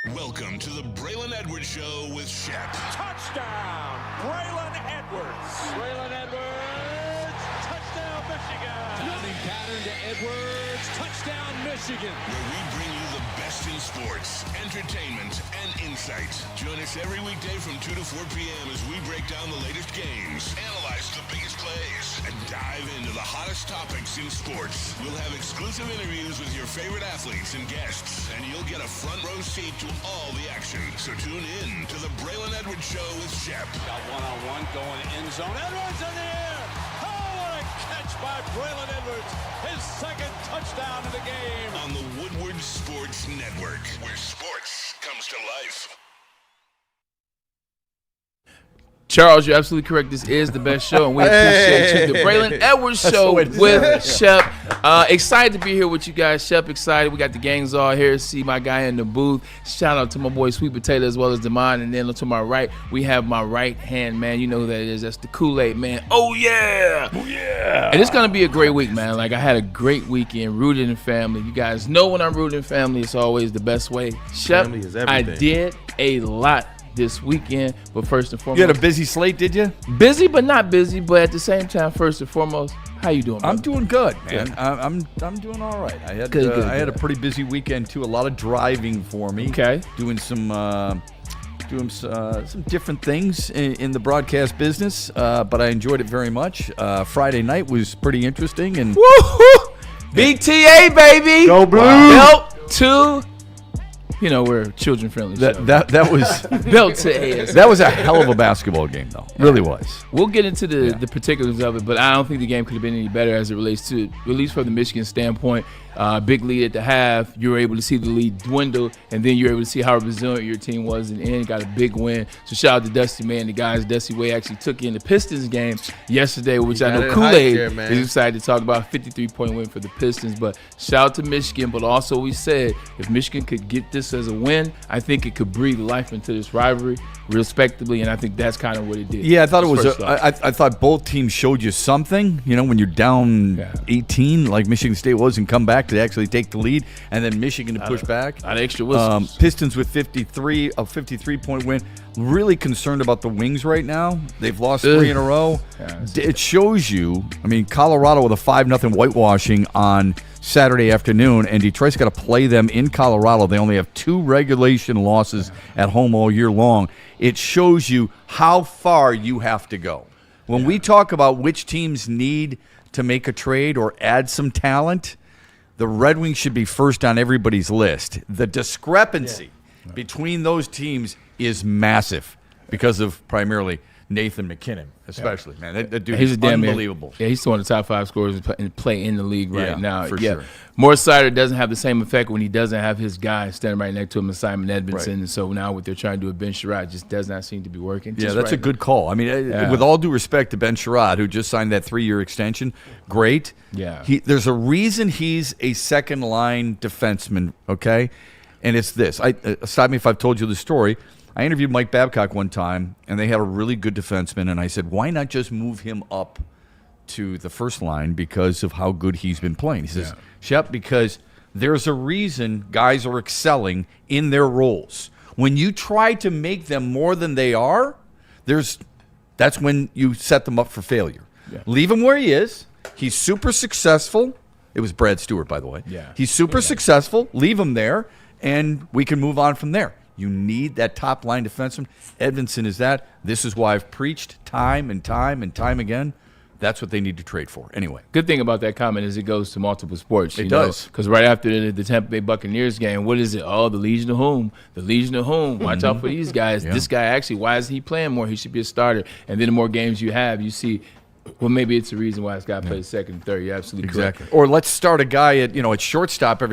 Welcome to the Braylon Edwards Show with Shep. Touchdown, Braylon Edwards. Braylon Edwards, touchdown, Michigan. Running pattern to Edwards, touchdown, Michigan. Where we bring you the best in sports, entertainment, and insight. Join us every weekday from 2 to 4 p.m. as we break down the latest games, analyze the biggest plays, and dive into the hottest topics in sports. We'll have exclusive interviews with your favorite athletes and guests, and you'll get a front row seat to all the action. So tune in to the Braylon Edwards Show with Shep. Got one-on-one going end zone. Edwards in the air. Oh, what a catch by Braylon Edwards. His second touchdown of the game. On the Woodward Sports Network, where sports comes to life. Charles, you're absolutely correct. This is the best show, and we appreciate you. The Braylon Edwards Show with Shep. Excited to be here with you guys. Shep, excited. We got the gangs all here. See my guy in the booth. Shout out to my boy Sweet Potato as well as Damon. And then to my right, we have my right-hand man. You know who that is. That's the Kool-Aid man. Oh, yeah. Oh, yeah. And it's going to be a great week, man. Like, I had a great weekend rooting in family. You guys know when I'm rooting in family, it's always the best way. Shep, Family is I everything. did a lot this weekend, but first and foremost, You had a busy slate, did you? busy but not busy, but at the same time, first and foremost, how you doing, brother? I'm doing good, man. I'm doing all right. I had Good, I had a good. pretty busy weekend too. A lot of driving for me. Okay. Doing some different things in the broadcast business, but I enjoyed it very much. Friday night was pretty interesting, and Woo-hoo! BTA, baby! Go Blue! Belt to, we're children friendly. that was Belt to AS. that was a hell of a basketball game, though. Really was. We'll get into the particulars of it, but I don't think the game could have been any better as it relates to, at least from the Michigan standpoint. Big lead at the half. You were able to see the lead dwindle, and then you were able to see how resilient your team was in the end. Got a big win. So shout out to Dusty, man. The guys, Dusty Way actually took in the Pistons game yesterday, which I know Kool-Aid is excited to talk about. 53-point win for the Pistons. But shout out to Michigan. But also we said if Michigan could get this as a win, I think it could breathe life into this rivalry respectably, and I think that's kind of what it did. Yeah, I thought it was. First off. I thought both teams showed you something. When you're down 18, like Michigan State was, and come back to actually take the lead, and then Michigan to push back. Not extra whistles. Pistons with 53-point win. Really concerned about the Wings right now. They've lost 3 in a row. It shows you. I mean, Colorado with a 5-0 whitewashing on Saturday afternoon, and Detroit's got to play them in Colorado. They only have 2 regulation losses at home all year long. It shows you how far you have to go. When we talk about which teams need to make a trade or add some talent, the Red Wings should be first on everybody's list. The discrepancy between those teams is massive because of primarily Nathan McKinnon, especially. Man, that dude He's is a damn unbelievable. Yeah, he's one of the top 5 scorers and play in the league right Yeah, now. for sure. Morris Sider doesn't have the same effect when he doesn't have his guy standing right next to him, Simon Edmondson. Right. And so now what they're trying to do with Ben Sherrod just does not seem to be working. Yeah, Just that's right a good call. I mean, with all due respect to Ben Sherrod, who just signed that 3-year extension, great. Yeah. There's a reason he's a second-line defenseman, okay? And it's this. Stop me if I've told you the story. I interviewed Mike Babcock one time, and they had a really good defenseman, and I said, why not just move him up to the first line because of how good he's been playing? He says, Shep, because there's a reason guys are excelling in their roles. When you try to make them more than they are, that's when you set them up for failure. Yeah. Leave him where he is. He's super successful. It was Brad Stewart, by the way. Yeah. He's super successful. Leave him there, and we can move on from there. You need that top-line defenseman. Edmondson is that. This is why I've preached time and time and time again. That's what they need to trade for. Anyway. Good thing about that comment is it goes to multiple sports. It does. Because right after the Tampa Bay Buccaneers game, what is it? Oh, the Legion of Whom? The Legion of Whom? Watch out for these guys. Yeah. This guy actually, why is he playing more? He should be a starter. And then the more games you have, you see, well, maybe it's the reason why this guy plays second and third. You're absolutely Exactly. correct. Or let's start a guy at shortstop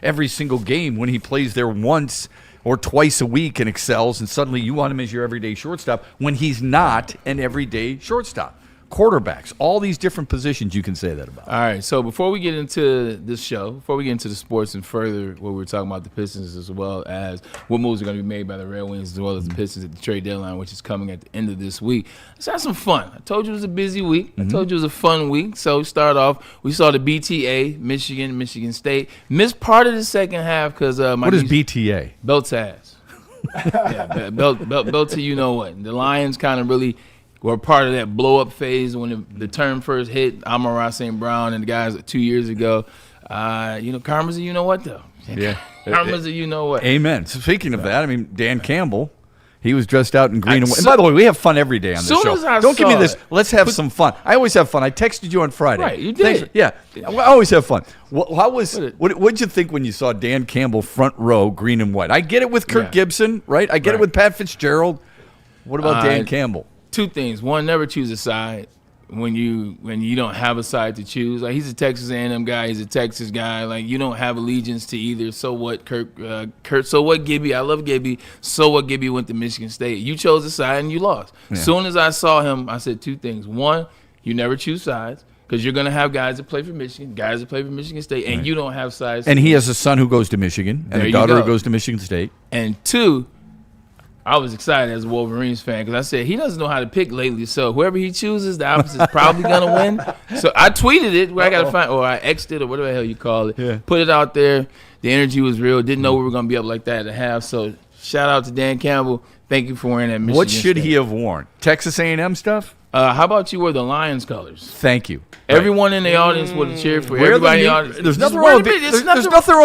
every single game when he plays there once or twice a week and excels, and suddenly you want him as your everyday shortstop when he's not an everyday shortstop. quarterbacks, all these different positions you can say that about. All right, so before we get into this show, before we get into the sports and further what we're talking about the Pistons as well as what moves are going to be made by the Red Wings as well as the Pistons at the trade deadline, which is coming at the end of this week. Let's have some fun. I told you it was a busy week. I told you it was a fun week. So we start off, we saw the BTA, Michigan State. Missed part of the second half because What is BTA? Belt to ass. Yeah, belt to you know what. The Lions kind of really were part of that blow-up phase when the term first hit. Amon-Ra, St. Brown, and the guys 2 years ago. Karma's a you know what, though. Yeah. Karma's a you know what. Amen. Speaking of that, I mean, Dan Campbell, he was dressed out in green and white. And by the way, we have fun every day on this show. Don't give me this. Let's have some fun. I always have fun. I texted you on Friday. Right, you did. Yeah, I always have fun. What'd you think when you saw Dan Campbell front row, green and white? I get it with Kirk Gibson, right? I get it with Pat Fitzgerald. What about Dan Campbell? Two things. One, never choose a side when you don't have a side to choose. Like, he's a Texas A&M guy. He's a Texas guy. Like, you don't have allegiance to either. So what, Kurt? So what, Gibby? I love Gibby. So what, Gibby went to Michigan State. You chose a side and you lost. Yeah. As soon as I saw him, I said two things. One, you never choose sides because you're going to have guys that play for Michigan, guys that play for Michigan State, and you don't have sides. And he has a son who goes to Michigan and a daughter who goes to Michigan State. And two, I was excited as a Wolverines fan because I said he doesn't know how to pick lately. So whoever he chooses, the opposite's probably going to win. So I tweeted it where I got to find, or I X'd it or whatever the hell you call it. Yeah. Put it out there. The energy was real. Didn't know we were going to be up like that at the half. So shout out to Dan Campbell. Thank you for wearing that Michigan What should State. he have worn? Texas A&M stuff? How about you wear the Lions colors? Thank you. Everyone in the audience would have cheered for everybody in the audience. There's nothing wrong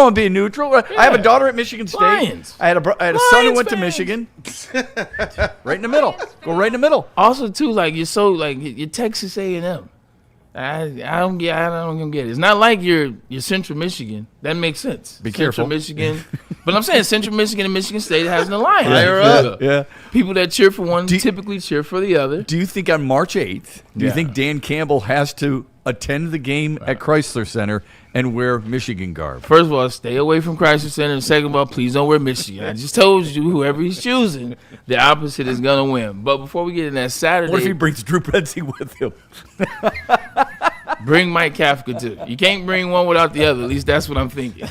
with being neutral. Yeah. I have a daughter at Michigan State. Lions. I had a son who went to Michigan. Right in the middle. Go right in the middle. Also, too, like you're Texas A&M. I don't get it. It's not like you're Central Michigan. That makes sense. Be careful. Central Michigan. But I'm saying Central Michigan and Michigan State has an alliance. Higher up. Yeah. People that cheer for one typically cheer for the other. Do you think on March 8th, do you think Dan Campbell has to attend the game at Chrysler Center and wear Michigan garb? First of all, stay away from Chrysler Center. And second of all, please don't wear Michigan. I just told you, whoever he's choosing, the opposite is going to win. But before we get in that Saturday. What if he brings Drew Bledsoe with him? Bring Mike Kafka, too. You can't bring one without the other. At least that's what I'm thinking.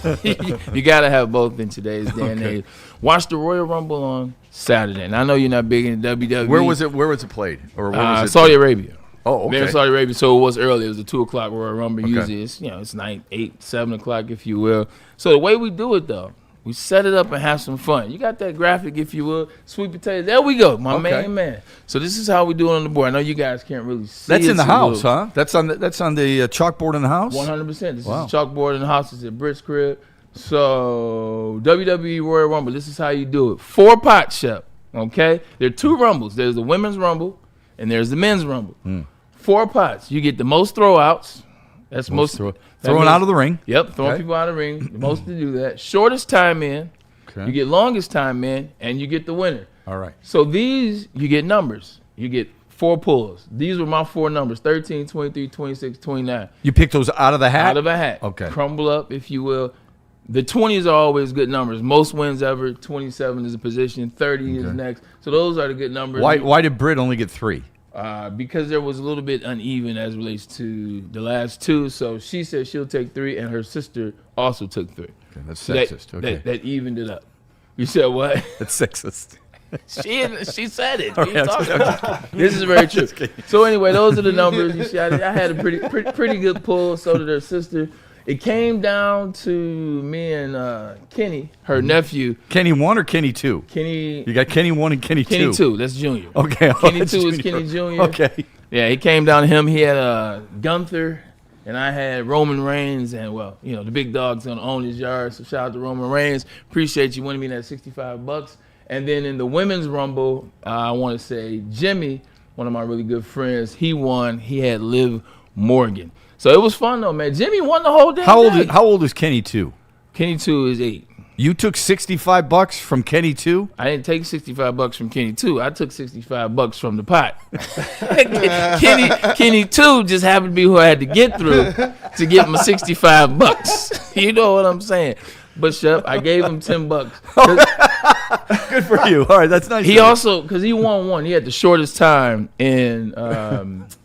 You got to have both in today's day and age. Watch the Royal Rumble on Saturday. And I know you're not big in WWE. Where was it played? Or where was it? Saudi Arabia. Oh, okay. There in Saudi Arabia, so it was early. It was a 2 o'clock Royal Rumble. Okay. Usually it's 9, 8, 7 o'clock, if you will. So the way we do it, though, we set it up and have some fun. You got that graphic, if you will. Sweet potato. There we go, my man. So this is how we do it on the board. I know you guys can't really see That's it. in the house, huh? That's on the chalkboard in the house? 100%. This is chalkboard in the house. It's at Britt's crib. So WWE Royal Rumble, this is how you do it. 4 pots, Shep, okay? There are 2 Rumbles. There's the Women's Rumble and there's the Men's Rumble. 4 pots. You get the most throwouts. That's most throwing out of the ring. Yep, throwing people out of the ring. The most to do that. Shortest time in. Okay. You get longest time in, and you get the winner. All right. So these, you get numbers. You get 4 pulls. These were my 4 numbers, 13, 23, 26, 29. You pick those out of the hat? Out of a hat. Okay. Crumble up, if you will. The 20s are always good numbers. Most wins ever. 27 is a position. 30 is next. So those are the good numbers. Why did Britt only get 3? Because there was a little bit uneven as relates to the last 2. So she said she'll take 3, and her sister also took 3. Okay, that's sexist. That evened it up. You said what? That's sexist. She said it. This is very true. So anyway, those are the numbers. You see, I had a pretty good pull. So did her sister. It came down to me and Kenny, her nephew. Kenny 1 or Kenny 2? Kenny. You got Kenny 1 and Kenny 2. Kenny 2. That's Junior. Okay. Kenny 2 is Kenny Junior. Okay. Yeah, he came down to him. He had Gunther, and I had Roman Reigns, and the big dog's gonna own his yard. So shout out to Roman Reigns. Appreciate you winning me that $65. And then in the Women's Rumble, I want to say Jimmy, one of my really good friends, he won. He had Liv Morgan. So it was fun, though, man. Jimmy won the whole damn day. How old is Kenny 2? Kenny 2 is 8. You took $65 from Kenny 2? I didn't take $65 from Kenny 2. I took $65 from the pot. Kenny 2 just happened to be who I had to get through to get my $65. You know what I'm saying? But Shep, I gave him $10. Good for you. All right, that's nice. He also, because he won one. He had the shortest time in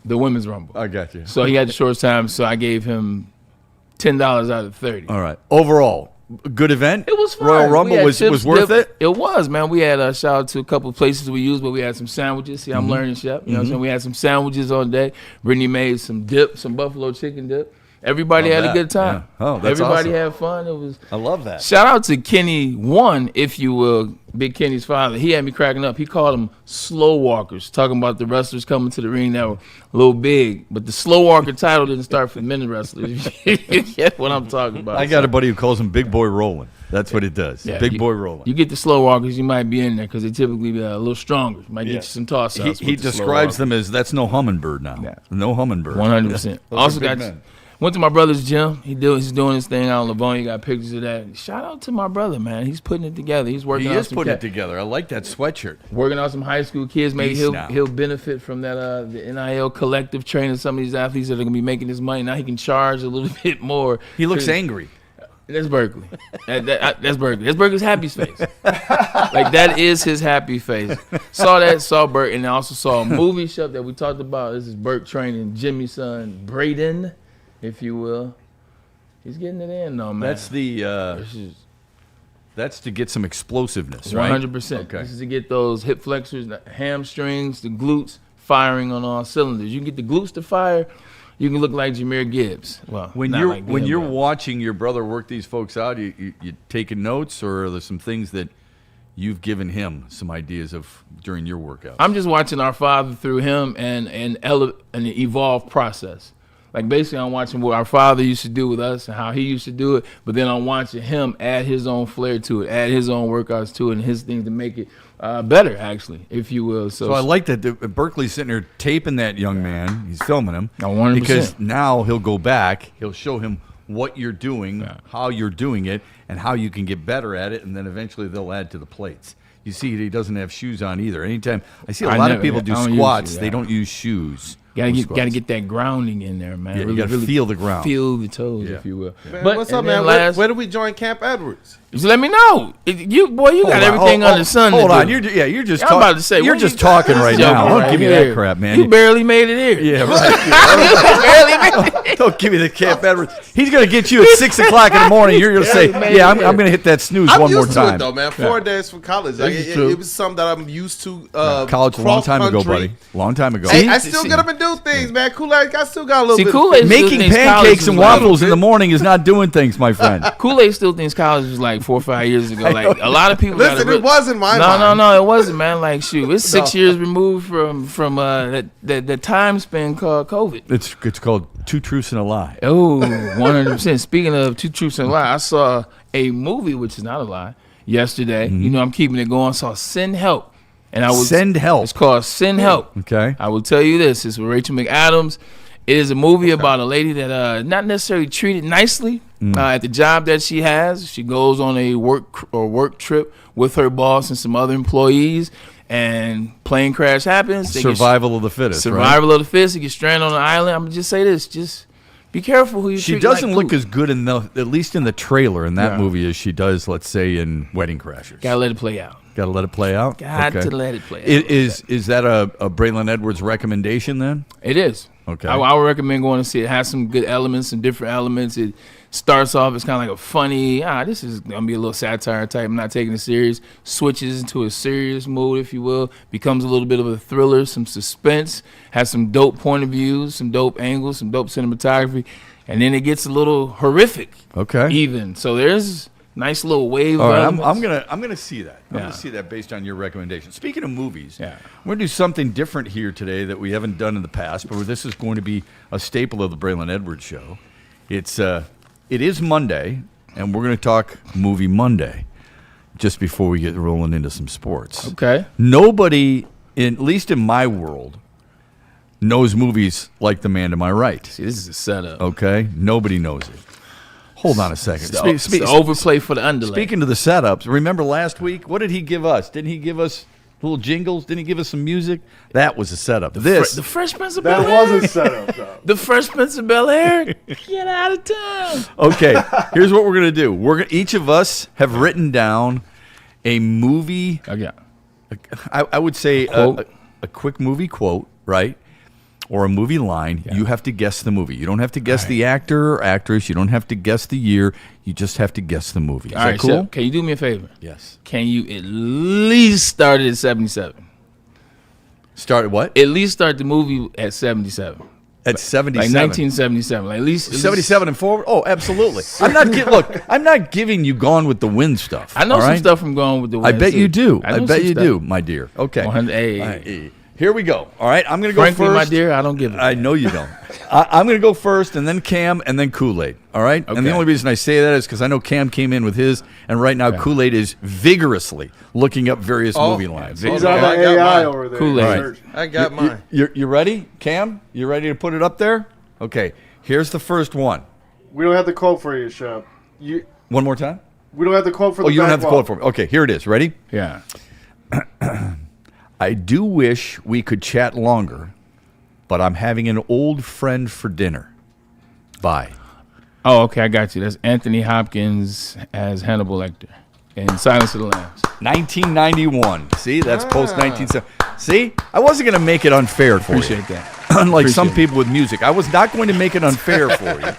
the women's rumble. I got you. So he had the shortest time, so I gave him $10 out of 30. All right. Overall, good event? It was fun. Royal Rumble was worth it? It was, man. We had a shout out to a couple of places we used, but we had some sandwiches. See, I'm learning, Shep. You know what I'm saying? We had some sandwiches on day. Brittany made some dip, some buffalo chicken dip. Everybody had a good time. Yeah. Oh, that's Everybody awesome. had fun. It was. I love that. Shout out to Kenny One, if you will, Big Kenny's father. He had me cracking up. He called them slow walkers, talking about the wrestlers coming to the ring that were a little big. But the slow walker title didn't start for men wrestlers. You get what I'm talking about. I got a buddy who calls him Big Boy Rolling. That's what it does. Yeah, Big Boy Rolling. You get the slow walkers, you might be in there because they typically be a little stronger. Might get you some toss-outs. He describes them as that's no hummingbird now. Yeah. No hummingbird. 100%. Also went to my brother's gym. He's doing his thing out in Livonia. Got pictures of that. Shout out to my brother, man. He's putting it together. He's working. He on is putting it together. I like that sweatshirt. Working on some high school kids. Maybe he'll benefit from that the NIL collective training some of these athletes that are gonna be making this money. Now he can charge a little bit more. He looks angry. That's Berkeley. That's Berkeley. That's Berkeley's happy face. Like, that is his happy face. Saw Bert, and I also saw a movie shop that we talked about. This is Bert training Jimmy's son, Braylon, if you will. He's getting it in, though, man. That's to get some explosiveness, right? 100%. Okay. This is to get those hip flexors, the hamstrings, the glutes firing on all cylinders. You can get the glutes to fire. You can look like Jahmyr Gibbs. Well, when you're watching your brother work these folks out, you taking notes, or are there some things that you've given him some ideas of during your workouts? I'm just watching our father through him and an evolved process. Like, basically, I'm watching what our father used to do with us and how he used to do it, but then I'm watching him add his own flair to it, add his own workouts to it, and his things to make it better, actually, if you will. So I like that Berkeley's sitting there taping that young man. He's filming him. 100%. Because now he'll go back. He'll show him what you're doing, how you're doing it, and how you can get better at it, and then eventually they'll add to the plates. You see, he doesn't have shoes on either. Anytime I see a lot of people do squats, they don't use shoes. Gotta get that grounding in there, man. Yeah, you gotta feel the ground. Feel the toes, if you will. Man, but what's up, man? Where do we join Camp Edwards? Just let me know. You got everything under the sun. Hold on, you're just talking. I'm about to say, you're just talking right now. Don't give me that crap, man. You barely made it here. Yeah, right. Don't give me the Camp Edwards. He's gonna get you at 6 o'clock in the morning. You're gonna say, I'm gonna hit that snooze one more time. It, though, man. 4 days from college. Like, it was something that I'm used to. College a long time ago, buddy. Long time ago. Hey, I still get up and do things, man. Kool-Aid, I still got a little bit. Kool-Aid making pancakes and waffles in the morning is not doing things, my friend. Kool-Aid still thinks college was like 4 or 5 years ago. Like, a lot of people. Listen, it wasn't my mind. No, it wasn't, man. Like, shoot, it's 6 years removed from that time span called COVID. It's called Two Truths and a Lie. Oh, 100%. Speaking of Two Truths and a Lie, I saw a movie, which is not a lie, yesterday. You know, I'm keeping it going. I saw Send Help. And Send Help. It's called Send Help. Okay. I will tell you this. It's with Rachel McAdams. It is a movie about a lady that not necessarily treated nicely at the job that she has. She goes on a work trip with her boss and some other employees, and plane crash happens. Survival of the fittest. Survival of the fittest. They get stranded on an island. I'm gonna just say this. Just be careful who you treat. She doesn't look as good at least in the trailer in that movie as she does, let's say, in Wedding Crashers. Gotta let it play out. Got to let it play out? Got to let it play out. Is that a Braylon Edwards recommendation then? It is. Okay. I would recommend going to see it. It has some good elements, some different elements. It starts off as kind of like a funny, this is going to be a little satire type. I'm not taking it serious. Switches into a serious mood, if you will. Becomes a little bit of a thriller, some suspense. Has some dope point of views, some dope angles, some dope cinematography. And then it gets a little horrific. Okay. Even. So there's nice little wave. All right, I'm gonna see that. I'm gonna see that based on your recommendation. Speaking of movies, we're gonna do something different here today that we haven't done in the past, but this is going to be a staple of the Braylon Edwards show. It is Monday, and we're gonna talk Movie Monday. Just before we get rolling into some sports. Okay. Nobody, at least in my world, knows movies like The Man to My Right. See, this is a setup. Okay, nobody knows it. Hold on a second. It's the overplay for the underlay. Speaking of the setups, remember last week? What did he give us? Didn't he give us little jingles? Didn't he give us some music? That was a setup. The Fresh Prince of Bel Air. That was a setup, though. The Fresh Prince of Bel Air. Get out of town. Okay, here's what we're gonna do. Each of us have written down a movie. Okay. I would say a quick movie quote, right? or a movie line, you have to guess the movie. You don't have to guess the actor or actress. You don't have to guess the year. You just have to guess the movie. Is that cool? Shep, can you do me a favor? Yes. Can you at least start it at 77? Start at what? At least start the movie at 77. At 77. Like 1977. Like at least 77 and forward? Oh, absolutely. I'm not giving you Gone with the Wind stuff. I know all some right? stuff from Gone with the Wind. I bet too. you do. I I know bet some you stuff. do, my dear. Okay. 100, hey. All right, here we go. All right, I'm going to go Frankly, first. my dear, I don't give it. I know you don't. I'm going to go first, and then Cam, and then Kool-Aid. All right? And the Okay. only reason I say that is because I know Cam came in with his, and right now Kool-Aid is vigorously looking up various movie lines. He's on I the got AI mine. over there. Kool-Aid. Search. I got mine. You ready, Cam? You ready to put it up there? Okay. Here's the first one. We don't have the quote for you, Shep. One more time? We don't have the quote for the Oh, you don't back have the wall. quote for me. Okay, here it is. Ready? Yeah. I do wish we could chat longer, but I'm having an old friend for dinner. Bye. Oh, okay, I got you. That's Anthony Hopkins as Hannibal Lecter in Silence of the Lambs. 1991. See, that's post 1970. See, I wasn't going to make it unfair for Appreciate you. that. Unlike some Appreciate people with music, I was not going to make it unfair for you.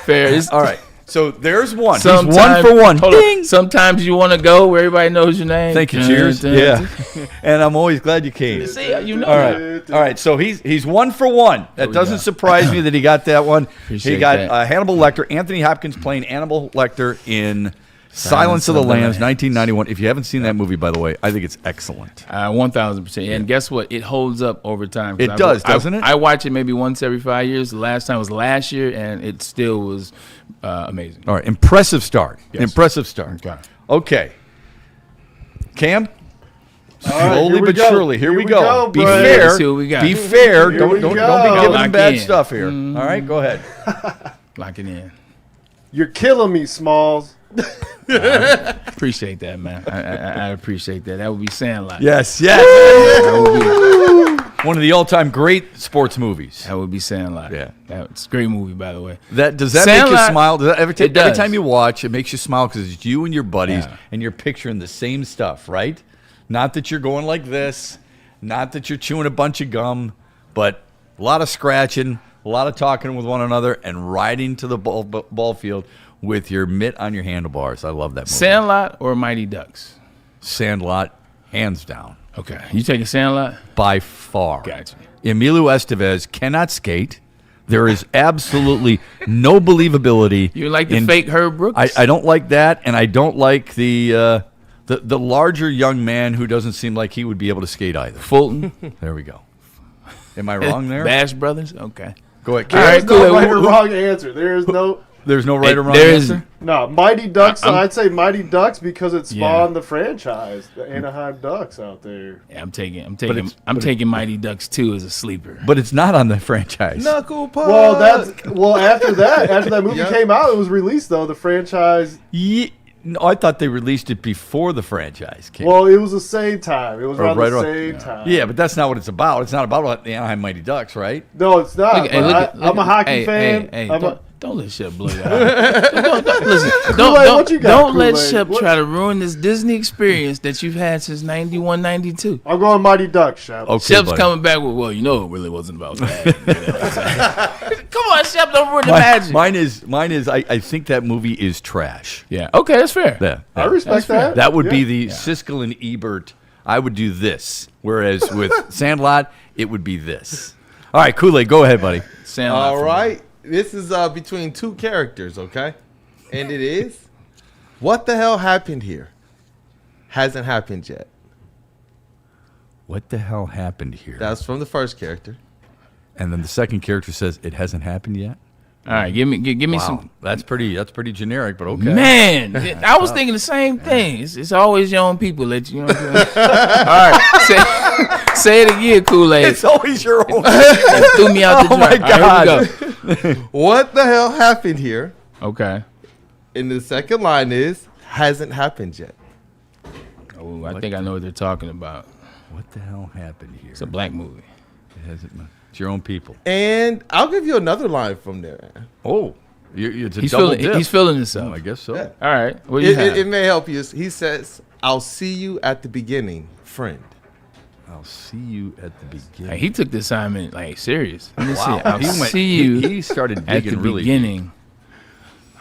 Fair. It's, All right. So there's one. He's Sometime- one for one. hold on. Ding! Sometimes you want to go where everybody knows your name. Thank you. Cheers. Yeah. And I'm always glad you came. See, you know. All right. All right. So he's one for one. That we doesn't go. surprise me that he got that one. Appreciate He got that. Hannibal Lecter, Anthony Hopkins playing Hannibal Lecter in Silence of the Lambs, 1991. If you haven't seen that movie, by the way, I think it's excellent. 1,000%. And guess what? It holds up over time. 'Cause It does, doesn't it? I watch it maybe once every 5 years. The last time was last year, and it still was amazing. All right. Impressive start. Yes. Impressive start. Okay. Okay. Cam? All right, Slowly here we but go. surely. Here we go. Be bud. fair. Let's see what we got. Be fair. Here Don't we be go. giving Lock him bad in. stuff here. All right. Go ahead. Lock it in. You're killing me, Smalls. Appreciate that, man. I appreciate that. That would be Sandlot. Yes. Yes. That would be, One of the all-time great sports movies. that would be Sandlot. Yeah. It's a great movie, by the way. Does that make you Sandlot- smile? Does that, every It does. time you watch, it makes you smile because it's you and your buddies, Yeah. and you're picturing the same stuff, right? Not that you're going like this, not that you're chewing a bunch of gum, but a lot of scratching, a lot of talking with one another, and riding to the ball field with your mitt on your handlebars. I love that movie. Sandlot or Mighty Ducks? Sandlot, hands down, Okay. You taking Sandlot? by far. Gotcha. Emilio Estevez cannot skate. There is absolutely no believability. You like the in- fake Herb Brooks? I don't like that, and I don't like the larger young man who doesn't seem like he would be able to skate either. Fulton? There we go. Am I wrong there? Bash Brothers? Okay. Go ahead. All Cam. right, There's no cool. right or wrong answer. There is no. There's no right or wrong There is- answer. No, Mighty Ducks. I'm- I'd say Mighty Ducks because it Yeah. spawned the franchise, the Anaheim Ducks out there. Yeah, I'm taking it's- Mighty Ducks 2 as a sleeper. But it's not on the franchise. Knuckle puck. Well, after that movie came out, it was released though. The franchise. No, I thought they released it before the franchise came. Well, it was the same time. It was around right the around- same time. yeah, but that's not what it's about. It's not about the Anaheim Mighty Ducks, right? No, it's not. Look, hey, but look at- look I'm a at- hockey fan. Hey, I'm don't let Shep blow your eyes. Listen, Kool-Aid, what you got, don't let Kool-Aid? Shep What- try to ruin this Disney experience that you've had since 91, 92. I'm going Mighty Ducks, Shep. Okay, Shep's buddy. coming back with, well, you know, it really wasn't about that. Come on, Shep, don't ruin the magic. Mine is. I think that movie is trash. Yeah, okay, that's fair. Yeah, I respect that. That would be Yeah. the Siskel and Ebert. I would do this, whereas with Sandlot, it would be this. All right, Kool-Aid, go ahead, buddy. Sandlot All for me. right. This is between two characters, okay? And it is, what the hell happened here? Hasn't happened yet. What the hell happened here? That's from the first character. And then the second character says it hasn't happened yet. All right, give me Wow, some. that's pretty generic, but okay. Man, I was thinking the same thing. It's always your own people that you know. All right, say it again, Kool-Aid. It's always your own. Threw me out the Oh, my joint. All right, here we go. What the hell happened here? Okay. And the second line is, hasn't happened yet. Oh, I think I know what they're talking about. What the hell happened here? It's a black movie. It hasn't. It's your own people. And I'll give you another line from there. Oh, it's a He's double feeling. dip. He's feeling Oh, himself. I guess so. Yeah. All right. What do you have? It may help you. He says, I'll see you at the beginning, friend. I'll see you at the beginning. Like, he took the assignment like serious. Let me see. Wow. I'll see you. He started at digging the really beginning.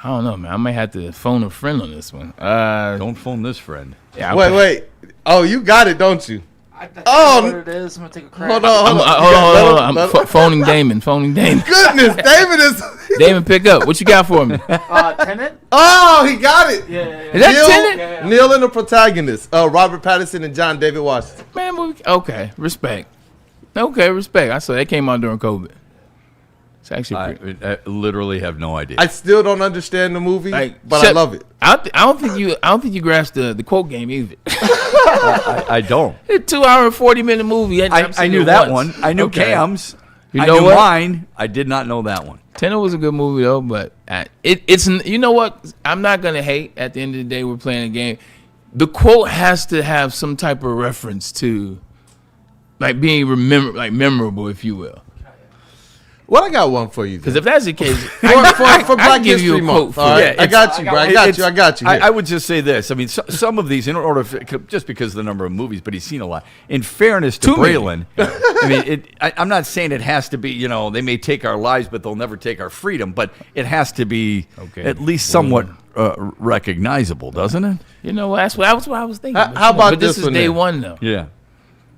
I don't know, man. I might have to phone a friend on this one. Don't phone this friend. Yeah, Wait. Oh, you got it, don't you? I think Oh, what it is. I'm gonna take a crack. Hold on. Hold on. I'm phoning Damon. Goodness, David is. Damon, pick up. What you got for me? Tenant? Oh, he got it. Yeah. Is that Tenet? Neil and the protagonist, Robert Pattinson and John David Washington. Man, okay. Respect. I saw that came out during COVID. It's actually pretty. I literally have no idea. I still don't understand the movie, Like, but I love it. I don't think you grasped the quote game either. I don't. It's a 2-hour and 40-minute movie. I knew that one. I knew Cam's. You I know knew what? mine. I did not know that one. Tenet was a good movie though, but it's you know what? I'm not gonna hate. At the end of the day, we're playing a game. The quote has to have some type of reference to, like, being memorable, if you will. Well, I got one for you. Because if that's the case, for I Black give you History a quote Month, for all it. right? I got you, bro. I got you. Here. I would just say this. I mean, some of these, in order, just because of the number of movies, but he's seen a lot. In fairness to Braylon, I mean, I'm not saying it has to be. They may take our lives, but they'll never take our freedom. But it has to be at least somewhat recognizable, doesn't it? You know, that's what I was thinking. How about this is one day then? one though. Yeah.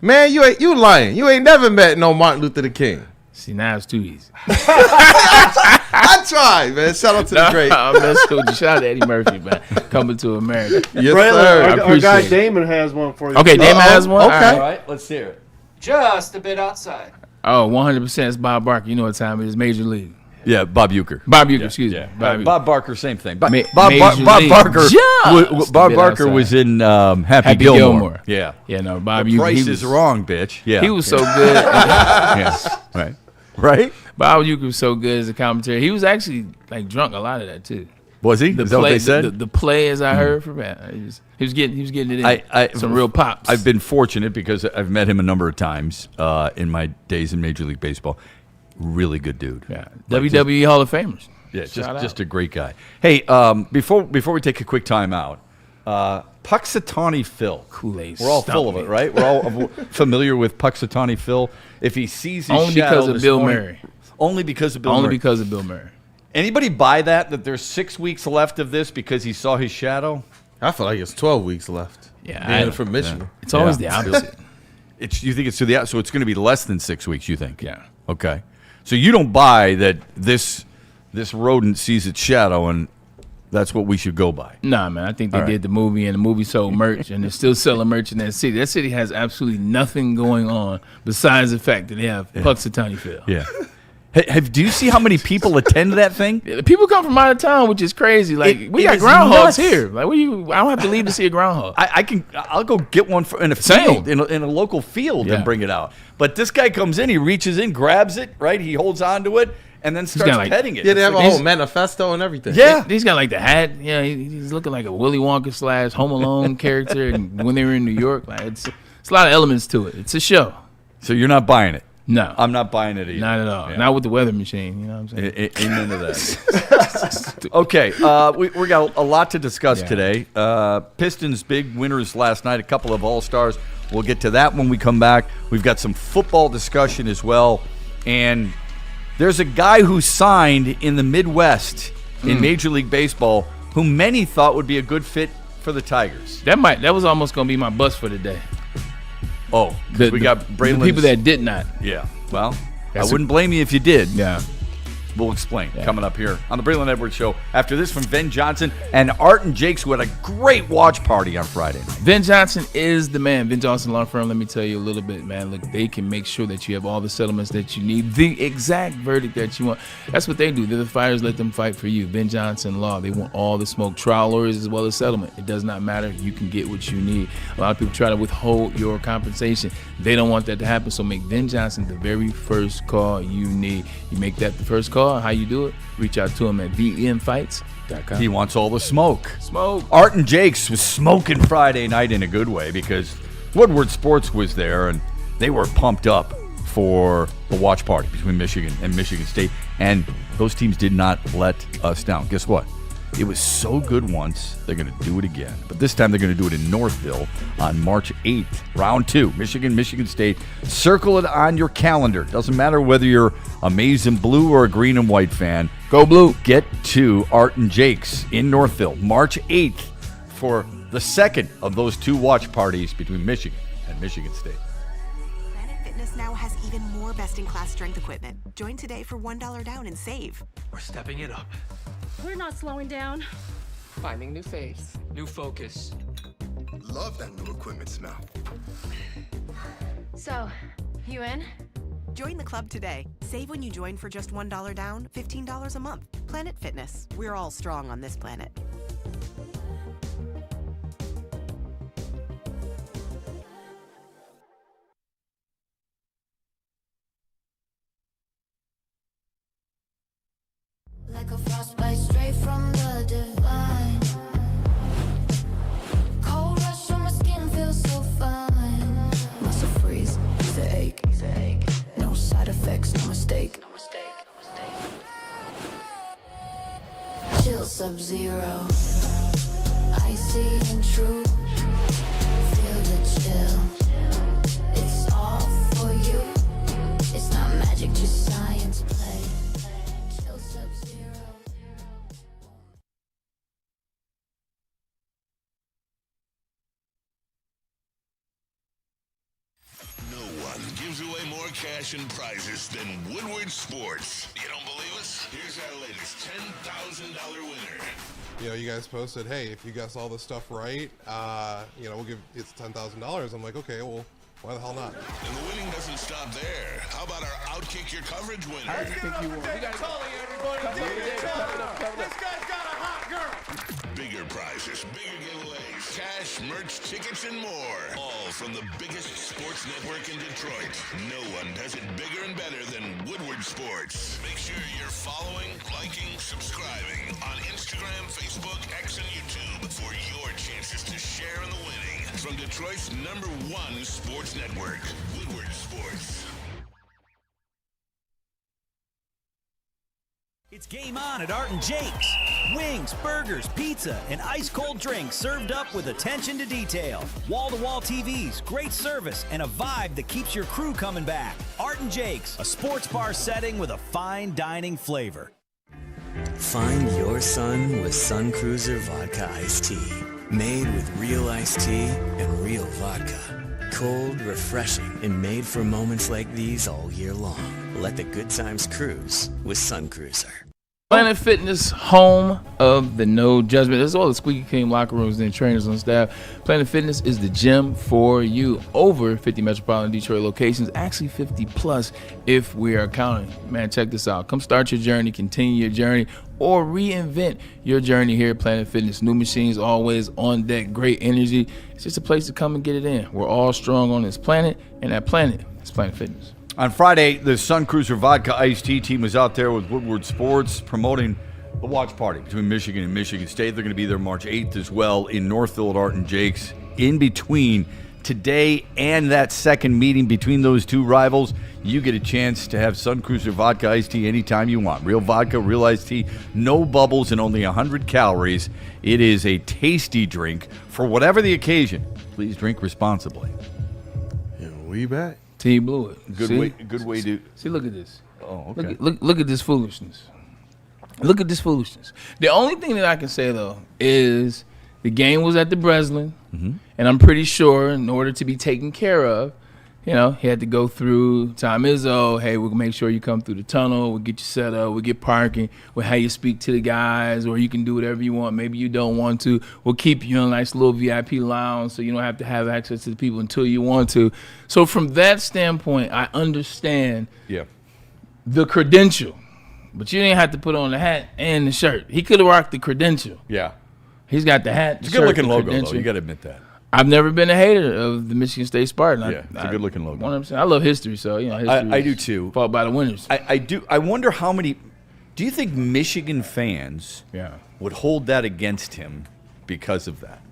Man, you lying. You ain't never met no Martin Luther King. See, now it's too easy. I tried, man. Shout out to the great. I'm messing with you. Shout out to Eddie Murphy, man. Coming to America. Yes, Braylon, sir. our guy appreciate it. Damon has one for you. Okay, Damon has one. Okay. All All right. right, let's hear it. Just a bit outside. Oh, 100%. It's Bob Barker. You know what time it is? Major League. Yeah, Bob Uecker. Bob Uecker, excuse me. Bob Barker, same thing. Bob Major Barker. League. Bob Just Barker a bit was in Happy Gilmore. Yeah. Yeah, no, Bob The Uecker. price he is was, wrong, bitch. Yeah. He was so good. Yeah. Right. Right. Bob Uecker was so good as a commentator. He was actually like drunk a lot of that too. Was he? Is that what they said? The play, as I heard from that, he was getting it in. Some real pops. I've been fortunate because I've met him a number of times in my days in Major League Baseball. Really good dude. Yeah. WWE Hall of Famers. Yeah, Shout just out. a great guy. Hey, before we take a quick time out, Puxatawny Phil. Kool-Aid We're all full of it, right? We're all familiar with Puxatawny Phil. If he sees his Only shadow because of this Bill morning- Murray. Only because of Bill Only Murray. because of Bill Murray. Anybody buy that there's 6 weeks left of this because he saw his shadow? I feel like it's 12 weeks left. Yeah, Being I- from Michigan. It's always the Yeah. opposite. You think it's to the so it's going to be less than 6 weeks? You think? Yeah. Okay. So you don't buy that this rodent sees its shadow and that's what we should go by. Nah, man. I think they All right. did the movie, and the movie sold merch, and they're still selling merch in that city. That city has absolutely nothing going on besides the fact that they have Puxatawny Phil. Yeah. Do you see how many people attend that thing? Yeah, the people come from out of town, which is crazy. Like we got is groundhogs nuts. here. Like I don't have to leave to see a groundhog. I'll go get one in a Same. field, in a local field, Yeah. and bring it out. But this guy comes in, he reaches in, grabs it, right? He holds on to it, and then starts got, like- petting it. Yeah, they have a It's whole manifesto and everything. Yeah. He's got like the hat. Yeah, he's looking like a Willy Wonka / Home Alone character. And when they were in New York, like it's a lot of elements to it. It's a show. So you're not buying it? No, I'm not buying it either. not at all. Yeah. Not with the weather machine. You know what I'm saying? Amen to that. Okay, we got a lot to discuss Yeah. today. Pistons big winners last night, a couple of All-Stars. We'll get to that when we come back. We've got some football discussion as well. And there's a guy who signed in the Midwest in Major League Baseball who many thought would be a good fit for the Tigers. That was almost gonna be my bust for the day. Oh, we got Braylon. the people that did not. Yeah, well, That's I wouldn't blame you if you did. Yeah. We'll explain coming up here on the Braylon Edwards Show. After this from Ben Johnson and Art and Jakes, who had a great watch party on Friday night. Ben Johnson is the man. Ben Johnson Law Firm, let me tell you a little bit, man. Look, they can make sure that you have all the settlements that you need, the exact verdict that you want. That's what they do. They're the fighters, let them fight for you. Ben Johnson Law, they want all the smoke. Trial lawyers as well as settlement. It does not matter. You can get what you need. A lot of people try to withhold your compensation. They don't want that to happen, so make Ben Johnson the very first call you need. You make that the first call. How you do it? Reach out to him at vnfights.com. He wants all the smoke. Smoke. Art and Jakes was smoking Friday night in a good way because Woodward Sports was there and they were pumped up for the watch party between Michigan and Michigan State. And those teams did not let us down. Guess what? It was so good once, they're going to do it again. But this time they're going to do it in Northville on March 8th. Round 2, Michigan State. Circle it on your calendar. Doesn't matter whether you're a maize and blue or a green and white fan. Go Blue. Get to Art and Jake's in Northville, March 8th, for the second of those 2 watch parties between Michigan and Michigan State. Planet Fitness now has even more best-in-class strength equipment. Join today for $1 down and save. We're stepping it up. We're not slowing down. Finding new faith, new focus. Love that new equipment smell. So, you in? Join the club today. Save when you join for just $1 down, $15 a month. Planet Fitness. We're all strong on this planet. Like a frostbite straight from the divine. Cold rush on my skin feels so fine. Muscle freeze, the ache. No side effects, no mistake. Chill Sub-Zero. Icy and true. Feel the chill. It's all for you. It's not magic, just science play. Chill Sub-Zero. No one gives away more cash and prizes than Woodward Sports. You don't believe us? Here's our latest $10,000 winner. You know, you guys posted, hey, if you guess all this stuff right, we'll give it's $10,000. I'm like, okay, well, why the hell not? And the winning doesn't stop there. How about our Outkick Your Coverage winner? I think you won. We got everybody. This guy's got a hot girl. Bigger prizes, bigger giveaways, cash, merch, tickets, and more. All from the biggest sports network in Detroit. No one does it bigger and better than Woodward Sports. Make sure you're following, liking, subscribing on Instagram, Facebook, X, and YouTube for your chances to share in the winning. From Detroit's #1 sports network, Woodward Sports. It's game on at Art and Jake's. Wings, burgers, pizza, and ice-cold drinks served up with attention to detail. Wall-to-wall TVs, great service, and a vibe that keeps your crew coming back. Art and Jake's, a sports bar setting with a fine dining flavor. Find your sun with Sun Cruiser Vodka Iced Tea. Made with real iced tea and real vodka. Cold, refreshing, and made for moments like these all year long. Let the good times cruise with Sun Cruiser. Planet Fitness, home of the no judgment. There's all the squeaky clean locker rooms and trainers on staff. Planet Fitness is the gym for you. Over 50 metropolitan Detroit locations, actually 50 plus if we are counting. Man, check this out. Come start your journey, continue your journey, or reinvent your journey here at Planet Fitness. New machines always on deck, great energy. It's just a place to come and get it in. We're all strong on this planet, and that planet is Planet Fitness. On Friday, the Sun Cruiser Vodka Iced Tea team was out there with Woodward Sports promoting the watch party between Michigan and Michigan State. They're going to be there March 8th as well in Northville at Art and Jake's. In between today and that second meeting between those two rivals, you get a chance to have Sun Cruiser Vodka Iced Tea anytime you want. Real vodka, real iced tea, no bubbles, and only 100 calories. It is a tasty drink for whatever the occasion. Please drink responsibly. And we back. T blew it. Good way to see. Look at this. Oh, okay. Look at this foolishness. Look at this foolishness. The only thing that I can say though is the game was at the Breslin, and I'm pretty sure in order to be taken care of, you know, he had to go through Tom Izzo. Hey, we'll make sure you come through the tunnel. We'll get you set up. We'll get parking. We'll have you speak to the guys, or you can do whatever you want. Maybe you don't want to. We'll keep you in a nice little VIP lounge so you don't have to have access to the people until you want to. So from that standpoint, I understand the credential. But you didn't have to put on the hat and the shirt. He could have rocked the credential. Yeah. He's got the hat, It's the a good-looking shirt, logo, credential. though. You got to admit that. I've never been a hater of the Michigan State Spartan. Yeah, it's a good-looking logo. 100%. I love history, so you know. History I do too. Fought by the winners. I do. I wonder how many. Do you think Michigan fans would hold that against him because of that?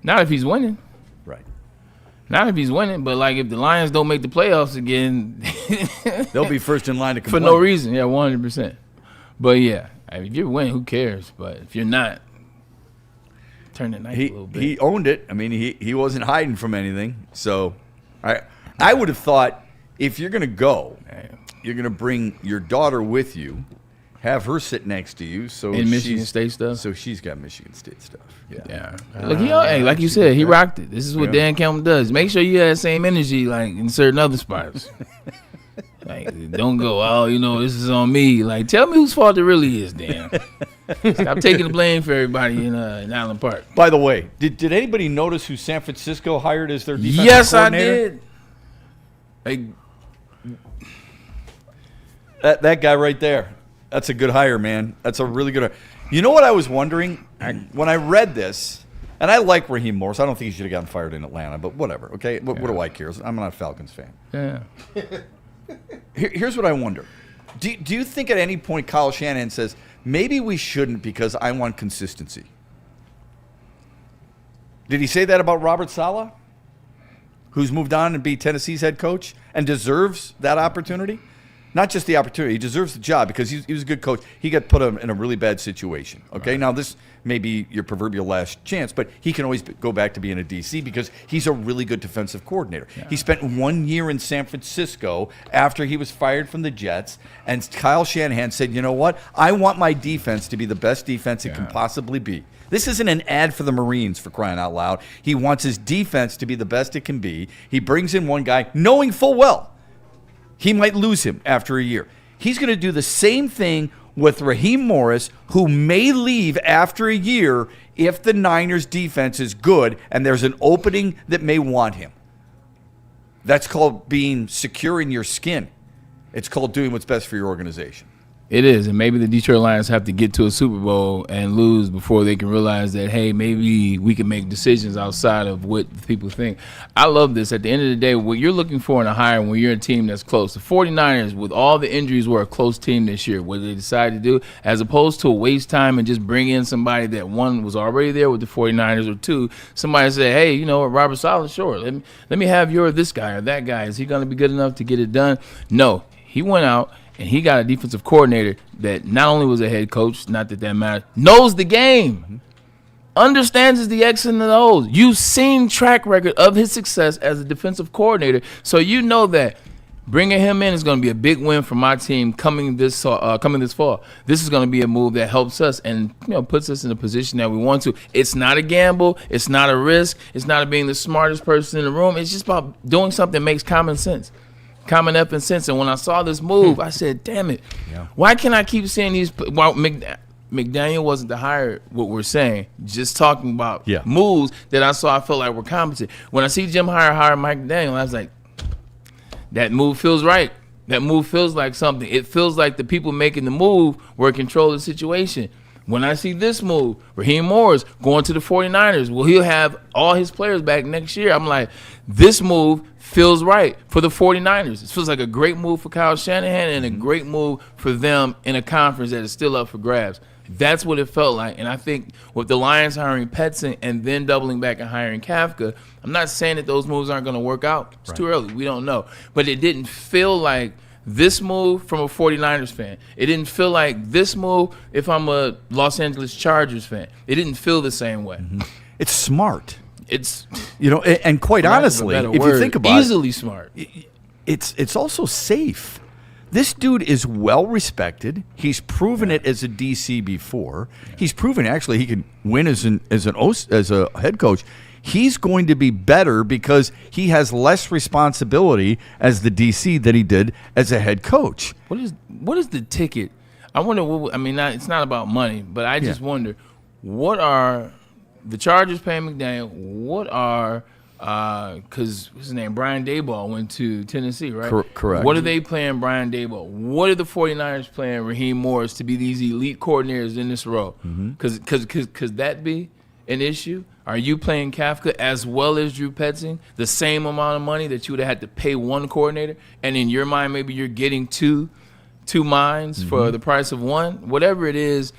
Not if he's winning. Right. Not if he's winning, but like if the Lions don't make the playoffs again, they'll be first in line to for complain. no reason. Yeah, 100%. But yeah, If you're winning, who cares? But if you're not, turn the knife a little bit. He owned it. I mean, he wasn't hiding from anything. So I would have thought if you're going to go, you're going to bring your daughter with you, have her sit next to you. So in Michigan State stuff? So she's got Michigan State stuff. Yeah. Look, like you said, he rocked it. This is what Dan Campbell does. Make sure you have the same energy like in certain other spots. Like, don't go, this is on me. Like, tell me whose fault it really is, Dan. Stop taking the blame for everybody in Allen Park. By the way, did anybody notice who San Francisco hired as their defensive yes, coordinator? I did. That guy right there. That's a good hire, man. That's a really good hire. You know what I was wondering? When I read this, and I like Raheem Morris. I don't think he should have gotten fired in Atlanta, but whatever, okay? What do I care? I'm not a Falcons fan. Yeah. Here's what I wonder. Do you think at any point Kyle Shanahan says, maybe we shouldn't because I want consistency? Did he say that about Robert Saleh, who's moved on and be Tennessee's head coach and deserves that opportunity? Not just the opportunity, he deserves the job because he was a good coach. He got put in a really bad situation. Okay, right. Now this may be your proverbial last chance, but he can always go back to being a DC because he's a really good defensive coordinator. Yeah. He spent 1 year in San Francisco after he was fired from the Jets, and Kyle Shanahan said, you know what? I want my defense to be the best defense it can possibly be. This isn't an ad for the Marines, for crying out loud. He wants his defense to be the best it can be. He brings in one guy knowing full well he might lose him after a year. He's going to do the same thing with Raheem Morris, who may leave after a year if the Niners' defense is good and there's an opening that may want him. That's called being secure in your skin. It's called doing what's best for your organization. It is, and maybe the Detroit Lions have to get to a Super Bowl and lose before they can realize that, hey, maybe we can make decisions outside of what people think. I love this. At the end of the day, what you're looking for in a hire when you're a team that's close. The 49ers, with all the injuries, were a close team this year. What they decided to do, as opposed to waste time and just bring in somebody that, one, was already there with the 49ers, or two, somebody said, hey, you know what, Robert Saleh, sure, let me have this guy or that guy. Is he going to be good enough to get it done? No. He went out and he got a defensive coordinator that not only was a head coach, not that matters, knows the game, understands the X and the O's. You've seen track record of his success as a defensive coordinator, so you know that bringing him in is going to be a big win for my team coming this fall. This is going to be a move that helps us and puts us in the position that we want to. It's not a gamble. It's not a risk. It's not being the smartest person in the room. It's just about doing something that makes common sense. Common effing sense. And when I saw this move, I said, damn it. Yeah. Why can't I keep seeing these? Well, McDaniel wasn't the hire, what we're saying. Just talking about moves that I saw, I felt like were competent. When I see Jim hire Mike McDaniel, I was like, that move feels right. That move feels like something. It feels like the people making the move were in control of the situation. When I see this move, Raheem Morris going to the 49ers, well, he'll have all his players back next year. I'm like, this move feels right for the 49ers. It feels like a great move for Kyle Shanahan and a great move for them in a conference that is still up for grabs. That's what it felt like. And I think with the Lions hiring Petson and then doubling back and hiring Kafka, I'm not saying that those moves aren't going to work out. It's too early. We don't know. But it didn't feel like this move from a 49ers fan. It didn't feel like this move if I'm a Los Angeles Chargers fan. It didn't feel the same way. Mm-hmm. It's smart. It's, and quite honestly, if you think about easily smart. It's also safe. This dude is well respected. He's proven it as a DC before. He's proven actually he can win as a head coach. He's going to be better because he has less responsibility as the DC than he did as a head coach. What is the ticket? I wonder. It's not about money, but I just wonder what are the Chargers paying McDaniel? What are because what's his name? Brian Daboll went to Tennessee, right? Correct. What are they playing Brian Daboll? What are the 49ers playing Raheem Morris to be these elite coordinators in this role? Because could that be an issue? Are you playing Kafka as well as Drew Petzing, the same amount of money that you would have had to pay one coordinator? And in your mind, maybe you're getting two minds for the price of one? Whatever it is,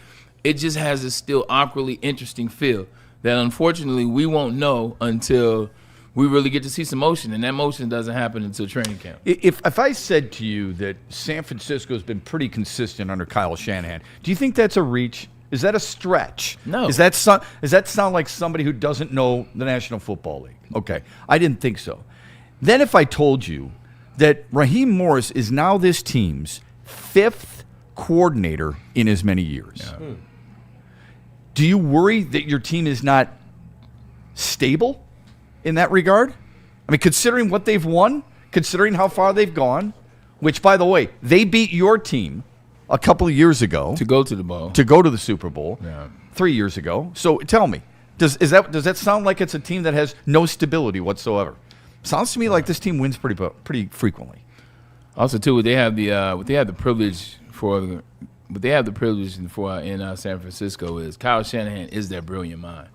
it just has a still awkwardly interesting feel that unfortunately we won't know until we really get to see some motion, and that motion doesn't happen until training camp. If I said to you that San Francisco's been pretty consistent under Kyle Shanahan, do you think that's a reach? Is that a stretch? No. Does that sound like somebody who doesn't know the National Football League? Okay, I didn't think so. Then if I told you that Raheem Morris is now this team's 5th coordinator in as many years, do you worry that your team is not stable in that regard? I mean, considering what they've won, considering how far they've gone, which, by the way, they beat your team a couple of years ago to go to the bowl, to go to the Super Bowl 3 years ago. So tell me, does that sound like it's a team that has no stability whatsoever? Sounds to me like this team wins pretty frequently. Also, too, they have the privilege for in San Francisco is Kyle Shanahan is that brilliant mind.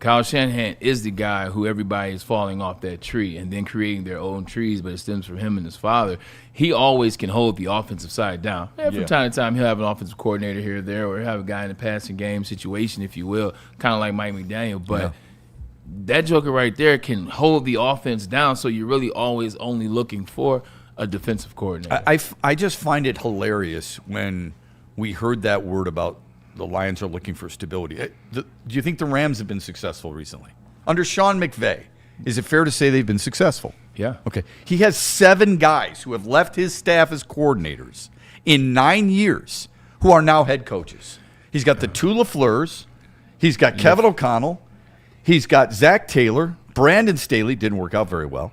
Kyle Shanahan is the guy who everybody is falling off that tree and then creating their own trees, but it stems from him and his father. He always can hold the offensive side down. From time to time, he'll have an offensive coordinator here or there, or have a guy in a passing game situation, if you will, kind of like Mike McDaniel. But that joker right there can hold the offense down, so you're really always only looking for a defensive coordinator. I just find it hilarious when we heard that word about the Lions are looking for stability. Do you think the Rams have been successful recently? Under Sean McVay, is it fair to say they've been successful? Yeah. Okay. He has 7 guys who have left his staff as coordinators in 9 years who are now head coaches. He's got the 2 LaFleurs. He's got Kevin O'Connell. He's got Zach Taylor. Brandon Staley didn't work out very well.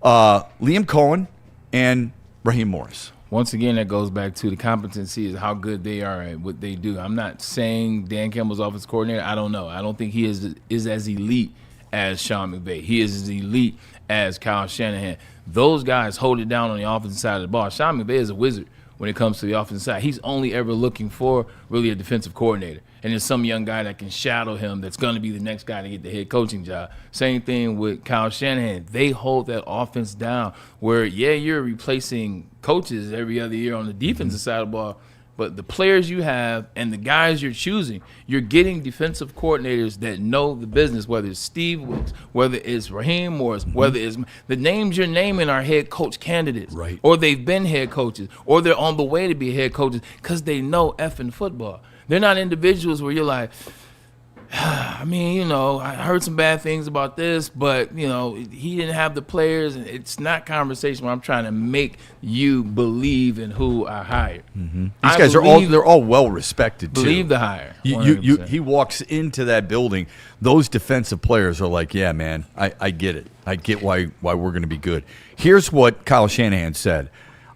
Liam Cohen and Raheem Morris. Once again, that goes back to the competency is how good they are at what they do. I'm not saying Dan Campbell's offensive coordinator. I don't know. I don't think he is as elite as Sean McVay. He is as elite as Kyle Shanahan. Those guys hold it down on the offensive side of the ball. Sean McVay is a wizard when it comes to the offensive side. He's only ever looking for really a defensive coordinator. And there's some young guy that can shadow him that's going to be the next guy to get the head coaching job. Same thing with Kyle Shanahan. They hold that offense down where, you're replacing coaches every other year on the defensive side of the ball, but the players you have and the guys you're choosing, you're getting defensive coordinators that know the business, whether it's Steve Wilkes, whether it's Raheem Morris, whether it's the names you're naming are head coach candidates. Right. Or they've been head coaches, or they're on the way to be head coaches because they know effing football. They're not individuals where you're like, I mean, I heard some bad things about this, but, he didn't have the players. And it's not conversation where I'm trying to make you believe in who I hired. Mm-hmm. These guys they're all well respected too. Believe the hire. He walks into that building. Those defensive players are like, yeah, man, I get it. I get why we're going to be good. Here's what Kyle Shanahan said.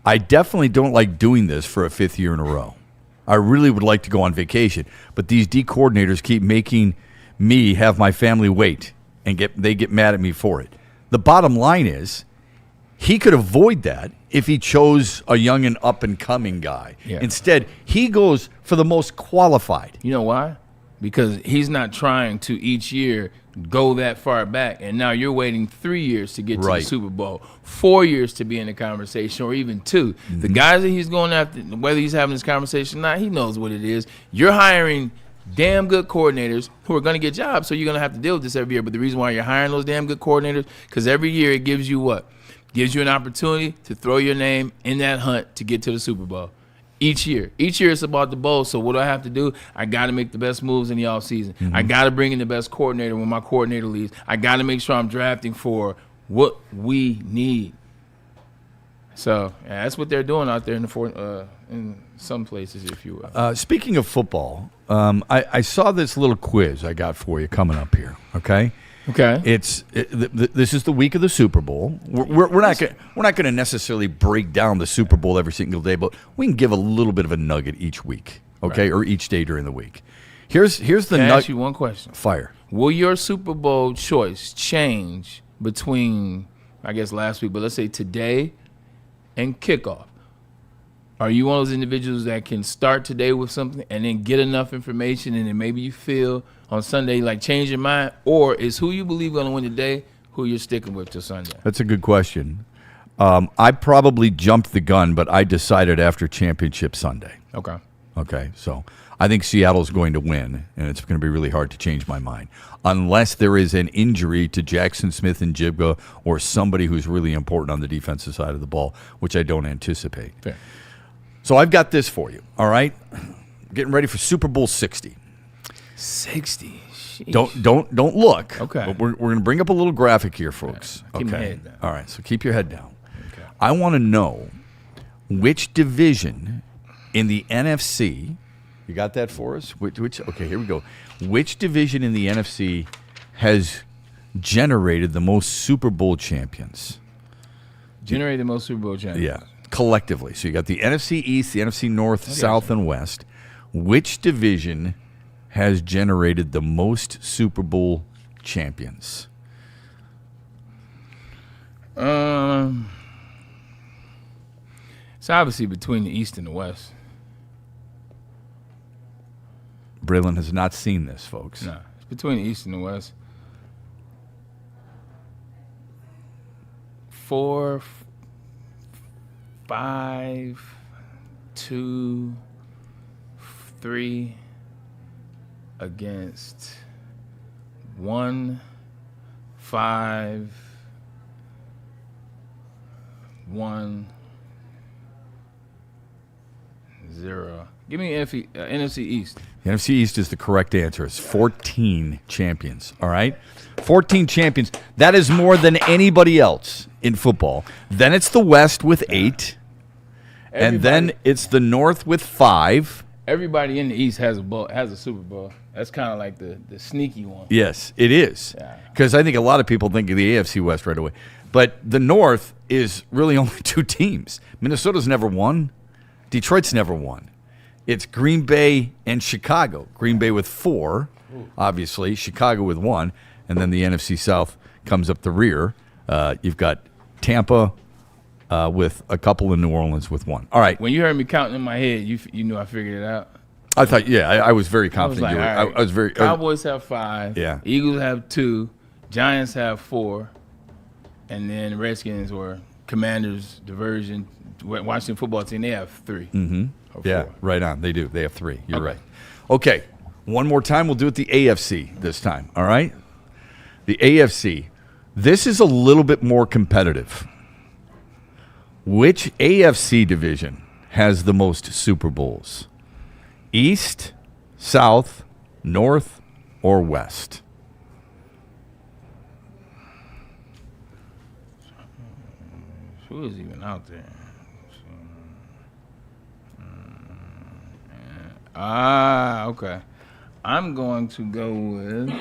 I definitely don't like doing this for a 5th year in a row. I really would like to go on vacation, but these D coordinators keep making me have my family wait, and they get mad at me for it. The bottom line is he could avoid that if he chose a young and up-and-coming guy. Yeah. Instead, he goes for the most qualified. You know why? Because he's not trying to each year go that far back, and now you're waiting 3 years to get to the Super Bowl, 4 years to be in the conversation, or even 2. Mm-hmm. The guys that he's going after, whether he's having this conversation or not, he knows what it is. You're hiring damn good coordinators who are going to get jobs, so you're going to have to deal with this every year. But the reason why you're hiring those damn good coordinators, because every year it gives you what? Gives you an opportunity to throw your name in that hunt to get to the Super Bowl. Each year it's about the bowl. So what do I have to do? I got to make the best moves in the offseason. Mm-hmm. I got to bring in the best coordinator when my coordinator leaves. I got to make sure I'm drafting for what we need. So that's what they're doing out there in some places, if you will. Speaking of football, I saw this little quiz I got for you coming up here. Okay. This is the week of the Super Bowl. We're not going to necessarily break down the Super Bowl every single day, but we can give a little bit of a nugget each week, or each day during the week. Here's the nugget. Can I ask you one question? Fire. Will your Super Bowl choice change between, I guess, last week, but let's say today and kickoff? Are you one of those individuals that can start today with something and then get enough information and then maybe you feel on Sunday like change your mind? Or is who you believe going to win today who you're sticking with till Sunday? That's a good question. I probably jumped the gun, but I decided after Championship Sunday. Okay. Okay, so I think Seattle's going to win, and it's going to be really hard to change my mind. Unless there is an injury to Jackson Smith and Jibga or somebody who's really important on the defensive side of the ball, which I don't anticipate. Fair. So I've got this for you, all right? Getting ready for Super Bowl 60. 60. Sheesh. Don't look. Okay. But we're going to bring up a little graphic here, folks. Keep my okay. head down. All right, so keep your head down. Okay. I want to know which division in the NFC, you got that for us? Which? Okay, here we go. Which division in the NFC has generated the most Super Bowl champions? Generated the most Super Bowl champions. Yeah, collectively. So you got the NFC East, the NFC North, South, and West. Which division has generated the most Super Bowl champions? It's obviously between the East and the West. Braylon has not seen this, folks. No, it's between the East and the West. 4, 5, 2, 3 against 1, 5, 1, 0. Give me NFC East. The NFC East is the correct answer. It's 14 champions, all right? 14 champions. That is more than anybody else in football. Then it's the West with 8. And then it's the North with 5. Everybody in the East has a Super Bowl. That's kind of like the sneaky one. Yes, it is. Because I think a lot of people think of the AFC West right away. But the North is really only 2 teams. Minnesota's never won. Detroit's never won. It's Green Bay and Chicago. Green Bay with 4, obviously. Chicago with 1. And then the NFC South comes up the rear. You've got Tampa with a couple in New Orleans with 1. All right. When you heard me counting in my head, you knew I figured it out. I thought, I was very confident. I was like, all right, I was very. Cowboys have 5. Yeah. Eagles have 2. Giants have 4. And then Redskins or Commanders diversion, Washington football team, they have 3. Mm-hmm. Yeah, 4. right on. They do. They have 3. You're Okay. right. Okay. One more time. We'll do it the AFC this time. All right? The AFC. This is a little bit more competitive. Which AFC division has the most Super Bowls? East, South, North, or West? Who is even out there? Okay. I'm going to go with 1,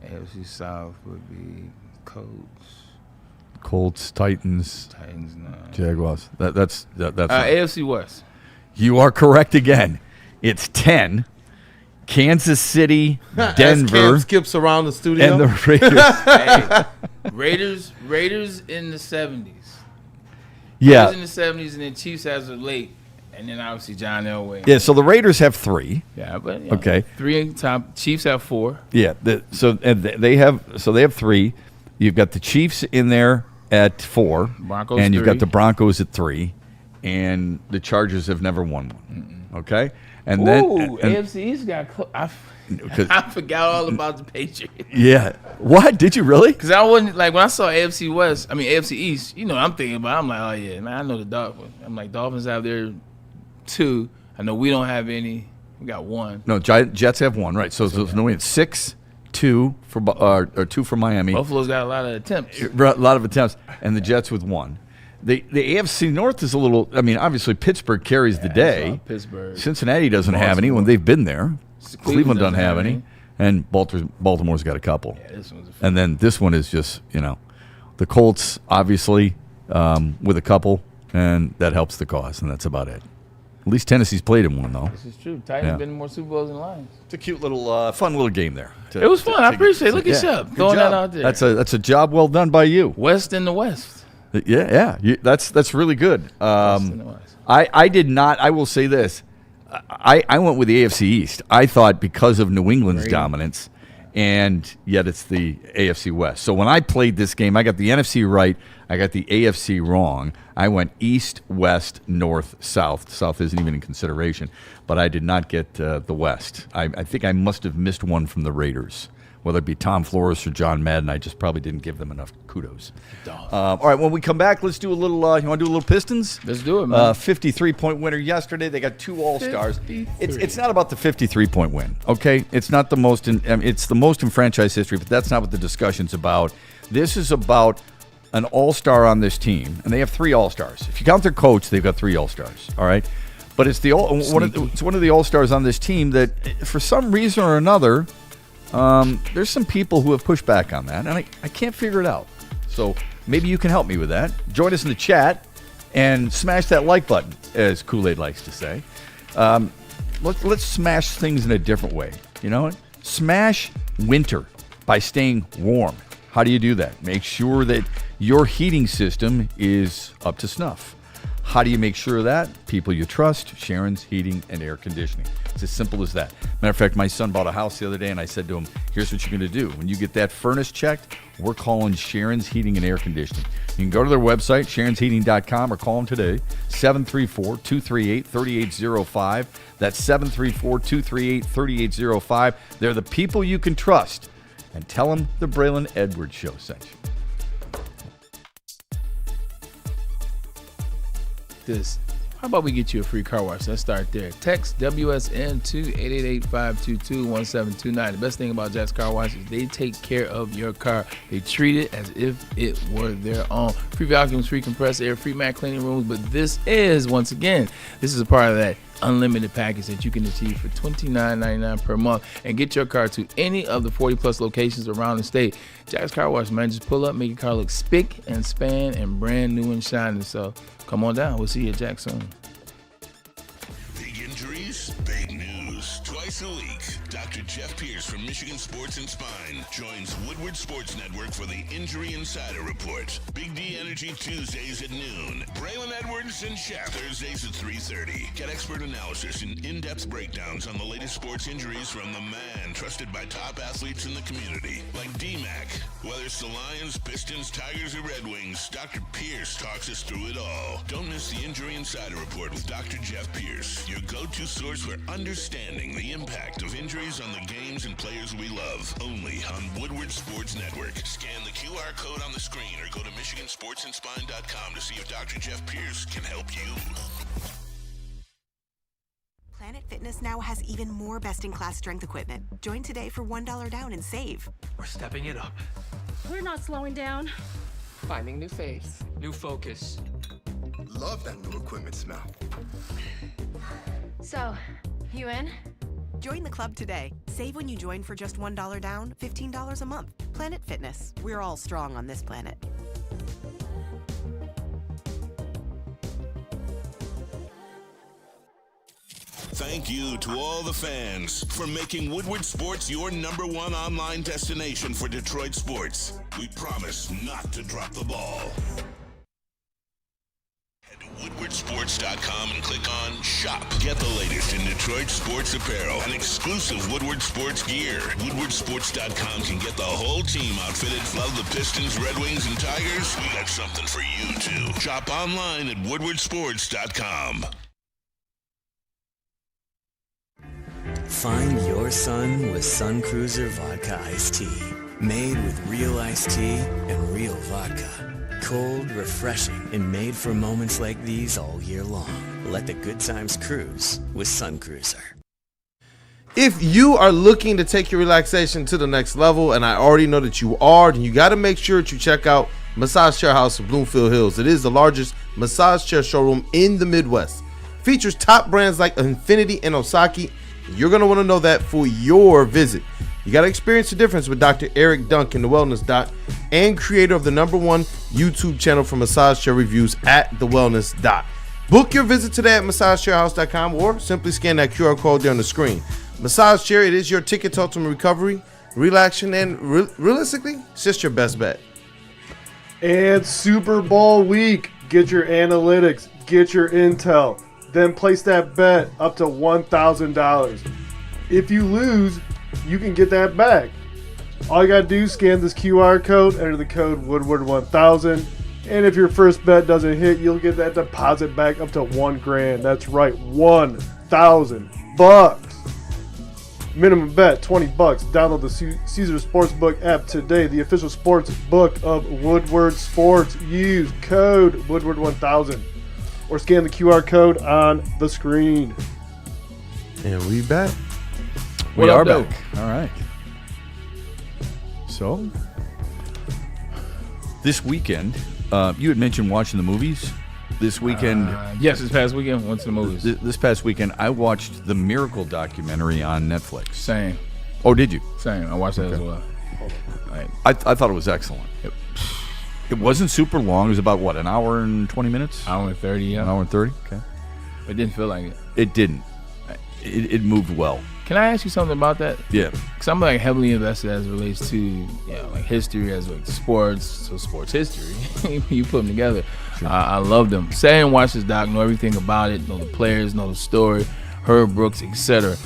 2. AFC South would be Colts, Titans, no. Jaguars. That's AFC West. You are correct again. It's 10. Kansas City, Denver. As Cam skips around the studio. And the Raiders. Raiders in the 70s. Yeah. Raiders in the 70s, and then Chiefs as of late. And then obviously John Elway. Yeah, so the Raiders have 3. Yeah, but okay. 3 in top. Chiefs have 4. Yeah, they have 3. You've got the Chiefs in there at 4, Broncos and you've 3. got the Broncos at 3, and the Chargers have never won one. Okay, and AFC East got. I forgot all about the Patriots. Yeah, what did you really? Because I wasn't like when I saw AFC East. I'm thinking about. I'm like, oh yeah, man, I know the Dolphins. I'm like, Dolphins have their 2. I know we don't have any. We got 1. No, Jets have 1, right? So there's no way. It's 6. 2 for or 2 for Miami. Buffalo's got a lot of attempts. And the Jets with 1. The AFC North is a little. I mean, obviously Pittsburgh carries the day. Pittsburgh. Cincinnati doesn't have any when they've been there. Cleveland doesn't have any, and Baltimore's got a couple. Yeah, this one's and then this one is just the Colts obviously with a couple, and that helps the cause, and that's about it. At least Tennessee's played in one, though. This is true. Titans have been in more Super Bowls than Lions. It's a cute little, fun little game there. It was fun. I appreciate it. Look at Shep throwing that out there. That's a job well done by you. West in the West. Yeah. That's really good. West in the West. I did not. I will say this. I went with the AFC East. I thought because of New England's dominance, and yet it's the AFC West. So when I played this game, I got the NFC right. I got the AFC wrong. I went East, West, North, South. South isn't even in consideration, but I did not get the West. I think I must have missed one from the Raiders, whether it be Tom Flores or John Madden. I just probably didn't give them enough kudos. All right, when we come back, let's do a little. You want to do a little Pistons? Let's do it, man. 53-point winner yesterday. They got 2 All-Stars. It's not about the 53-point win, okay? It's not the most. It's the most in franchise history, but that's not what the discussion's about. This is about an All-Star on this team, and they have 3 All-Stars. If you count their coach, they've got 3 All-Stars. All right, but it's it's one of the All-Stars on this team that, for some reason or another, there's some people who have pushed back on that, and I can't figure it out. So maybe you can help me with that. Join us in the chat and smash that like button, as Kool-Aid likes to say. Let's smash things in a different way. You know what? Smash winter by staying warm. How do you do that? Make sure that your heating system is up to snuff. How do you make sure of that? People you trust, Sharon's Heating and Air Conditioning. It's as simple as that. Matter of fact, my son bought a house the other day, and I said to him, here's what you're going to do. When you get that furnace checked, we're calling Sharon's Heating and Air Conditioning. You can go to their website, sharonsheating.com, or call them today, 734-238-3805. That's 734-238-3805. They're the people you can trust. And tell them the Braylon Edwards Show sent you. This. How about we get you a free car wash? Let's start there. Text WSN to 888-522-1729. The best thing about Jack's Car Wash is they take care of your car. They treat it as if it were their own. Free vacuums, free compressed air, free mat cleaning rooms. But this is, once again, this is a part of that unlimited package that you can achieve for $29.99 per month and get your car to any of the 40-plus locations around the state. Jack's Car Wash, man. Just pull up, make your car look spick and span and brand new and shiny. So come on down. We'll see you at Jack soon. Big injuries, big news. Twice a week, Dr. Jeff Pierce from Michigan Sports and Spine joins Woodward Sports Network for the Injury Insider Report. Big D Energy Tuesdays at noon. Braylon Edwards and Shep Thursdays at 3:30. Get expert analysis and in-depth breakdowns on the latest sports injuries from the man trusted by top athletes in the community, like D-Mac. Whether it's the Lions, Pistons, Tigers, or Red Wings, Dr. Pierce talks us through it all. Don't miss the Injury Insider Report with Dr. Jeff Pierce, your go-to source for understanding the impact of injuries on the games and players we love. Only on Woodward Sports Network. Scan the QR code on the screen or go to MichiganSportsandSpine.com to see if Dr. Jeff Pierce can help you. Planet Fitness now has even more best-in-class strength equipment. Join today for $1 down and save. We're stepping it up. We're not slowing down. Finding new faith, new focus. Love that new equipment smell. So, you in? Join the club today. Save when you join for just $1 down, $15 a month. Planet Fitness. We're all strong on this planet. Thank you to all the fans for making Woodward Sports your #1 online destination for Detroit sports. We promise not to drop the ball. Head to WoodwardSports.com and click on Shop. Get the latest in Detroit sports apparel and exclusive Woodward Sports gear. WoodwardSports.com can get the whole team outfitted. Love the Pistons, Red Wings, and Tigers? We got something for you, too. Shop online at WoodwardSports.com. Find your sun with Sun Cruiser Vodka Iced Tea. Made with real iced tea and real vodka. Cold, refreshing, and made for moments like these all year long. Let the good times cruise with Sun Cruiser. If you are looking to take your relaxation to the next level, and I already know that you are, then you got to make sure that you check out Massage Chair House of Bloomfield Hills. It is the largest massage chair showroom in the Midwest. Features top brands like Infinity and Osaki. You're going to want to know that for your visit. You got to experience the difference with Dr. Eric Duncan, the Wellness Doc, and creator of the #1 YouTube channel for massage chair reviews at The Wellness Doc. Book your visit today at MassageChairHouse.com or simply scan that QR code there on the screen. Massage Chair, it is your ticket to ultimate recovery, relaxation, and realistically, it's just your best bet. And Super Bowl week. Get your analytics. Get your intel. Then place that bet up to $1,000. If you lose, you can get that back. All you gotta do is scan this QR code, enter the code Woodward1000, And if your first bet doesn't hit, you'll get that deposit back up to $1,000. That's right, $1,000. Minimum bet $20. Download the Caesar Sportsbook app today, the official sports book of Woodward Sports. Use code Woodward1000 or scan the QR code on the screen. And we back. We are back. All right. So, this weekend, you had mentioned watching the movies. This weekend, yes, this past weekend, went to the movies. This past weekend, I watched the Miracle documentary on Netflix. Same. Oh, did you? Same. I watched that as well. I thought it was excellent. Yep. It wasn't super long. It was about, what, an hour and 20 minutes? Hour and 30, yeah. An hour and 30? Okay. It didn't feel like it. It didn't. It moved well. Can I ask you something about that? Yeah. Because I'm like heavily invested as it relates to like history, as like sports, so sports history. You put them together. Sure. I love them. Sit and watch this doc, know everything about it, know the players, know the story, Herb Brooks, etc.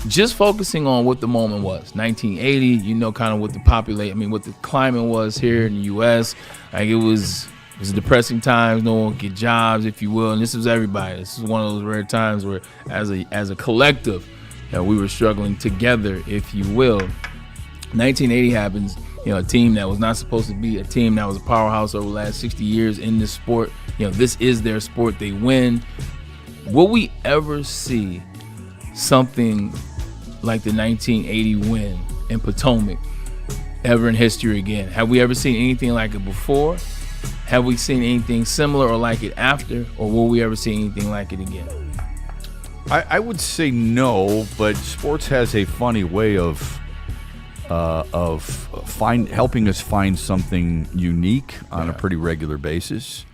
Just focusing on what the moment was, 1980. You know, kind of what what the climate was here in the U.S. Like it was depressing times. No one could get jobs, if you will, and this was everybody. This is one of those rare times where, as a collective, we were struggling together, if you will. 1980 happens. A team that was not supposed to be a team that was a powerhouse over the last 60 years in this sport. This is their sport. They win. Will we ever see something like the 1980 win in Potomac ever in history again? Have we ever seen anything like it before? Have we seen anything similar or like it after? Or will we ever see anything like it again? I would say no, but sports has a funny way of helping us find something unique on a pretty regular basis.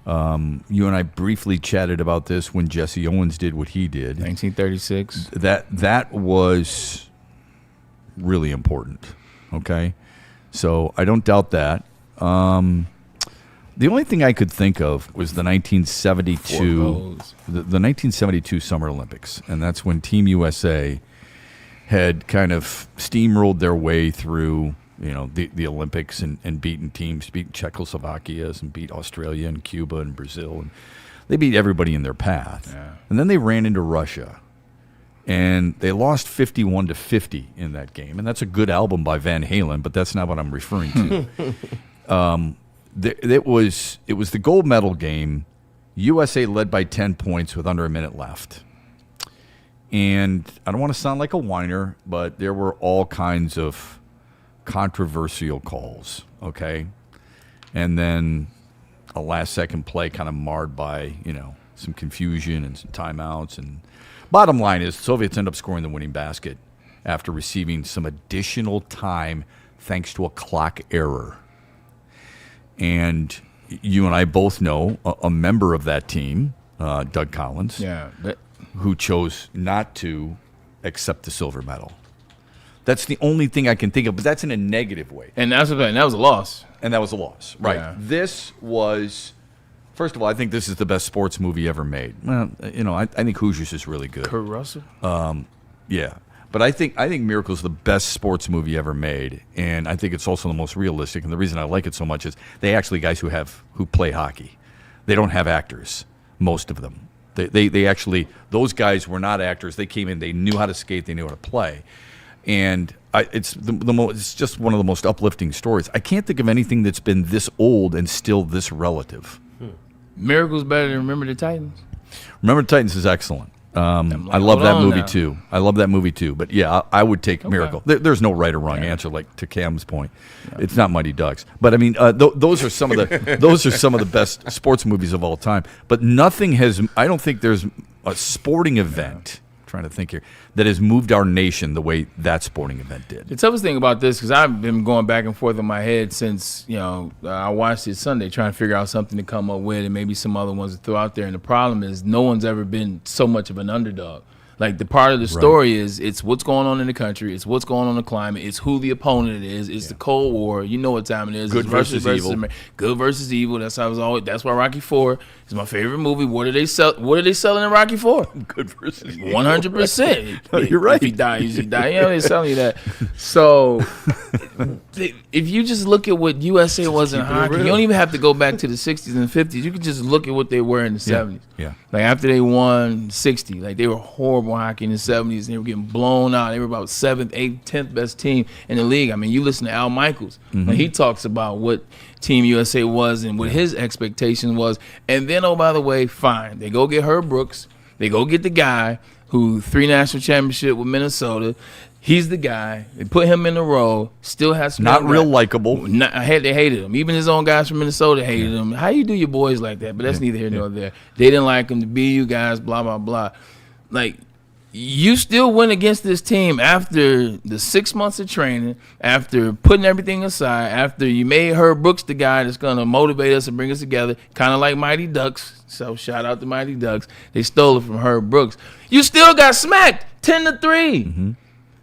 You and I briefly chatted about this when Jesse Owens did what he did. 1936. That was really important. Okay, so I don't doubt that. The only thing I could think of was the 1972 Summer Olympics, and that's when Team USA had kind of steamrolled their way through, the Olympics and beaten Czechoslovakia and beat Australia and Cuba and Brazil, and they beat everybody in their path. Yeah. And then they ran into Russia, and they lost 51-50 in that game, and that's a good album by Van Halen, but that's not what I'm referring to. It was the gold medal game. USA led by 10 points with under a minute left. And I don't want to sound like a whiner, but there were all kinds of controversial calls, okay? And then a last-second play kind of marred by, some confusion and some timeouts. And bottom line is, Soviets end up scoring the winning basket after receiving some additional time thanks to a clock error. And you and I both know a member of that team, Doug Collins, who chose not to accept the silver medal. That's the only thing I can think of, but that's in a negative way. And that was a loss. And that was a loss, right? Yeah. This was, first of all, I think this is the best sports movie ever made. Well, I think Hoosiers is really good. Kurt Russell? Yeah. But I think Miracle's the best sports movie ever made, and I think it's also the most realistic. And the reason I like it so much is they actually guys who play hockey. They don't have actors, most of them. They actually, those guys were not actors. They came in, they knew how to skate, they knew how to play, and it's it's just one of the most uplifting stories. I can't think of anything that's been this old and still this relative. Miracle's better than Remember the Titans. Remember the Titans is excellent. I love that movie too. But yeah, I would take Miracle. There's no right or wrong answer, like to Cam's point. Yeah. It's not Mighty Ducks, but I mean, those are some of the best sports movies of all time. But nothing has. I don't think there's a sporting event. Trying to think here that has moved our nation the way that sporting event did. The toughest thing about this, because I've been going back and forth in my head since I watched it Sunday, trying to figure out something to come up with, and maybe some other ones to throw out there. And the problem is, no one's ever been so much of an underdog. Like, the part of the story is it's what's going on in the country, it's what's going on in the climate, it's who the opponent is, it's the Cold War. You know what time it is. Good it's versus evil. Good versus evil. That's how it was always. That's why Rocky IV is my favorite movie. What are they selling in Rocky IV? Good versus evil. 100%. No, you're right. If he dies, he dies. Yeah, they're selling you that. So if you just look at what USA was in hockey, you don't even have to go back to the 60s and 50s. You can just look at what they were in the 70s. Yeah. Like, after they won 60, like, they were horrible hockey in the 70s, and they were getting blown out. They were about 7th, 8th, 10th best team in the league. I mean, you listen to Al Michaels, when he talks about what Team USA was and what his expectation was. And then, oh, by the way, fine. They go get Herb Brooks. They go get the guy who 3 national championship with Minnesota. He's the guy. They put him in the role. Still has some not real likable. They hated him. Even his own guys from Minnesota hated him. How you do your boys like that? But that's neither here nor there. They didn't like him. The BU guys, blah blah blah. Like, you still went against this team after the 6 months of training, after putting everything aside, after you made Herb Brooks the guy that's gonna motivate us and bring us together, kind of like Mighty Ducks. So shout out to Mighty Ducks. They stole it from Herb Brooks. You still got smacked 10-3.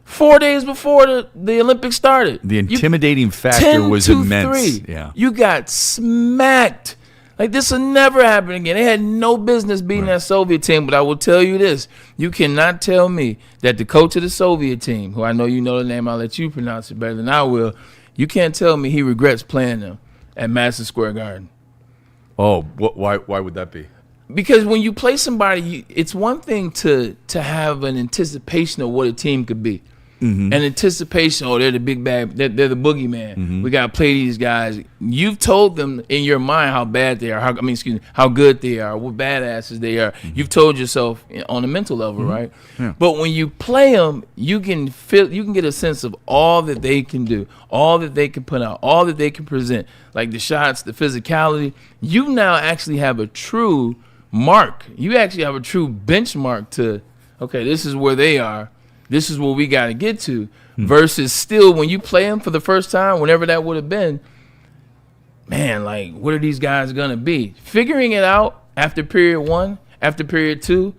4 days before the Olympics started. The intimidating factor was immense. Yeah. You got smacked. Like, this will never happen again. They had no business beating that Soviet team, but I will tell you this. You cannot tell me that the coach of the Soviet team, who I know you know the name, I'll let you pronounce it better than I will, you can't tell me he regrets playing them at Madison Square Garden. Oh, why would that be? Because when you play somebody, it's one thing to have an anticipation of what a team could be. An anticipation, they're the big bad, they're the boogeyman. We got to play these guys. You've told them in your mind how bad they are, how good they are, what badasses they are. You've told yourself on a mental level, right? Yeah. But when you play them, you can get a sense of all that they can do, all that they can put out, all that they can present, like the shots, the physicality. You now actually have a true mark. You actually have a true benchmark to, okay, this is where they are. This is what we got to get to, versus still when you play them for the first time, whenever that would have been, man, like, what are these guys going to be? Figuring it out after period 1, after period 2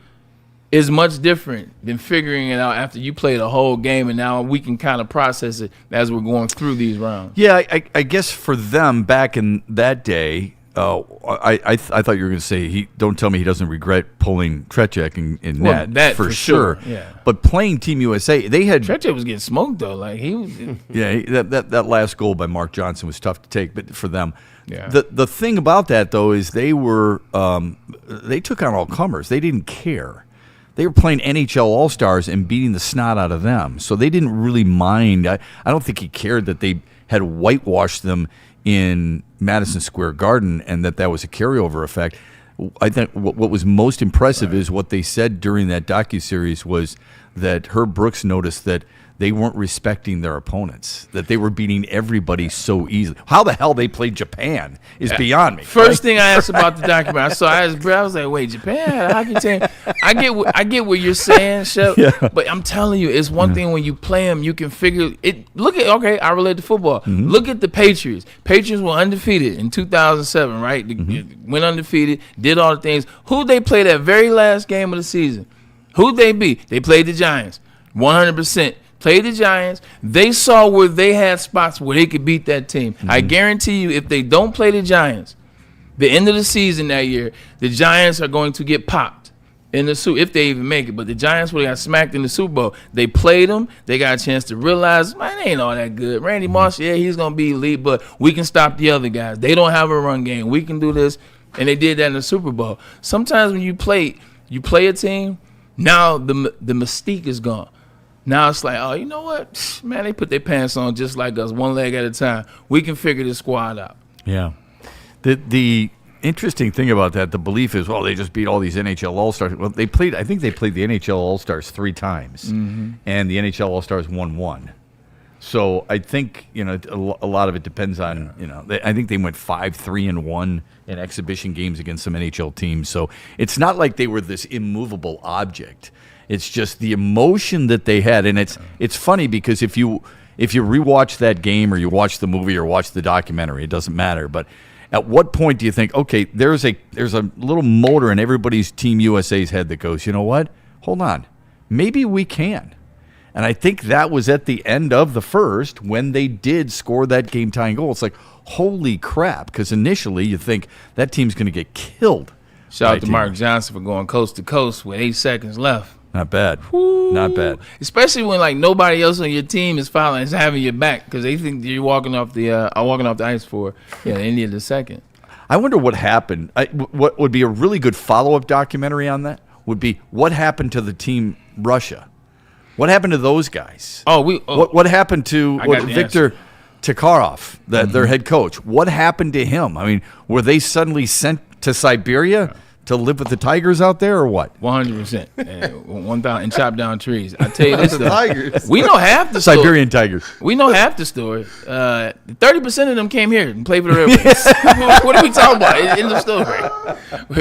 is much different than figuring it out after you play the whole game, and now we can kind of process it as we're going through these rounds. Yeah, I guess for them back in that day, I thought you were going to say don't tell me he doesn't regret pulling Tretiak in net. That for sure. Yeah. But playing Team USA, they had Tretiak was getting smoked though. Like, he was. Yeah, that last goal by Mark Johnson was tough to take, but for them, the thing about that though is they took on all comers. They didn't care. They were playing NHL All-Stars and beating the snot out of them, so they didn't really mind. I don't think he cared that they had whitewashed them in Madison Square Garden and that was a carryover effect. I think what was most impressive is what they said during that docuseries was that Herb Brooks noticed that they weren't respecting their opponents, that they were beating everybody so easily. How the hell they played Japan is beyond me. First thing I asked about the documentary, I was like, wait, Japan had a hockey team? I get what you're saying, Shep, but I'm telling you, it's one thing when you play them, you can figure it. I relate to football. Look at the Patriots. Patriots were undefeated in 2007, right? They went undefeated, did all the things. Who'd they play that very last game of the season? Who'd they beat? They played the Giants, 100%. Played the Giants. They saw where they had spots where they could beat that team. I guarantee you, if they don't play the Giants, the end of the season that year, the Giants are going to get popped in the Super, if they even make it. But the Giants would have got smacked in the Super Bowl. They played them. They got a chance to realize, man, they ain't all that good. Randy Moss, he's going to be elite, but we can stop the other guys. They don't have a run game. We can do this. And they did that in the Super Bowl. Sometimes when you play a team, now the mystique is gone. Now it's like, oh, you know what? Man, they put their pants on just like us, one leg at a time. We can figure this squad out. Yeah. The interesting thing about that, the belief is, they just beat all these NHL All-Stars. Well, I think they played the NHL All-Stars 3 times, and the NHL All-Stars won 1. So I think, a lot of it depends on, I think they went 5-3-1 in exhibition games against some NHL teams. So it's not like they were this immovable object. It's just the emotion that they had, and it's funny because if you rewatch that game or you watch the movie or watch the documentary, it doesn't matter. But at what point do you think, okay, there's a little motor in everybody's Team USA's head that goes, you know what? Hold on, maybe we can. And I think that was at the end of the first when they did score that game-tying goal. It's like, holy crap, because initially you think that team's going to get killed. Shout out to Mark Johnson for going coast to coast with 8 seconds left. Not bad. Woo. Not bad. Especially when like nobody else on your team is having your back because they think you're walking off the ice for the end of the second. I wonder what happened. What would be a really good follow-up documentary on that would be what happened to the team Russia. What happened to those guys? What happened to Viktor Tokarov, their head coach? What happened to him? I mean, were they suddenly sent to Siberia to live with the tigers out there, or what? 100%. 1,000 and chop down treries. I tell you this, The tigers. we know half the story. Siberian tigers. We know half the story. 30% of them came here and played for the Red Wings. What are we talking about? It's in the story.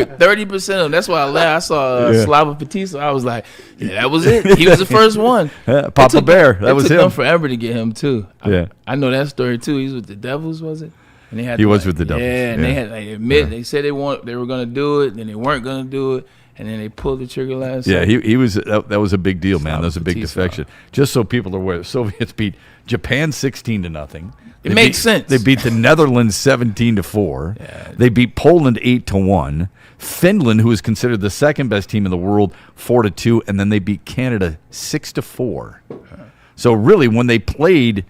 30% of them. That's why I laughed. I saw Slava Patisa. I was like, yeah, that was it. He was the first one. Papa Bear. That was him. It took them forever to get him too. Yeah. I know that story too. He was with the Devils, was it? And they had he was with the Devils. Yeah, and they had they said they were going to do it, then they weren't going to do it, and then they pulled the trigger last. Yeah, he was. That was a big deal, man. That was a big defection. Just so people are aware, the Soviets beat Japan 16-0. It makes sense. They beat the Netherlands 17-4. Yeah. They beat Poland 8-1. Finland, who is considered the second best team in the world, 4-2, and then they beat Canada 6-4. So really, when they played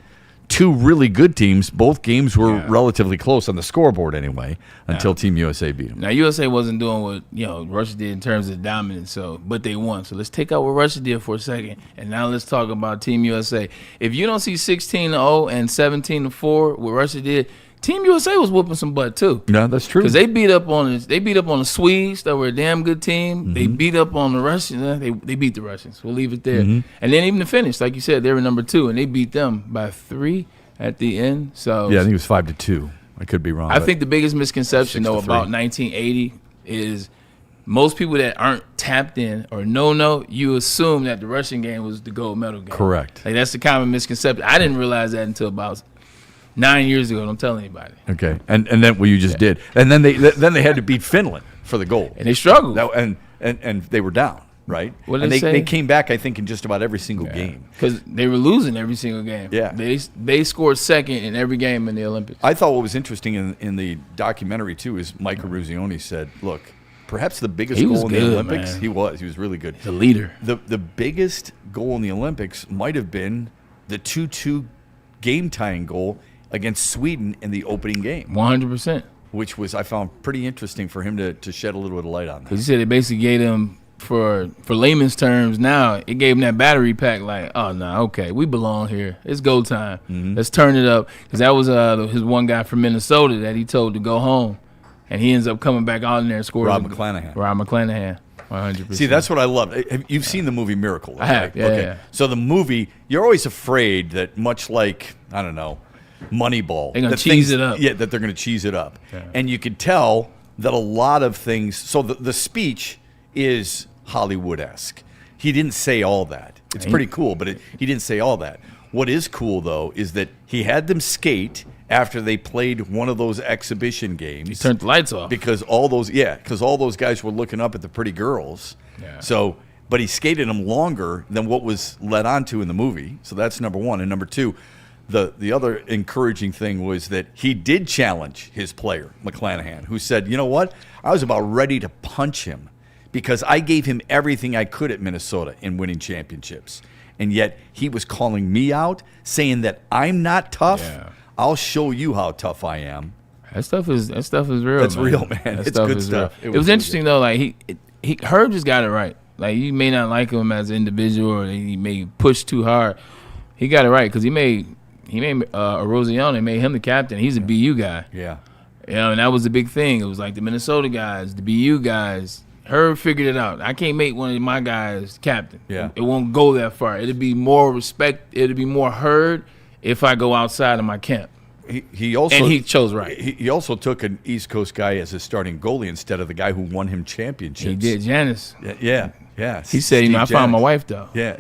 two really good teams, both games were relatively close on the scoreboard anyway, until Team USA beat them. Now USA wasn't doing what Russia did in terms of dominance, but they won. So let's take out what Russia did for a second, and now let's talk about Team USA. If you don't see 16-0 and 17-4, what Russia did, Team USA was whooping some butt too. Yeah, that's true. Because they beat up on the Swedes, that were a damn good team. Mm-hmm. They beat up on the Russians. They beat the Russians. We'll leave it there. Mm-hmm. And then even the finish, like you said, they were number 2, and they beat them by 3 at the end. So yeah, I think it was 5-2. I could be wrong. I think the biggest misconception though about 1980 is most people that aren't tapped in or no, you assume that the Russian game was the gold medal game. Correct. Like that's the common misconception. I didn't realize that until about 9 years ago. Don't tell anybody. Okay, and then you just did, and then they had to beat Finland for the gold, and they struggled, and they were down, right? What did and they say? They came back, I think, in just about every single game because they were losing every single game. Yeah, they scored second in every game in the Olympics. I thought what was interesting in the documentary too is Mike Eruzione said, "Look, perhaps the biggest goal in the Olympics, man. He was really good. He's a leader. The biggest goal in the Olympics might have been the 2-2 game tying goal against Sweden in the opening game. 100%. Which was, I found pretty interesting for him to shed a little bit of light on that. Because he said it basically gave him, for layman's terms now, it gave him that battery pack like, oh, no, okay, we belong here. It's go time. Mm-hmm. Let's turn it up. Because that was his one guy from Minnesota that he told to go home. And he ends up coming back out in there and scoring. Rob McClanahan. 100%. See, that's what I love. You've seen the movie Miracle. I have, right? Okay. So the movie, you're always afraid that much like, I don't know, Moneyball. They're going to cheese it up. Yeah, that they're going to cheese it up. Yeah. And you could tell that a lot of things, so the speech is Hollywood-esque. He didn't say all that. It's pretty cool, but he didn't say all that. What is cool, though, is that he had them skate after they played one of those exhibition games. He turned the lights off. Because all those guys were looking up at the pretty girls. Yeah. So, but he skated them longer than what was led on to in the movie. So that's number one. And number two, the other encouraging thing was that he did challenge his player, McClanahan, who said, you know what? I was about ready to punch him because I gave him everything I could at Minnesota in winning championships. And yet he was calling me out, saying that I'm not tough. Yeah. I'll show you how tough I am. That stuff is real. That's man. real, man. It's good stuff. It was interesting though. Like Herb just got it right. Like you may not like him as an individual, or he may push too hard. He got it right because he made Eruzione made him the captain. He's a BU guy. Yeah. And that was the big thing. It was like the Minnesota guys, the BU guys. Herb figured it out. I can't make one of my guys captain. Yeah. It won't go that far. It'll be more respect. It'll be more heard if I go outside of my camp. He also, and he chose right. He also took an East Coast guy as his starting goalie instead of the guy who won him championships. He did, Janice. Yeah. He said, I found my wife though. Yeah,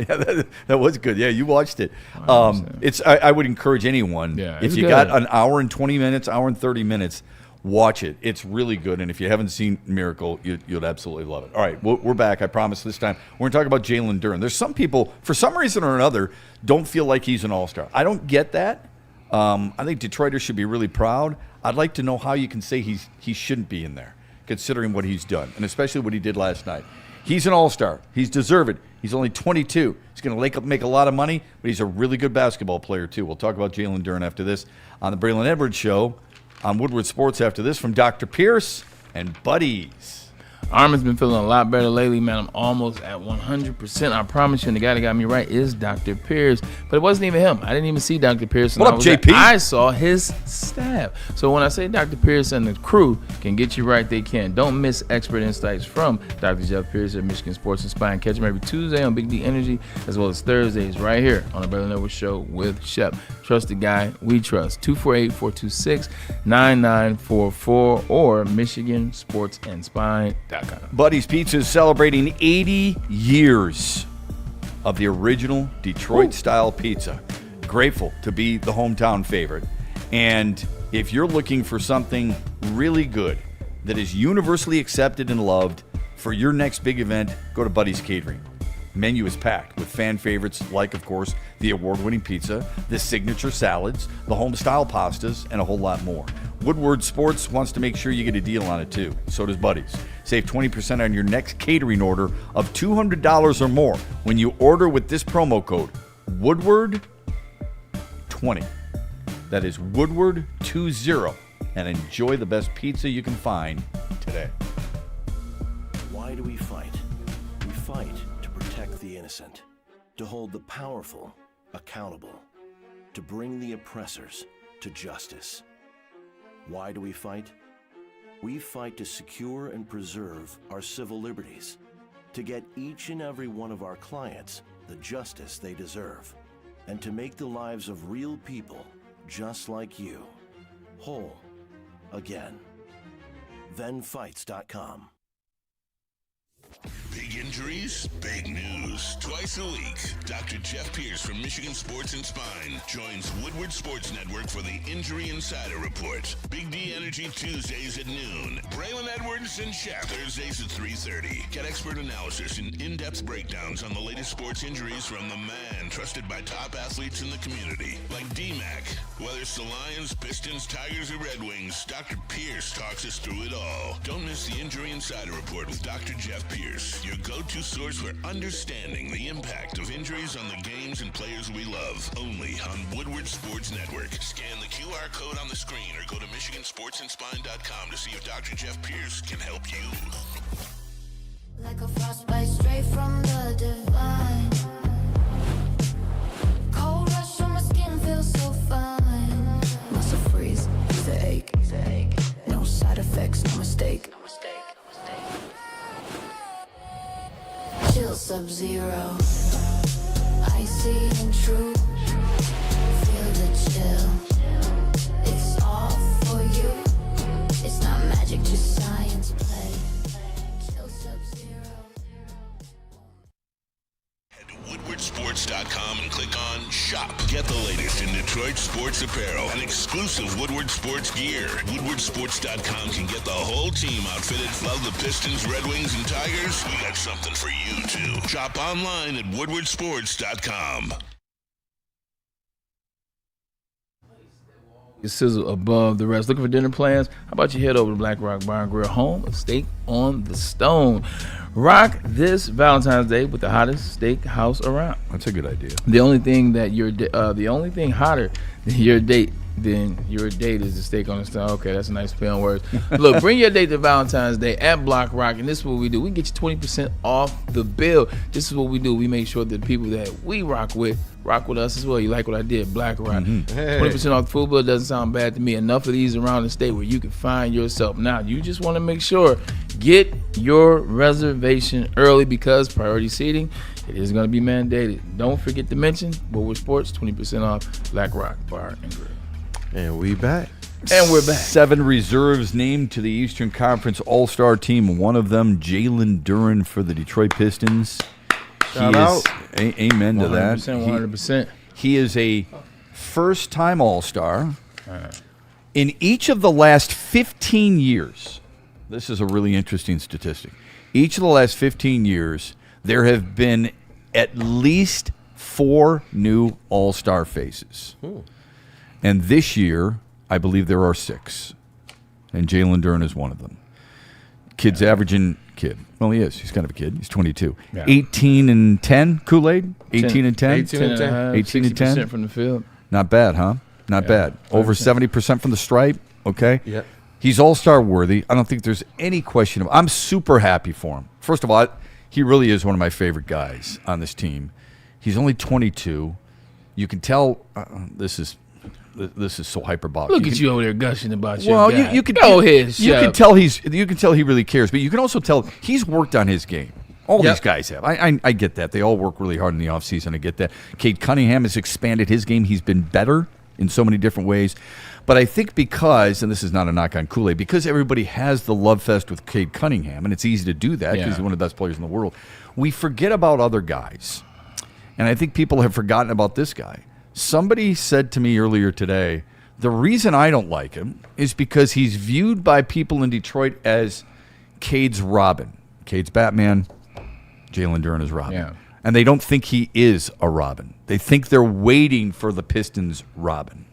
that was good. Yeah, you watched it. I would encourage anyone, if you got an hour and 20 minutes, hour and 30 minutes, Watch it. It's really good. And if you haven't seen Miracle, you'd absolutely love it. All right, we're back. I promise this time. We're going to talk about Jalen Duren. There's some people, for some reason or another, don't feel like he's an all-star. I don't get that. I think Detroiters should be really proud. I'd like to know how you can say he shouldn't be in there, considering what he's done, and especially what he did last night. He's an all-star. He's deserved. He's only 22. He's going to make a lot of money, but he's a really good basketball player, too. We'll talk about Jalen Duren after this on the Braylon Edwards Show on Woodward Sports after this from Dr. Pierce and Buddies. Armin's been feeling a lot better lately, man. I'm almost at 100%. I promise you, and the guy that got me right is Dr. Pierce. But it wasn't even him. I didn't even see Dr. Pierce. What up, JP? I saw his staff. So when I say Dr. Pierce and the crew can get you right, they can. Don't miss expert insights from Dr. Jeff Pierce at Michigan Sports and Spine. Catch him every Tuesday on Big D Energy, as well as Thursdays right here on the Braylon Edwards Show with Shep. Trust the guy we trust. 248-426-9944 or MichiganSportsandSpine.com. Buddy's Pizza is celebrating 80 years of the original Detroit-style pizza. Grateful to be the hometown favorite. And if you're looking for something really good that is universally accepted and loved for your next big event, go to Buddy's Catering. Menu is packed with fan favorites like, of course, the award-winning pizza, the signature salads, the home-style pastas, and a whole lot more. Woodward Sports wants to make sure you get a deal on it, too. So does Buddy's. Save 20% on your next catering order of $200 or more when you order with this promo code, Woodward20. That is Woodward20. And enjoy the best pizza you can find today. Why do we fight? We fight to protect the innocent, to hold the powerful accountable, to bring the oppressors to justice. Why do we fight? We fight to secure and preserve our civil liberties, to get each and every one of our clients the justice they deserve, and to make the lives of real people just like you whole again. ThenFights.com. Big injuries, big news. Twice a week, Dr. Jeff Pierce from Michigan Sports and Spine joins Woodward Sports Network for the Injury Insider Report. Big D Energy Tuesdays at noon. Braylon Edwards and Shep Thursdays at 3:30. Get expert analysis and in-depth breakdowns on the latest sports injuries from the man trusted by top athletes in the community, like D-Mac. Whether it's the Lions, Pistons, Tigers, or Red Wings, Dr. Pierce talks us through it all. Don't miss the Injury Insider Report with Dr. Jeff Pierce, your go-to source for understanding the impact of injuries on the games and players we love. Only on Woodward Sports Network. Scan the QR code on the screen or go to MichiganSportsandSpine.com to see if Dr. Jeff Pierce can help you. Like a frostbite straight from the divine. Cold rush on my skin feels so fine. Muscle freeze, the ache. No side effects, no mistake. Chill Sub-Zero, icy and true. Feel the chill. It's all for you. It's not magic, just science play. Chill Sub-Zero. Head to WoodwardSports.com and click on Shop. Get the latest in Detroit sports apparel and exclusive Woodward Sports gear. WoodwardSports.com can get the whole team outfitted. Love the Pistons, Red Wings, and Tigers? We got something for you, too. Shop online at WoodwardSports.com. Sizzle above the rest. Looking for dinner plans? How about you head over to Black Rock Bar and Grill, home of Steak on the Stone. Rock this Valentine's Day with the hottest steak house around. That's a good idea. The only thing hotter than your date is the steak on the stone. Okay, that's a nice play on words. Look, bring your date to Valentine's Day at Block Rock, and this is what we do. We get you 20% off the bill. This is what we do. We make sure that the people that we rock with us as well. You like what I did, Black Rock. 20% off the food bill doesn't sound bad to me. Enough of these around the state where you can find yourself. Now, you just want to make sure, get your reservation early because priority seating, it is going to be mandated. Don't forget to mention Woodward Sports, 20% off Black Rock Bar and Grill. And we back. And we're back. 7 reserves named to the Eastern Conference All-Star team. One of them, Jalen Duren for the Detroit Pistons. Shout out. Amen to that. 100%. He is a first-time All-Star. In each of the last 15 years, this is a really interesting statistic. Each of the last 15 years, there have been at least 4 new All-Star faces. And this year, I believe there are 6. And Jalen Duren is one of them. Kid's averaging, well, he is. He's kind of a kid. He's 22. Yeah. 18 and 10, Kool-Aid? 18 and 10? 18 and 10. 18 and 10? 60% from the field. Not bad, huh? Not bad. Over 70% from the stripe. Okay. Yeah. He's all-star worthy. I don't think there's any question. I'm super happy for him. First of all, he really is one of my favorite guys on this team. He's only 22. You can tell this is so hyperbolic. Look at you over there gushing about your well, guy. you can go ahead. You can tell he really cares, but you can also tell he's worked on his game. All these guys have. I get that. They all work really hard in the offseason. I get that. Cade Cunningham has expanded his game. He's been better in so many different ways. But I think because, and this is not a knock on Kool-Aid, because everybody has the love fest with Cade Cunningham, and it's easy to do that because he's one of the best players in the world, we forget about other guys. And I think people have forgotten about this guy. Somebody said to me earlier today, the reason I don't like him is because he's viewed by people in Detroit as Cade's Robin. Cade's Batman, Jalen Duren is Robin. Yeah. And they don't think he is a Robin. They think they're waiting for the Pistons' Robin.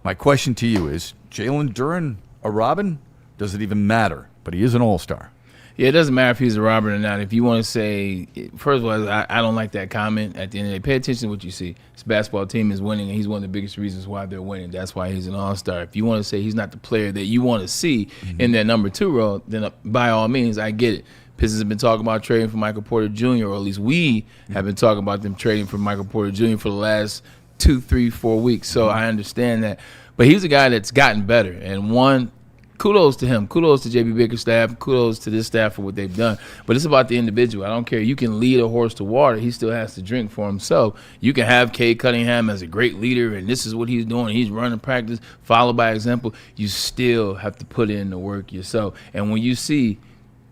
My question to you is, Jalen Duren a Robin? Does it even matter? But he is an all-star. Yeah, it doesn't matter if he's a Robin or not. If you want to say, first of all, I don't like that comment. At the end of the day, pay attention to what you see. This basketball team is winning, and he's one of the biggest reasons why they're winning. That's why he's an all-star. If you want to say he's not the player that you want to see in that number 2 role, then by all means, I get it. Pistons have been talking about trading for Michael Porter Jr., or at least we have been talking about them trading for Michael Porter Jr. for the last 2, 3, 4 weeks. So I understand that. But he's a guy that's gotten better. And kudos to him. Kudos to JB Bickerstaff. Kudos to this staff for what they've done. But it's about the individual. I don't care. You can lead a horse to water. He still has to drink for himself. You can have Cade Cunningham as a great leader, and this is what he's doing. He's running practice, followed by example. You still have to put in the work yourself. And when you see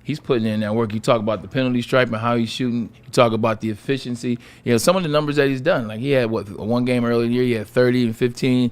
he's putting in that work, you talk about the penalty stripe and how he's shooting. You talk about the efficiency. You know, some of the numbers that he's done. Like he had, one game earlier in the year, he had 30 and 15.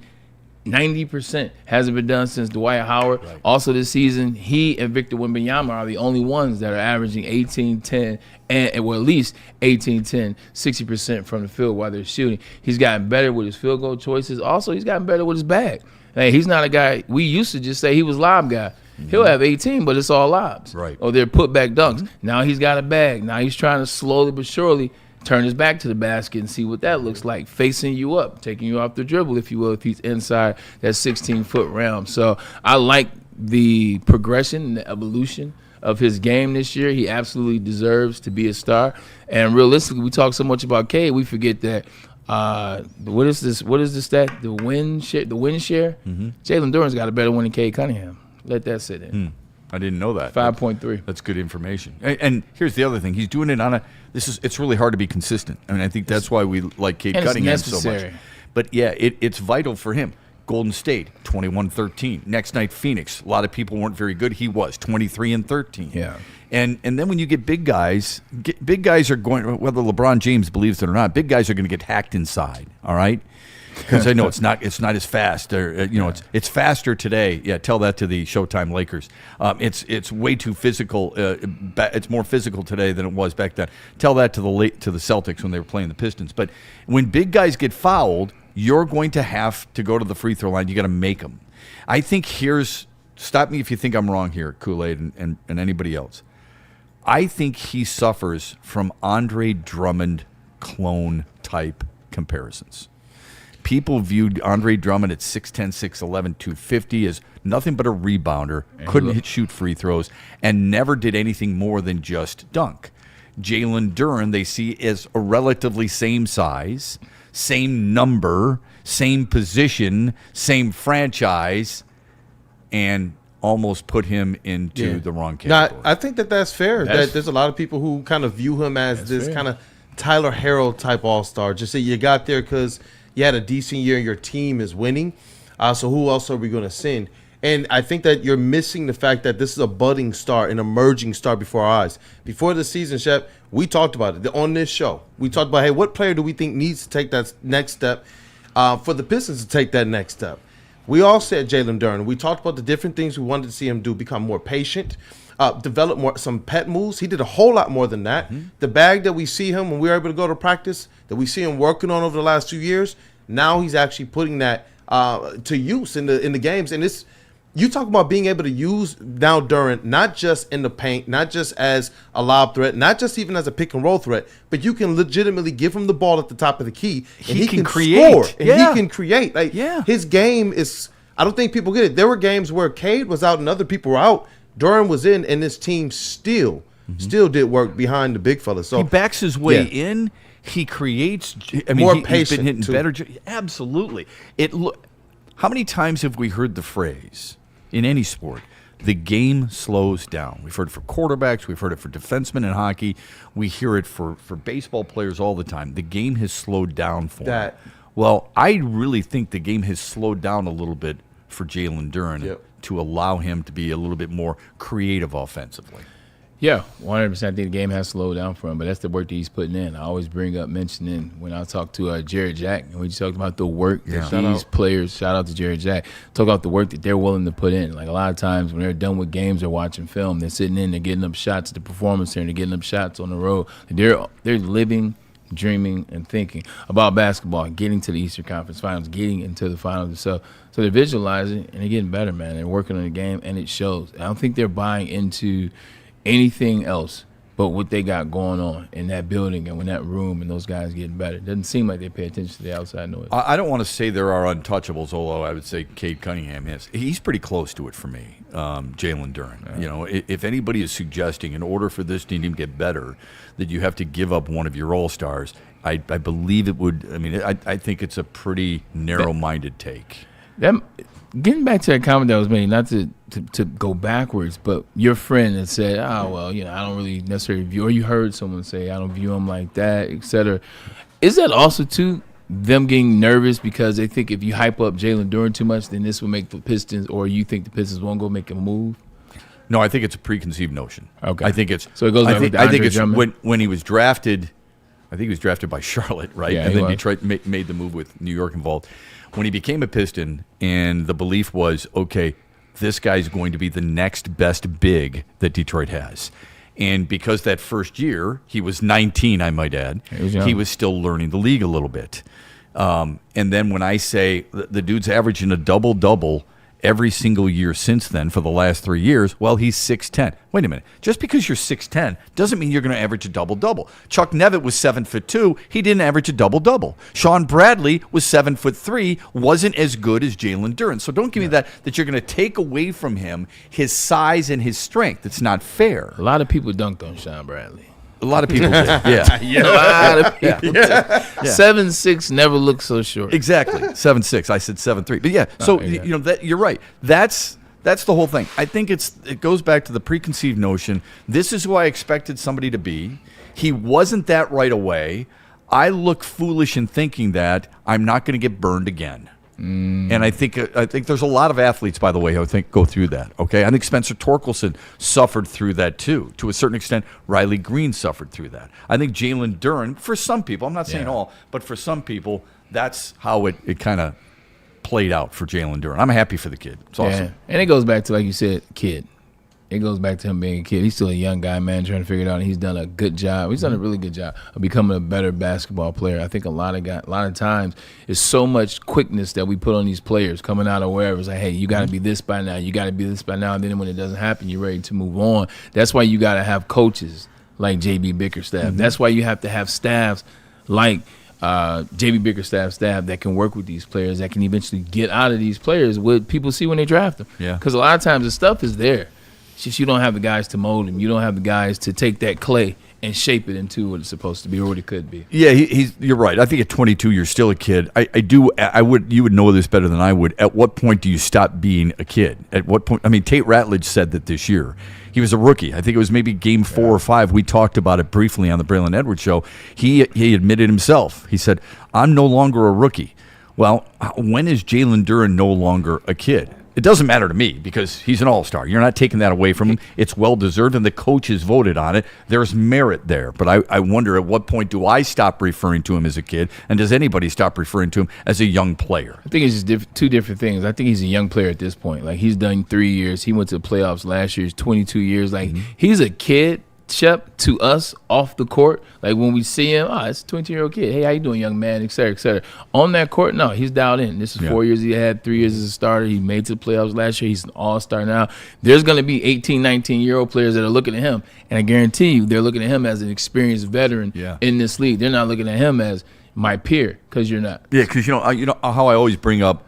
90% hasn't been done since Dwight Howard. Right. Also this season, he and Victor Wembanyama are the only ones that are averaging 18-10 and well, at least 18-10, 60% from the field while they're shooting. He's gotten better with his field goal choices. Also, he's gotten better with his bag. Hey, he's not a guy, we used to just say he was lob guy. He'll have 18, but it's all lobs. Right. Or they're put back dunks. Now he's got a bag. Now he's trying to slowly but surely turn his back to the basket and see what that looks like, facing you up, taking you off the dribble, if you will, if he's inside that 16-foot realm. So I like the progression and the evolution of his game this year. He absolutely deserves to be a star. And realistically, we talk so much about Cade, we forget that what is the stat? The win share? Jalen Duren's got a better win than Cade Cunningham. Let that sit in. I didn't know that. 5.3. That's good information. And here's the other thing. He's doing it on it's really hard to be consistent. I mean, I think that's why we like Cade Cunningham so much. But yeah, it's vital for him. Golden State, 21-13. Next night, Phoenix. A lot of people weren't very good. He was 23-13. Yeah. And then when you get big guys are going, whether LeBron James believes it or not, big guys are going to get hacked inside. All right. Because I know it's not as fast. It's faster today. Yeah, tell that to the Showtime Lakers. It's way too physical. It's more physical today than it was back then. Tell that to the Celtics when they were playing the Pistons. But when big guys get fouled, you're going to have to go to the free throw line. You got to make them. I think stop me if you think I'm wrong here, Kool-Aid and anybody else. I think he suffers from Andre Drummond clone type comparisons. People viewed Andre Drummond at 6'10", 6'11", 250 as nothing but a rebounder, couldn't shoot free throws, and never did anything more than just dunk. Jalen Duren they see as a relatively same size, same number, same position, same franchise, and almost put him into the wrong category. I think that's fair. There's a lot of people who kind of view him as this kind of Tyler Herro type all-star. Just say you got there because you had a decent year and your team is winning. So who else are we going to send? And I think that you're missing the fact that this is a budding star, an emerging star before our eyes. Before the season, Shep, we talked about it on this show. We talked about, hey, what player do we think needs to take that next step for the Pistons to take that next step? We all said Jalen Duren. We talked about the different things we wanted to see him do, become more patient, develop some pet moves. He did a whole lot more than that. The bag that we see him when we were able to go to practice, that we see him working on over the last 2 years, now he's actually putting that to use in the games. And it's, you talk about being able to use now Duren, not just in the paint, not just as a lob threat, not just even as a pick and roll threat, but you can legitimately give him the ball at the top of the key, and he can create. Score, and he can create. Like, his game is, I don't think people get it. There were games where Cade was out and other people were out. Duren was in, and this team still did work behind the big fella. So he backs his way in. He creates. I mean, more he's patient been hitting too. better. Absolutely. How many times have we heard the phrase in any sport, the game slows down? We've heard it for quarterbacks. We've heard it for defensemen in hockey. We hear it for baseball players all the time. The game has slowed down for them. Well, I really think the game has slowed down a little bit for Jalen Duren to allow him to be a little bit more creative offensively. Yeah, 100%. I think the game has slowed down for him, but that's the work that he's putting in. I always mentioning when I talk to Jared Jack, and we talked about the work that these players, shout out to Jared Jack, talk about the work that they're willing to put in. Like a lot of times when they're done with games or watching film, they're sitting in, they're getting up shots at the performance center, they're getting up shots on the road. They're living, dreaming, and thinking about basketball, getting to the Eastern Conference Finals, getting into the finals. So they're visualizing, and they're getting better, man. They're working on the game, and it shows. I don't think they're buying into anything else but what they got going on in that building and in that room, and those guys getting better. It doesn't seem like they pay attention to the outside noise. I don't want to say there are untouchables, although I would say Cade Cunningham is. He's pretty close to it for me, Jalen Duren. Yeah. You know, if anybody is suggesting in order for this team to get better that you have to give up one of your all-stars, I believe it would. I mean, I think it's a pretty narrow-minded take. Getting back to that comment that was made, not to go backwards, but your friend that said, "Oh well, you know, I don't really necessarily view," or you heard someone say, "I don't view him like that," etc. Is that also too them getting nervous because they think if you hype up Jalen Duren too much, then this will make the Pistons, or you think the Pistons won't go make a move? No, I think it's a preconceived notion. Okay, I think it's so it goes. I think it's Drummond? when he was drafted. I think he was drafted by Charlotte, right? Yeah, and then was. Detroit made the move with New York involved. When he became a Piston, and the belief was, okay, this guy's going to be the next best big that Detroit has. And because that first year, he was 19, I might add, he was still learning the league a little bit. And then when I say the dude's averaging a double-double every single year since then for the last 3 years, well, he's 6'10". Wait a minute. Just because you're 6'10" doesn't mean you're going to average a double-double. Chuck Nevitt was 7'2". He didn't average a double-double. Sean Bradley was 7'3", wasn't as good as Jalen Duren. So don't give me that you're going to take away from him his size and his strength. It's not fair. A lot of people dunked on Sean Bradley. A lot of people did, yeah. A lot of people did. 7'6" never looked so short. Exactly, 7'6". I said 7'3". But yeah, so you know that you're right. That's the whole thing. I think it goes back to the preconceived notion. This is who I expected somebody to be. He wasn't that right away. I look foolish in thinking that I'm not going to get burned again. And I think there's a lot of athletes, by the way, who I think go through that. Okay, I think Spencer Torkelson suffered through that too. To a certain extent, Riley Green suffered through that. I think Jalen Duren, for some people, I'm not saying all, but for some people, that's how it kind of played out for Jalen Duren. I'm happy for the kid. It's awesome. And it goes back to, like you said, kid. It goes back to him being a kid. He's still a young guy, man, trying to figure it out. And he's done a good job. He's done a really good job of becoming a better basketball player. I think a lot of times it's so much quickness that we put on these players coming out of wherever. It's like, hey, you got to be this by now. You got to be this by now. And then when it doesn't happen, you're ready to move on. That's why you got to have coaches like J.B. Bickerstaff. That's why you have to have staffs like J.B. Bickerstaff's staff that can work with these players, that can eventually get out of these players what people see when they draft them. Yeah. Because a lot of times the stuff is there. It's just you don't have the guys to mold him. You don't have the guys to take that clay and shape it into what it's supposed to be or what it could be. Yeah, you're right. I think at 22, you're still a kid. You would know this better than I would. At what point do you stop being a kid? At what point? I mean, Tate Ratledge said that this year. He was a rookie. I think it was maybe game 4 or 5. We talked about it briefly on the Braylon Edwards show. He admitted himself. He said, I'm no longer a rookie. Well, when is Jalen Duren no longer a kid? It doesn't matter to me because he's an all-star. You're not taking that away from him. It's well-deserved, and the coaches voted on it. There's merit there. But I wonder at what point do I stop referring to him as a kid, and does anybody stop referring to him as a young player? I think it's just two different things. I think he's a young player at this point. Like, he's done 3 years. He went to the playoffs last year. He's 22 years. Like, he's a kid, Shep, to us off the court. Like, when we see him, it's a 22-year-old kid. Hey, how you doing, young man, et cetera, et cetera. On that court, no, he's dialed in. This is 4 years he had, 3 years as a starter. He made it to the playoffs last year. He's an all-star now. There's going to be 18, 19-year-old players that are looking at him, and I guarantee you they're looking at him as an experienced veteran in this league. They're not looking at him as my peer, because you're not. Yeah, because you know how I always bring up,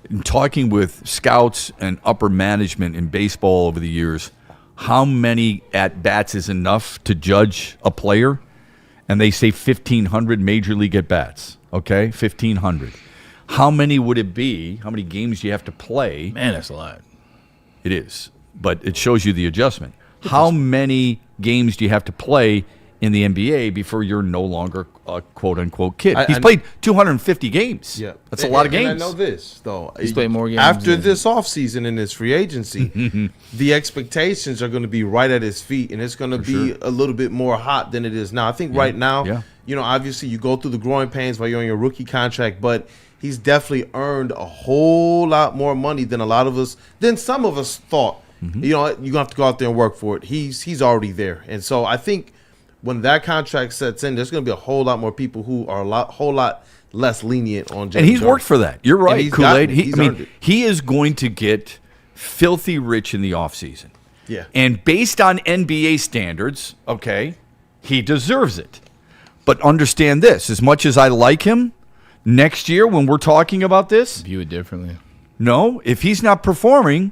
in talking with scouts and upper management in baseball over the years, how many at-bats is enough to judge a player? And they say 1,500 major league at-bats, okay? 1,500. How many would it be? How many games do you have to play? Man, that's a lot. It is, but it shows you the adjustment. How many games do you have to play in the NBA before you're no longer a quote-unquote kid? He's played 250 games. Yeah. That's a lot of games. And I know this, though. He's played more games. After this offseason and this free agency, the expectations are going to be right at his feet, and it's going to be a little bit more hot than it is now. I think right now, obviously you go through the growing pains while you're on your rookie contract, but he's definitely earned a whole lot more money than some of us thought. You're going to have to go out there and work for it. He's already there. And so I think when that contract sets in, there's going to be a whole lot more people who are whole lot less lenient on James And he's Harden. worked for that. You're right, Kool-Aid. Earned it. He is going to get filthy rich in the offseason. Yeah. And based on NBA standards, okay, he deserves it. But understand this, as much as I like him, next year when we're talking about this, view it differently. No, if he's not performing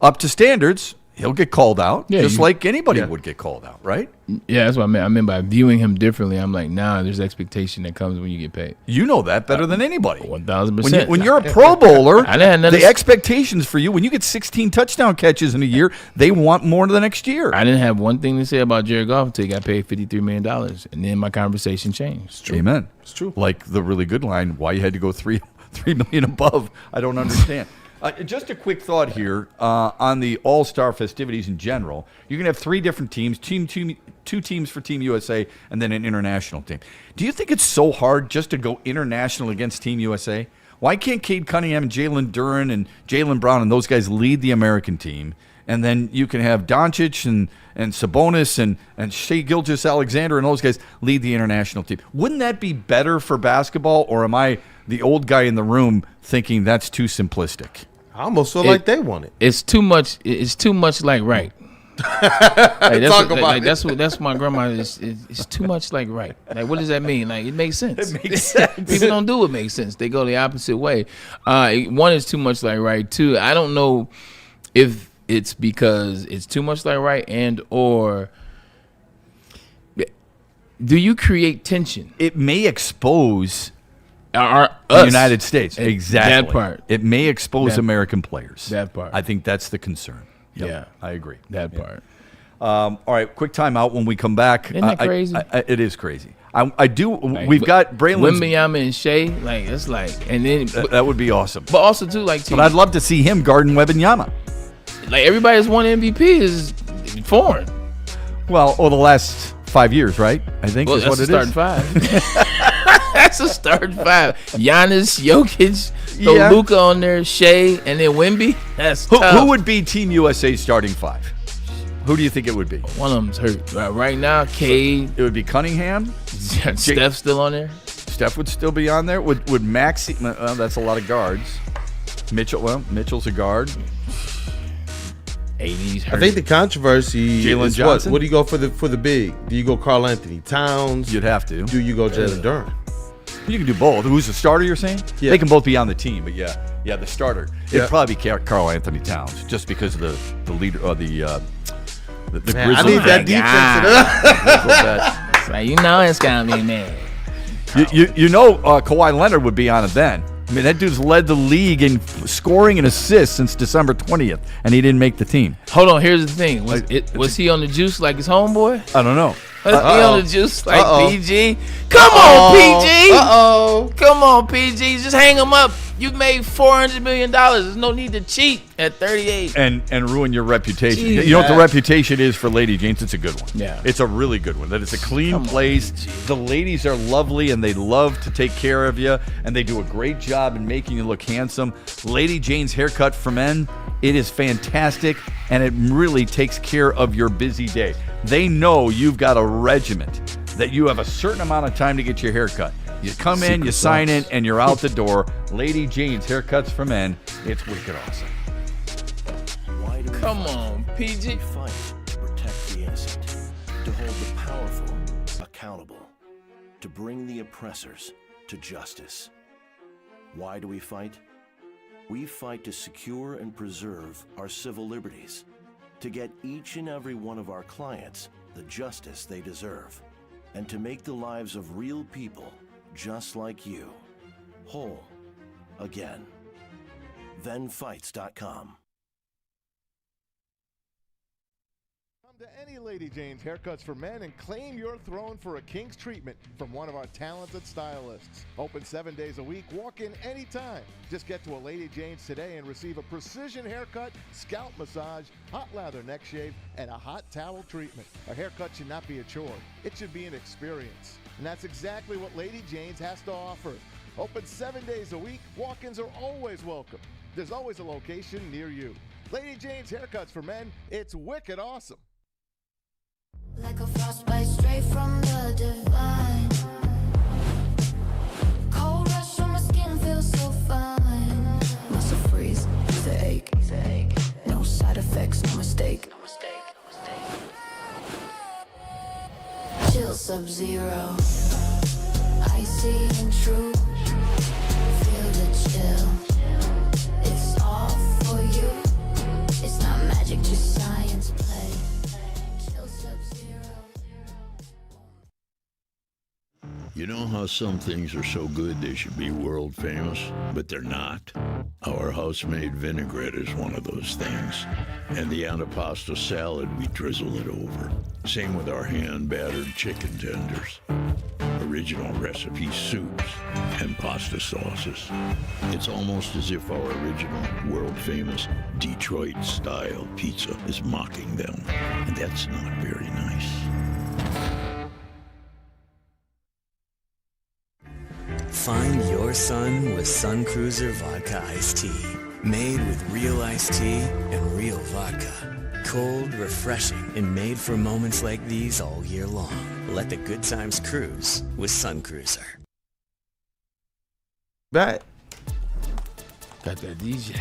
up to standards, he'll get called out, just like anybody would get called out, right? Yeah, that's what I meant. I meant by viewing him differently. I'm like, there's expectation that comes when you get paid. You know that better than anybody. 1,000%. When you're a Pro Bowler, the expectations for you, when you get 16 touchdown catches in a year, they want more the next year. I didn't have one thing to say about Jared Goff until he got paid $53 million, and then my conversation changed. It's true. Amen. It's true. Like the really good line, why you had to go $3 million above, I don't understand. Just a quick thought here on the All-Star festivities in general. You're going to have 3 different teams, two teams for Team USA, and then an international team. Do you think it's so hard just to go international against Team USA? Why can't Cade Cunningham and Jalen Duren and Jaylen Brown and those guys lead the American team? And then you can have Doncic and Sabonis and Shai Gilgeous-Alexander and those guys lead the international team. Wouldn't that be better for basketball, or am I the old guy in the room thinking that's too simplistic? I almost feel like they want it. It's too much. It's too much like right. That's what my grandma is. It's too much like right. Like, what does that mean? Like, it makes sense. It makes sense. People don't do what makes sense. They go the opposite way. One is too much like right. Two, I don't know if it's because it's too much like right or do you create tension? It may expose the United States. Exactly. That part. It may expose American players. That part. I think that's the concern. Yep, yeah. I agree. That part. All right, quick timeout when we come back. Isn't that crazy? It is crazy. I do. We've got Braylon. Wembanyama and Shea. Like, it's like, and then that would be awesome. But also too, like, but I'd love to see him guarding Wembanyama. Like, everybody's won MVP is foreign. Well, the last 5 years, right? I think is what it is. Starting 5. That's a starting 5. Giannis, Jokic, throw Luka on there, Shea, and then Wemby. That's tough. Who would be Team USA starting 5? Who do you think it would be? One of them's hurt. Right now, Cade. It would be Cunningham. Steph's still on there. Steph would still be on there. Would Maxey? That's a lot of guards. Mitchell's a guard. 80s hurt. I think the controversy Jalen is Johnson. What do you go for the big? Do you go Karl Anthony Towns? You'd have to. Do you go Jalen Duren? You can do both. Who's the starter, you're saying? Yeah. They can both be on the team, but yeah, the starter. It'd probably be Karl Anthony Towns, just because of the leader or the Grizzlies. I need that defense. It's like, it's gonna be man. Kawhi Leonard would be on it then. I mean, that dude's led the league in scoring and assists since December 20th, and he didn't make the team. Hold on, here's the thing. Was he on the juice like his homeboy? I don't know. He on the juice like PG. Come on, PG. Come on, PG. Just hang him up. You made $400 million. There's no need to cheat at 38. And ruin your reputation. Jeez, you know what the reputation is for Lady Jane's? It's a good one. Yeah. It's a really good one. That it's a clean place. The ladies are lovely, and they love to take care of you, and they do a great job in making you look handsome. Lady Jane's Haircut for Men, it is fantastic, and it really takes care of your busy day. They know you've got a regiment, that you have a certain amount of time to get your hair cut. You come in, you sign in, and you're out the door. Lady Jane's Haircuts for Men. It's wicked awesome. Why do we Come fight? on, PG. We fight to protect the innocent, to hold the powerful accountable, to bring the oppressors to justice. Why do we fight? We fight to secure and preserve our civil liberties, to get each and every one of our clients the justice they deserve, and to make the lives of real people just like you whole again. ThenFights.com. Come to any Lady Jane's Haircuts for Men and claim your throne for a king's treatment from one of our talented stylists. Open 7 days a week. Walk in anytime. Just get to a Lady Jane's today and receive a precision haircut, scalp massage, hot lather neck shave, and a hot towel treatment. A haircut should not be a chore. It should be an experience. And that's exactly what Lady Jane's has to offer. Open 7 days a week. Walk-ins are always welcome. There's always a location near you. Lady Jane's Haircuts for Men. It's wicked awesome. Like a frostbite straight from the divine. Cold rush on my skin feels so fine. Muscle freeze, the ache. No side effects, no mistake. Chill Sub-Zero, icy and true. Feel the chill. It's all for you. It's not magic, just science play. Chill Sub-Zero. You know how some things are so good they should be world famous, but they're not? Our house-made vinaigrette is one of those things. And the antipasta salad, we drizzle it over. Same with our hand-battered chicken tenders. Original recipe soups and pasta sauces. It's almost as if our original, world-famous Detroit-style pizza is mocking them. And that's not very nice. Find your sun with Sun Cruiser Vodka Iced Tea. Made with real iced tea and real vodka. Cold, refreshing, and made for moments like these all year long. Let the good times cruise with Sun Cruiser. Back. Got that DJ.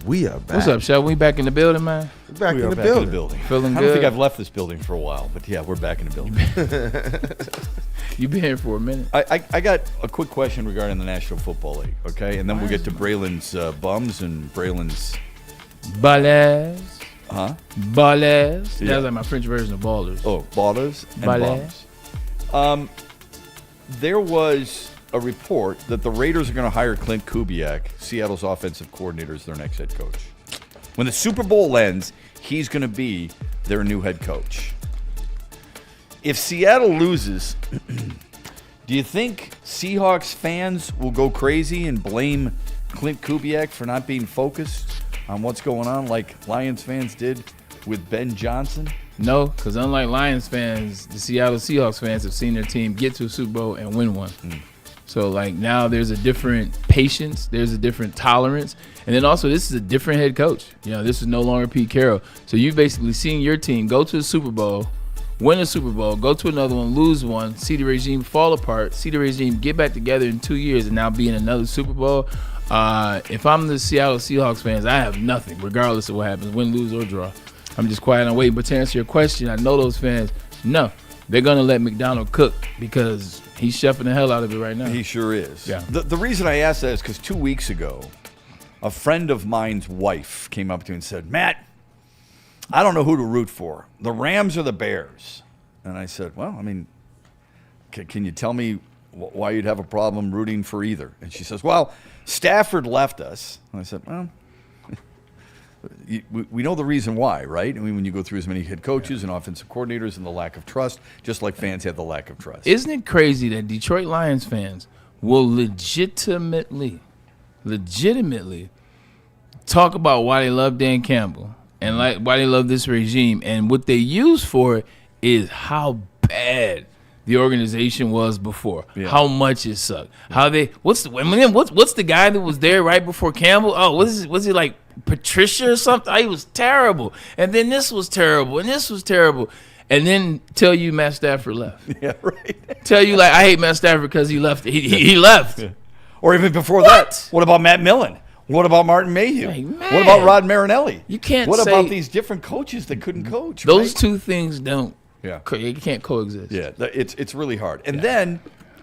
We are back. What's up, Shepard? We back in the building, man? We're back We in are the back building. in the building. Feeling I good? don't think I've left this building for a while, but yeah, we're back in the building. You been here for a minute. I got a quick question regarding the National Football League, okay? And then we'll get to Braylon's bums and Braylon's... Ballers. Huh? Ballers. Yeah. That's like my French version of ballers. Oh, ballers and Ballers. bums. There was a report that the Raiders are going to hire Clint Kubiak, Seattle's offensive coordinator, as their next head coach. When the Super Bowl ends, he's going to be their new head coach. If Seattle loses, do you think Seahawks fans will go crazy and blame Clint Kubiak for not being focused on what's going on like Lions fans did with Ben Johnson? No, because unlike Lions fans, the Seattle Seahawks fans have seen their team get to a Super Bowl and win one. So, like, now there's a different patience, there's a different tolerance, and then also this is a different head coach. You know, this is no longer Pete Carroll. So you've basically seen your team go to the Super Bowl, win a Super Bowl, go to another one, lose one, see the regime fall apart, see the regime get back together in 2 years and now be in another Super Bowl. If I'm the Seattle Seahawks fans, I have nothing, regardless of what happens, win, lose, or draw. I'm just quiet and waiting. But to answer your question, I know those fans, no, they're going to let McDonald cook because he's chefing the hell out of it right now. He sure is. Yeah. The reason I asked that is because 2 weeks ago, a friend of mine's wife came up to me and said, Matt, I don't know who to root for, the Rams or the Bears. And I said, well, I mean, can you tell me why you'd have a problem rooting for either? And she says, well, Stafford left us. And I said, well, We know the reason why, right? I mean, when you go through as many head coaches and offensive coordinators and the lack of trust, just like fans have the lack of trust. Isn't it crazy that Detroit Lions fans will legitimately talk about why they love Dan Campbell and like why they love this regime, and what they use for it is how bad the organization was before, how much it sucked, how they what's the guy that was there right before Campbell? Oh, was he like Patricia or something? He was terrible, and then this was terrible, and this was terrible, and then tell you Matt Stafford left. Yeah, right. Tell you like I hate Matt Stafford because he left. He left. Yeah. Or even before that, what about Matt Millen? What about Martin Mayhew? Hey, what about Rod Marinelli? You can't. What say about these different coaches that couldn't coach? Those right? two things don't. Yeah, you can't coexist. Yeah, it's really hard. And then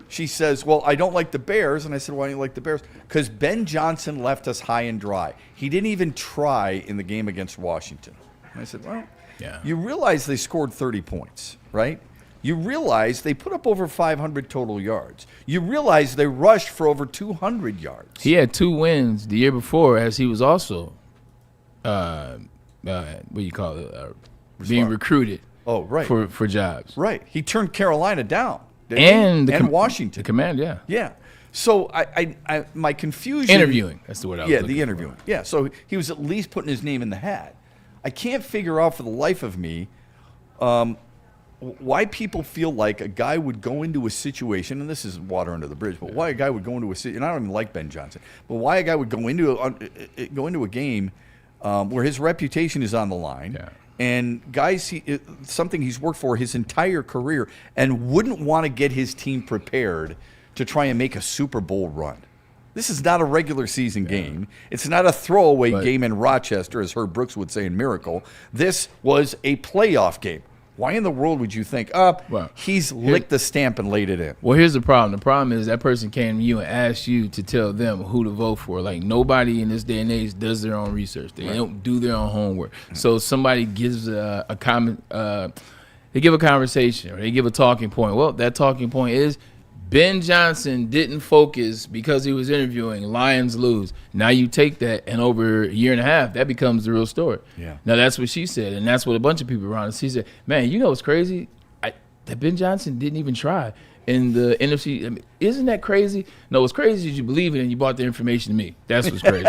she says, "Well, I don't like the Bears." And I said, "Why don't you like the Bears?" Because Ben Johnson left us high and dry. He didn't even try in the game against Washington. And I said, "Well, you realize they scored 30 points, right? You realize they put up over 500 total yards. You realize they rushed for over 200 yards. He had 2 wins the year before, as he was also, what do you call it, being recruited. Oh, right. For jobs. Right. He turned Carolina down. And Washington. The command, yeah. Yeah. So I my confusion. Interviewing. That's the word I was looking the interviewing. for. Yeah. So he was at least putting his name in the hat. I can't figure out for the life of me why people feel like a guy would go into a situation, and this is water under the bridge, but why a guy would go into a situation, and I don't even like Ben Johnson, but why a guy would go into a game where his reputation is on the line, and guys, something he's worked for his entire career, and wouldn't want to get his team prepared to try and make a Super Bowl run. This is not a regular season game. It's not a throwaway game in Rochester, as Herb Brooks would say in Miracle. This was a playoff game. Why in the world would you think, he's licked the stamp and laid it in? Well, here's the problem. The problem is that person came to you and asked you to tell them who to vote for. Like, nobody in this day and age does their own research. They don't do their own homework. So somebody gives a comment, they give a conversation or they give a talking point. Well, that talking point is Ben Johnson didn't focus because he was interviewing. Lions lose. Now you take that, and over a year and a half, that becomes the real story. Yeah. Now that's what she said, and that's what a bunch of people around us. She said, "Man, you know what's crazy? That Ben Johnson didn't even try in the NFC. I mean, isn't that crazy? No, what's crazy is you believe it and you brought the information to me. That's what's crazy."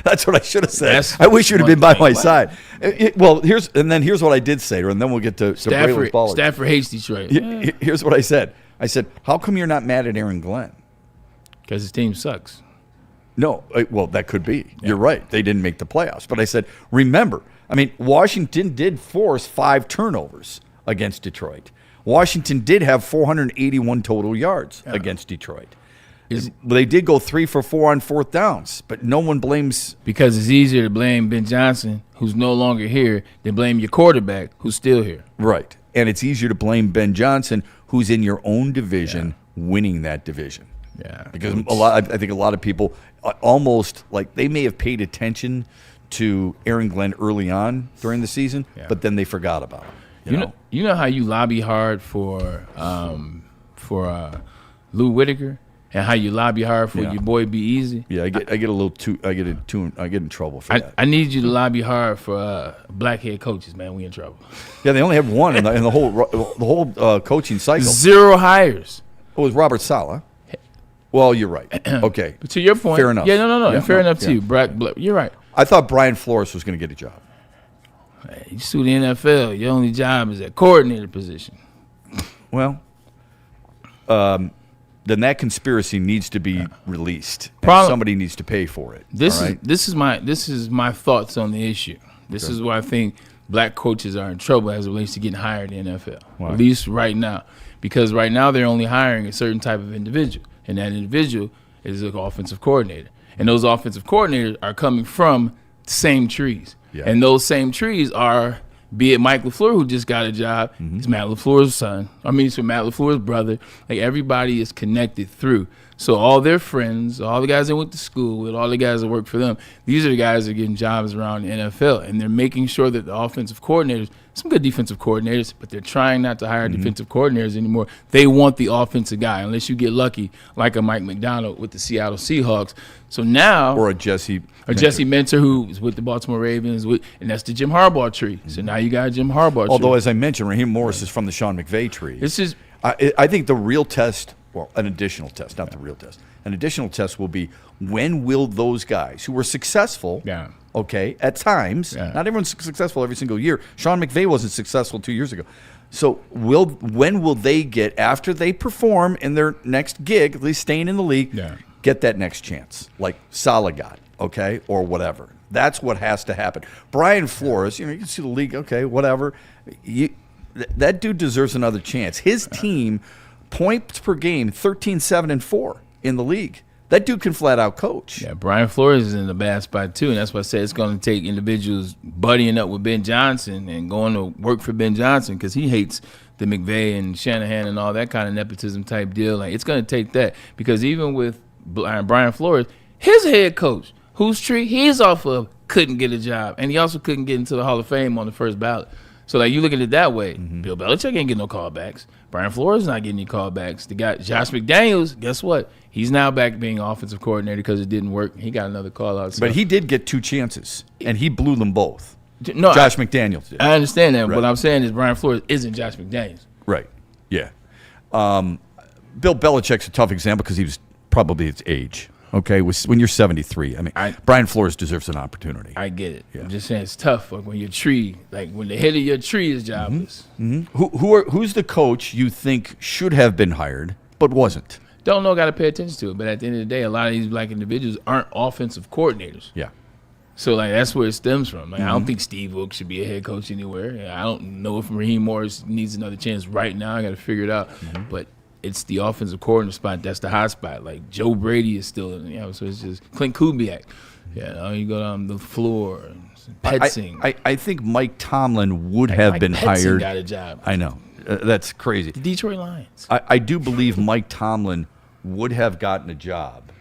That's what I should have said. I wish you'd have been by my side. Here's what I did say to her, and then we'll get to Braylon's ball. Stafford hates Detroit. Here's what I said. I said, how come you're not mad at Aaron Glenn? Because his team sucks. No, well, that could be. Yeah. You're right. They didn't make the playoffs. But I said, remember, Washington did force 5 turnovers against Detroit. Washington did have 481 total yards against Detroit. They did go 3 for 4 on 4th downs, but no one blames. Because it's easier to blame Ben Johnson, who's no longer here, than blame your quarterback, who's still here. Right. And it's easier to blame Ben Johnson, who's in your own division, winning that division. Yeah. Because I think a lot of people almost like they may have paid attention to Aaron Glenn early on during the season, but then they forgot about him. You know how you lobby hard for Lou Whitaker, and how you lobby hard for your boy Be Easy. Yeah, I get in trouble for that. I need you to lobby hard for black head coaches, man. We in trouble. Yeah, they only have one in the whole coaching cycle. 0 hires. It was Robert Saleh. Well, you're right. Okay, but to your point, fair enough. Yeah, no, fair enough to you. You're right. I thought Brian Flores was going to get a job. Hey, you sue the NFL. Your only job is at coordinator position. Well, then that conspiracy needs to be released. Somebody needs to pay for it. This is my thoughts on the issue. This is why I think black coaches are in trouble as it relates to getting hired in the NFL. At least right now, because right now they're only hiring a certain type of individual, and that individual is an offensive coordinator, and those offensive coordinators are coming from the same trees, and those same trees are. Be it Mike LaFleur, who just got a job, it's Matt LaFleur's son. It's Matt LaFleur's brother. Like, everybody is connected through. So all their friends, all the guys they went to school with, all the guys that work for them, these are the guys that are getting jobs around the NFL. And they're making sure that the offensive coordinators, some good defensive coordinators, but they're trying not to hire defensive coordinators anymore. They want the offensive guy, unless you get lucky, like a Mike McDonald with the Seattle Seahawks. So now, or a Jesse Mentor, who is with the Baltimore Ravens, and that's the Jim Harbaugh tree. So now you got a Jim Harbaugh tree. Although, as I mentioned, Raheem Morris is from the Sean McVay tree. This is, I think the real test, well, an additional test, not the real test. An additional test will be, when will those guys who were successful, okay, at times, not everyone's successful every single year. Sean McVay wasn't successful 2 years ago. So when will they get, after they perform in their next gig, at least staying in the league, get that next chance, like Salah got, okay, or whatever. That's what has to happen. Brian Flores, you can see the league, okay, whatever. That dude deserves another chance. His team, points per game, 13-7-4 in the league. That dude can flat out coach. Yeah, Brian Flores is in a bad spot too, and that's why I said it's going to take individuals buddying up with Ben Johnson and going to work for Ben Johnson, because he hates the McVay and Shanahan and all that kind of nepotism type deal. Like, it's going to take that, because even with Brian Flores, his head coach, whose tree he's off of, couldn't get a job, and he also couldn't get into the Hall of Fame on the first ballot. So, like, you look at it that way. Bill Belichick ain't getting no callbacks. Brian Flores not getting any callbacks. The guy, Josh McDaniels, guess what? He's now back being offensive coordinator because it didn't work. He got another call out. So. But he did get 2 chances, and he blew them both. No, Josh McDaniels did. I understand that. Right. What I'm saying is Brian Flores isn't Josh McDaniels. Right, yeah. Bill Belichick's a tough example because he was probably his age. Okay, when you're 73, I mean, Brian Flores deserves an opportunity. I get it. Yeah. I'm just saying it's tough. Like when your tree, like when the head of your tree is jobless. Who's the coach you think should have been hired but wasn't? Don't know. Got to pay attention to it. But at the end of the day, a lot of these black individuals aren't offensive coordinators. Yeah. So like that's where it stems from. Like I don't think Steve Wilkes should be a head coach anywhere. I don't know if Raheem Morris needs another chance right now. I got to figure it out. But it's the offensive coordinator spot. That's the hot spot. Like Joe Brady is still in, so it's just Clint Kubiak. You go down the floor. Petsing. I think Mike Tomlin would have been hired. Got a job. I know. That's crazy. The Detroit Lions. I do believe Mike Tomlin would have gotten a job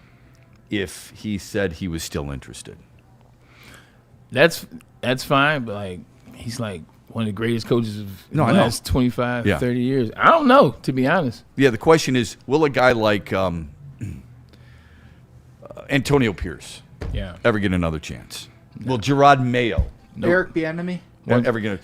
if he said he was still interested. That's fine, but like he's like one of the greatest coaches of the last 25, 30 years. I don't know, to be honest. Yeah, the question is, will a guy like Antonio Pierce ever get another chance? No. Will Gerard Mayo? Eric Bieniemy? Ever gonna?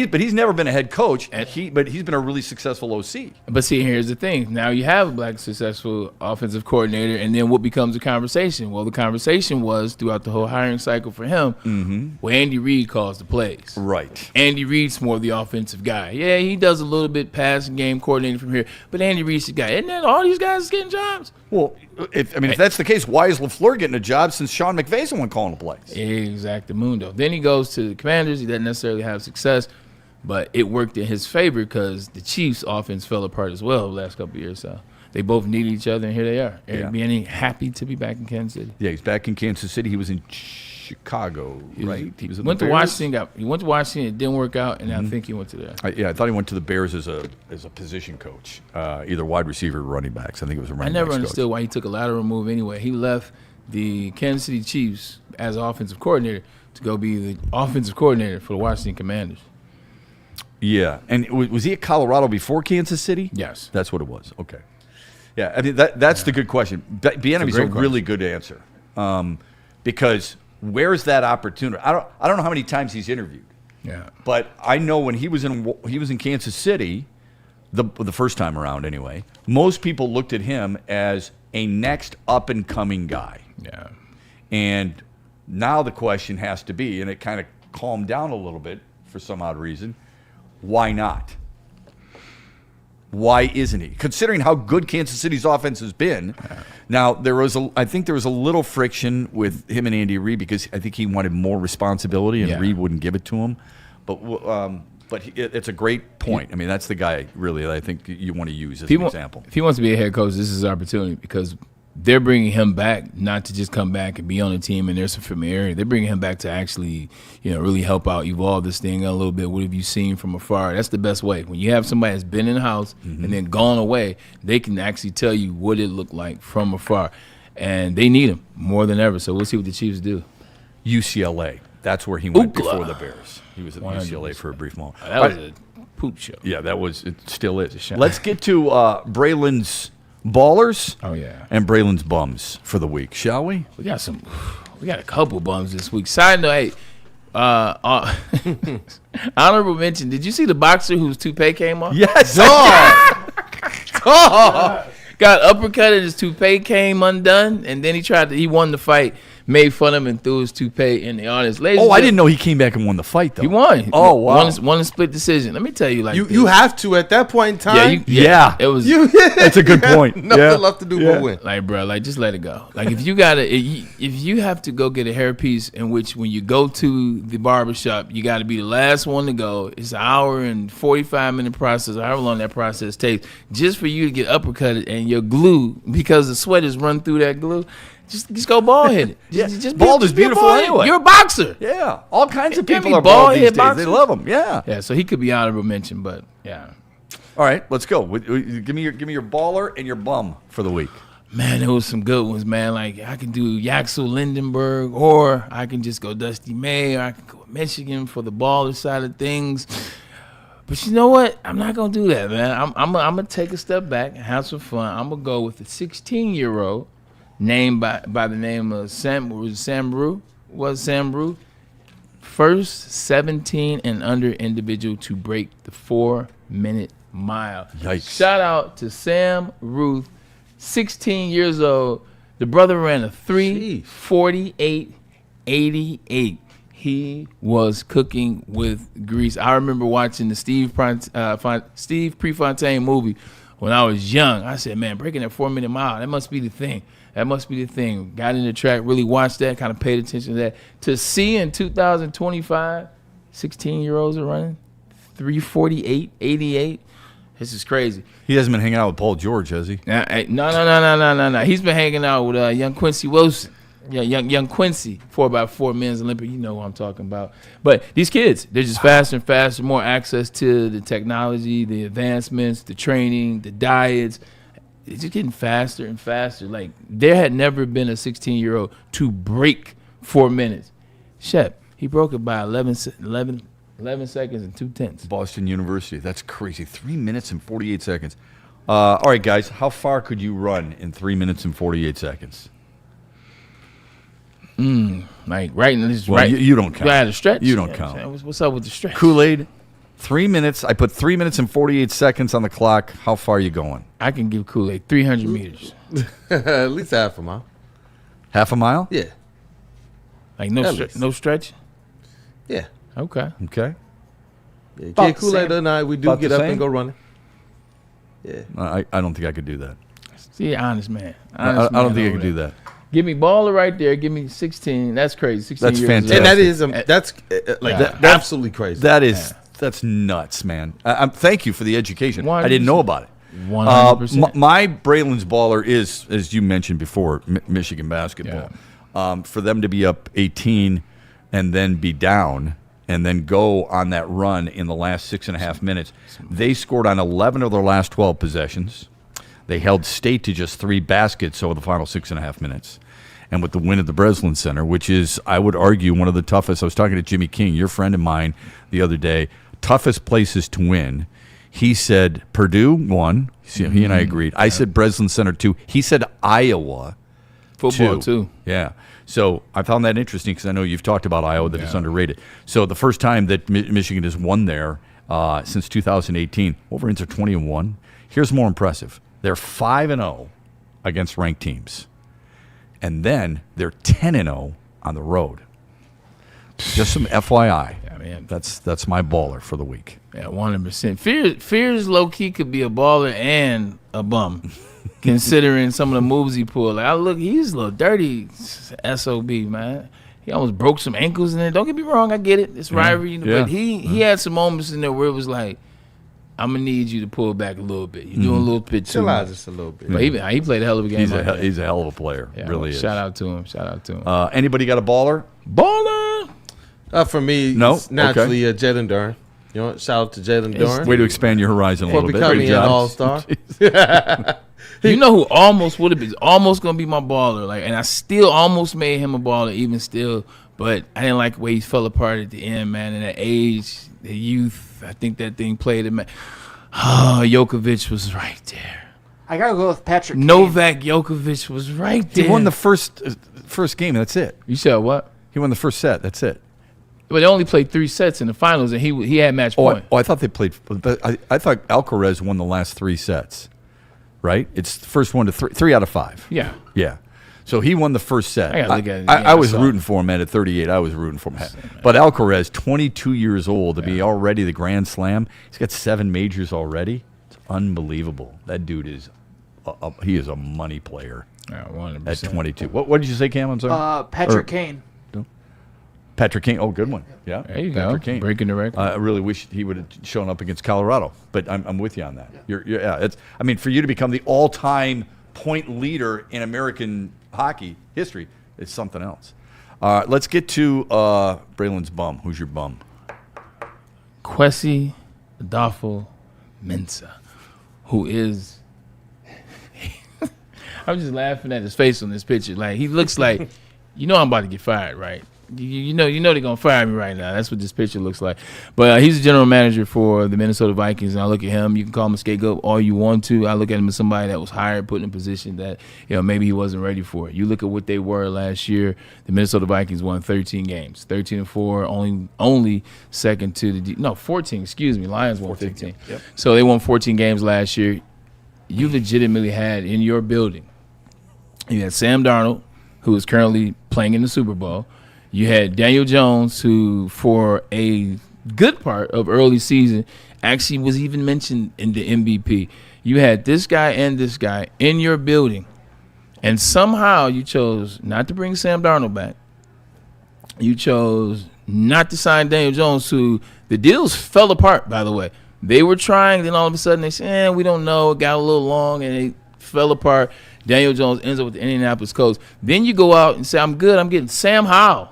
But he's never been a head coach. But he's been a really successful OC. But see, here's the thing. Now you have a black successful offensive coordinator, and then what becomes the conversation? Well, the conversation was throughout the whole hiring cycle for him. Well, Andy Reid calls the plays. Right. Andy Reid's more the offensive guy. Yeah, he does a little bit passing game coordinating from here, but Andy Reid's the guy. Isn't that all these guys getting jobs? Well, if that's the case, why is LaFleur getting a job since Sean McVay's the one calling the plays? Exactamundo. Then he goes to the Commanders. He doesn't necessarily have success, but it worked in his favor because the Chiefs' offense fell apart as well the last couple of years. So they both needed each other, and here they are. Eric Bieniemy happy to be back in Kansas City. Yeah, he's back in Kansas City. He was in Chicago, right? He went to Washington. He went to Washington. It didn't work out, and I think he went to there. I thought he went to the Bears as a position coach, either wide receiver or running backs. I think it was a running backs. I never understood why he took a lateral move anyway. He left the Kansas City Chiefs as offensive coordinator to go be the offensive coordinator for the Washington Commanders. Yeah, and was he at Colorado before Kansas City? Yes, that's what it was. Okay, yeah, I mean that's the good question. Bieniemy's a really good answer because where's that opportunity? I don't know how many times he's interviewed. Yeah, but I know when he was in Kansas City, the first time around anyway. Most people looked at him as a next up and coming guy. Yeah, and now the question has to be, and it kind of calmed down a little bit for some odd reason. Why not? Why isn't he? Considering how good Kansas City's offense has been, now I think there was a little friction with him and Andy Reid because I think he wanted more responsibility and Reid wouldn't give it to him. But it's a great point. I mean, that's the guy really that I think you want to use as an example. If he wants to be a head coach, this is his opportunity because they're bringing him back not to just come back and be on the team and there's some familiarity. They're bringing him back to actually, really help out, evolve this thing a little bit. What have you seen from afar? That's the best way. When you have somebody that's been in the house and then gone away, they can actually tell you what it looked like from afar. And they need him more than ever. So we'll see what the Chiefs do. UCLA. That's where he went Ookla. before the Bears. He was at 100%. UCLA for a brief moment. That was a poop show. Yeah, it still is. Let's get to Braylon's Ballers and Braylon's Bums for the week, shall we? We got a couple bums this week. Side note, hey, honorable mention, did you see the boxer whose toupee came off? Yes. Got uppercutted, his toupee came undone, and then he won the fight, made fun of him, and threw his toupee in the audience. I didn't know he came back and won the fight, though. He won. Oh, wow. Won a split decision. Let me tell you, you have to at that point in time. Yeah. It was. That's a good point. Nothing left to do but win. Like, bro, just let it go. Like, if you have to go get a hairpiece, in which when you go to the barbershop, you got to be the last one to go. It's an hour and 45-minute process, however long that process takes, just for you to get uppercutted and your glue, because the sweat has run through that glue. Just go bald headed. Bald is beautiful anyway. You're a boxer. Yeah, all kinds of Give people me are bald these bald-head days. boxers. They love them. Yeah. Yeah, so he could be honorable mention, but yeah. All right, let's go. Give me your baller and your bum for the week. Man, there was some good ones, man. Like, I can do Yaxel Lindenberg, or I can just go Dusty May, or I can go Michigan for the baller side of things. But you know what? I'm not going to do that, man. I'm going to take a step back and have some fun. I'm going to go with the 16-year-old named by the name of Sam Rue. First 17 and under individual to break the 4-minute mile. Yikes. Shout out to Sam Ruth, 16 years old. The brother ran a 3:48.88. He was cooking with grease. I remember watching the Steve Prefontaine movie when I was young. I said, man, breaking that 4-minute mile, that must be the thing. Got in the track, really watched that, kind of paid attention to that. To see in 2025, 16-year-olds are running 3:48.88. This is crazy. He hasn't been hanging out with Paul George, has he? No. He's been hanging out with young Quincy Wilson. Yeah, young Quincy, 4x4 men's Olympic. You know what I'm talking about. But these kids, they're just faster and faster, more access to the technology, the advancements, the training, the diets. It's just getting faster and faster. Like, there had never been a 16-year-old to break 4 minutes. Shep, he broke it by 11 seconds and 2/10. Boston University. That's crazy. 3 minutes and 48 seconds. All right, guys, how far could you run in 3 minutes and 48 seconds? Like right now, you don't count. You had a stretch. You don't count. What's up with the stretch? Kool-Aid, 3 minutes. I put 3 minutes and 48 seconds on the clock. How far are you going? I can give Kool-Aid 300 meters. At least half a mile. Half a mile? Yeah. Like no stretch? Yeah. Okay. Okay. Yeah, kid Kool-Aid and I, we do get up and go running. Yeah. I don't think I could do that. See, honest man. I don't think I could do that. Give me baller right there. Give me 16. That's crazy. 16 That's years fantastic. And that's absolutely crazy. That's nuts, man. Thank you for the education. 100%. I didn't know about it. 100%. My Braylon's baller is, as you mentioned before, Michigan basketball. Yeah. For them to be up 18 and then be down and then go on that run in the last 6.5 minutes. They scored on 11 of their last 12 possessions. They held State to just 3 baskets over the final 6.5 minutes. And with the win at the Breslin Center, which is, I would argue, one of the toughest. I was talking to Jimmy King, your friend of mine, the other day. Toughest places to win. He said Purdue 1. He and I agreed. I said Breslin Center 2. He said Iowa Football 2. Yeah. So I found that interesting because I know you've talked about Iowa, that it's underrated. So the first time that Michigan has won there since 2018, Wolverines are 20-1. Here's more impressive. They're 5-0 against ranked teams. And then they're 10-0 on the road. Just some FYI. Yeah, man. That's my baller for the week. Yeah, 100%. Fears low-key could be a baller and a bum, considering some of the moves he pulled. Like, he's a little dirty, SOB, man. He almost broke some ankles in there. Don't get me wrong, I get it. It's rivalry. But he had some moments in there where it was like, I'm gonna need you to pull back a little bit. You're doing a little bit too Chill out much. just a little bit. But he played a hell of a game. He's a hell of a player. Yeah, Really is. Shout out to him. Anybody got a baller? Baller. For me, No? it's naturally Jalen Duren. You know, shout out to Jalen Duren. Way to expand your horizon a For little bit. becoming Great an job. all-star. You know who almost would have been almost gonna be my baller, and I still almost made him a baller, even still. But I didn't like the way he fell apart at the end, man. And that age, the youth, I think that thing played him. Oh, Djokovic was right there. I gotta go with Patrick Kane. Novak Djokovic was right there. He won the first game. That's it. You said what? He won the first set. That's it. But they only played 3 sets in the finals, and he had match point. I thought they played. I thought Alcaraz won the last 3 sets. Right? It's the first 1 to 3 out of 5. Yeah. Yeah. So he won the first set. I gotta look at it I again. was rooting for him at 38. I was rooting for him. But Alcaraz, 22 years old, to be already the Grand Slam. He's got 7 majors already. It's unbelievable. That dude is he is a money player. Yeah, 100%. At 22. What did you say, Cam? I'm sorry. Patrick Kane. Patrick Kane. Oh, good one. Yeah. There you Patrick go. Kane. Breaking the record. I really wish he would have shown up against Colorado, but I'm with you on that. It's. I mean, for you to become the all-time point leader in American hockey history, it's something else. Let's get to Braylon's bum. Who's your bum? Kwesi Adolfo-Mensah, who is. I'm just laughing at his face on this picture. Like, he looks like, I'm about to get fired, right? You know they're gonna fire me right now. That's what this picture looks like. But he's the general manager for the Minnesota Vikings, and I look at him. You can call him a scapegoat all you want to. I look at him as somebody that was hired, put in a position that maybe he wasn't ready for it. You look at what they were last year. The Minnesota Vikings won 13 games, 13-4, only second to the 14. Excuse me, Lions won 15. Yep. So they won 14 games last year. You legitimately had in your building. You had Sam Darnold, who is currently playing in the Super Bowl. You had Daniel Jones, who for a good part of early season actually was even mentioned in the MVP. You had this guy and this guy in your building, and somehow you chose not to bring Sam Darnold back. You chose not to sign Daniel Jones, who the deals fell apart, by the way. They were trying, then all of a sudden they said, we don't know. It got a little long, and they fell apart. Daniel Jones ends up with the Indianapolis Colts. Then you go out and say, I'm good. I'm getting Sam Howell.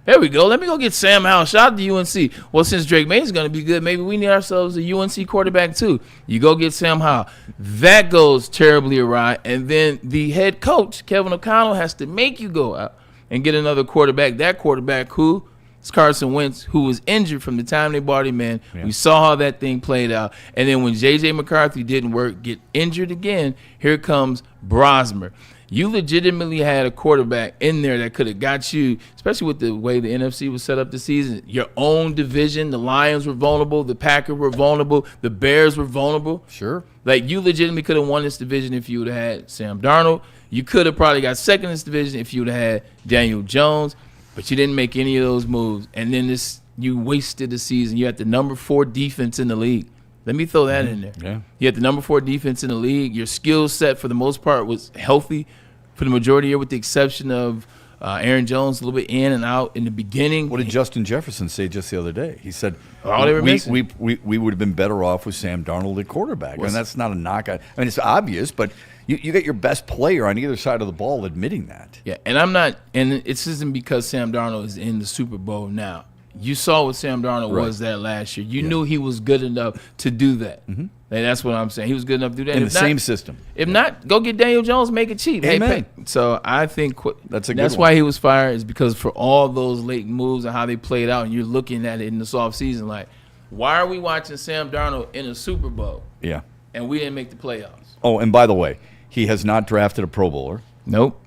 There we go. Let me go get Sam Howell. Shout out to UNC. Well, since Drake May's going to be good, maybe we need ourselves a UNC quarterback too. You go get Sam Howell. That goes terribly awry. And then the head coach, Kevin O'Connell, has to make you go out and get another quarterback. That quarterback who is Carson Wentz, who was injured from the time they brought him in. Yeah. We saw how that thing played out. And then when J.J. McCarthy didn't work, get injured again, here comes Brosmer. You legitimately had a quarterback in there that could have got you, especially with the way the NFC was set up this season, your own division. The Lions were vulnerable. The Packers were vulnerable. The Bears were vulnerable. Sure. Like, you legitimately could have won this division if you would have had Sam Darnold. You could have probably got second in this division if you would have had Daniel Jones, but you didn't make any of those moves. And then you wasted the season. You had the number 4 defense in the league. Let me throw that in there. Yeah. You had the number 4 defense in the league. Your skill set, for the most part, was healthy for the majority of the year, with the exception of Aaron Jones, a little bit in and out in the beginning. What did Justin Jefferson say just the other day? He said, all they were missing. we would have been better off with Sam Darnold at quarterback. And that's not a knock. I mean, it's obvious, but you got your best player on either side of the ball admitting that. Yeah, and I'm not – and it isn't because Sam Darnold is in the Super Bowl now. You saw what Sam Darnold was that last year. You knew he was good enough to do that. Mm-hmm. And that's what I'm saying. He was good enough to do that. In the same system. If not, go get Daniel Jones, make it cheap. Amen. Hey, so I think that's why he was fired, is because for all those late moves and how they played out, and you're looking at it in the soft season like, why are we watching Sam Darnold in a Super Bowl? Yeah. And we didn't make the playoffs. Oh, and by the way, he has not drafted a Pro Bowler. Nope.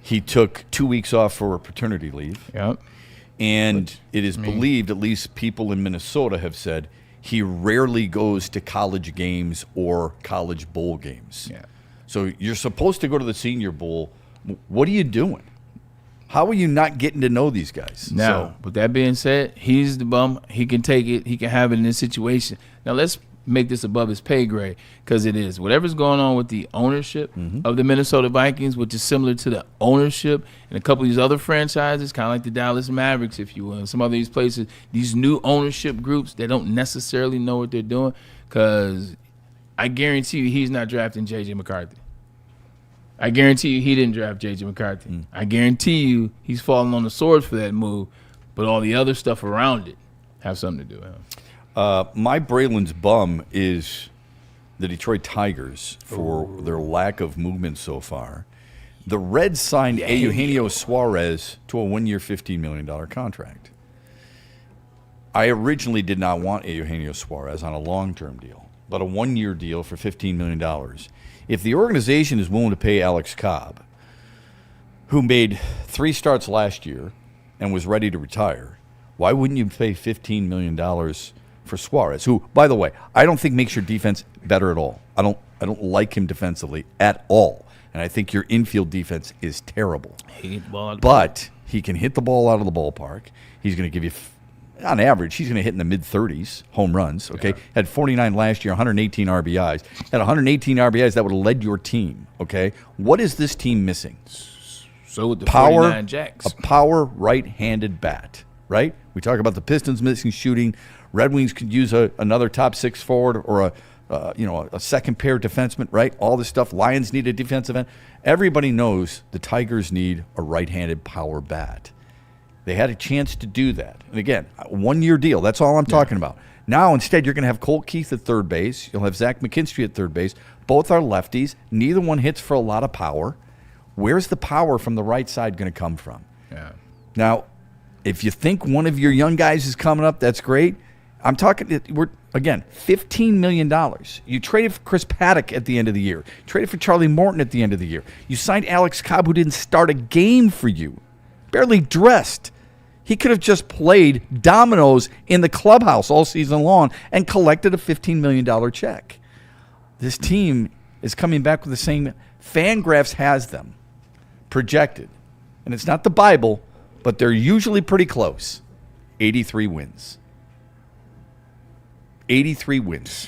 He took 2 weeks off for paternity leave. Yep. And it is believed, at least people in Minnesota have said, he rarely goes to college games or college bowl games. Yeah. So you're supposed to go to the Senior Bowl. What are you doing? How are you not getting to know these guys? Now, with that being said, he's the bum. He can take it. He can have it in this situation. Now, let's make this above his pay grade, because it is. Whatever's going on with the ownership of the Minnesota Vikings, which is similar to the ownership in a couple of these other franchises, kind of like the Dallas Mavericks, if you will, and some other these places, these new ownership groups that don't necessarily know what they're doing. because I guarantee you he's not drafting J.J. McCarthy. I guarantee you he didn't draft J.J. McCarthy. I guarantee you he's falling on the sword for that move, but all the other stuff around it have something to do with him. My Braylon's bum is the Detroit Tigers for their lack of movement so far. The Reds signed Eugenio Suarez to a 1-year, $15 million contract. I originally did not want Eugenio Suarez on a long-term deal, but a 1-year deal for $15 million. If the organization is willing to pay Alex Cobb, who made 3 starts last year and was ready to retire, why wouldn't you pay $15 million for Suarez, who, by the way, I don't think makes your defense better at all. I don't like him defensively at all, and I think your infield defense is terrible. But he can hit the ball out of the ballpark. He's going to give you, on average, he's going to hit in the mid-30s home runs. Okay, yeah. Had 49 last year, 118 RBIs. Had 118 RBIs that would have led your team. Okay, what is this team missing? So with the 49 Jacks, a power right-handed bat. Right? We talk about the Pistons missing shooting. Red Wings could use another top 6 forward or a second pair defenseman, right? All this stuff. Lions need a defensive end. Everybody knows the Tigers need a right-handed power bat. They had a chance to do that. And again, 1-year deal. That's all I'm talking about. Now, instead, you're going to have Colt Keith at third base. You'll have Zach McKinstry at third base. Both are lefties. Neither one hits for a lot of power. Where's the power from the right side going to come from? Yeah. Now, if you think one of your young guys is coming up, that's great. I'm talking, again, $15 million. You traded for Chris Paddock at the end of the year. You traded for Charlie Morton at the end of the year. You signed Alex Cobb, who didn't start a game for you. Barely dressed. He could have just played dominoes in the clubhouse all season long and collected a $15 million check. This team is coming back with the same, Fangraphs has them projected. And it's not the Bible, but they're usually pretty close. 83 wins. 83 wins,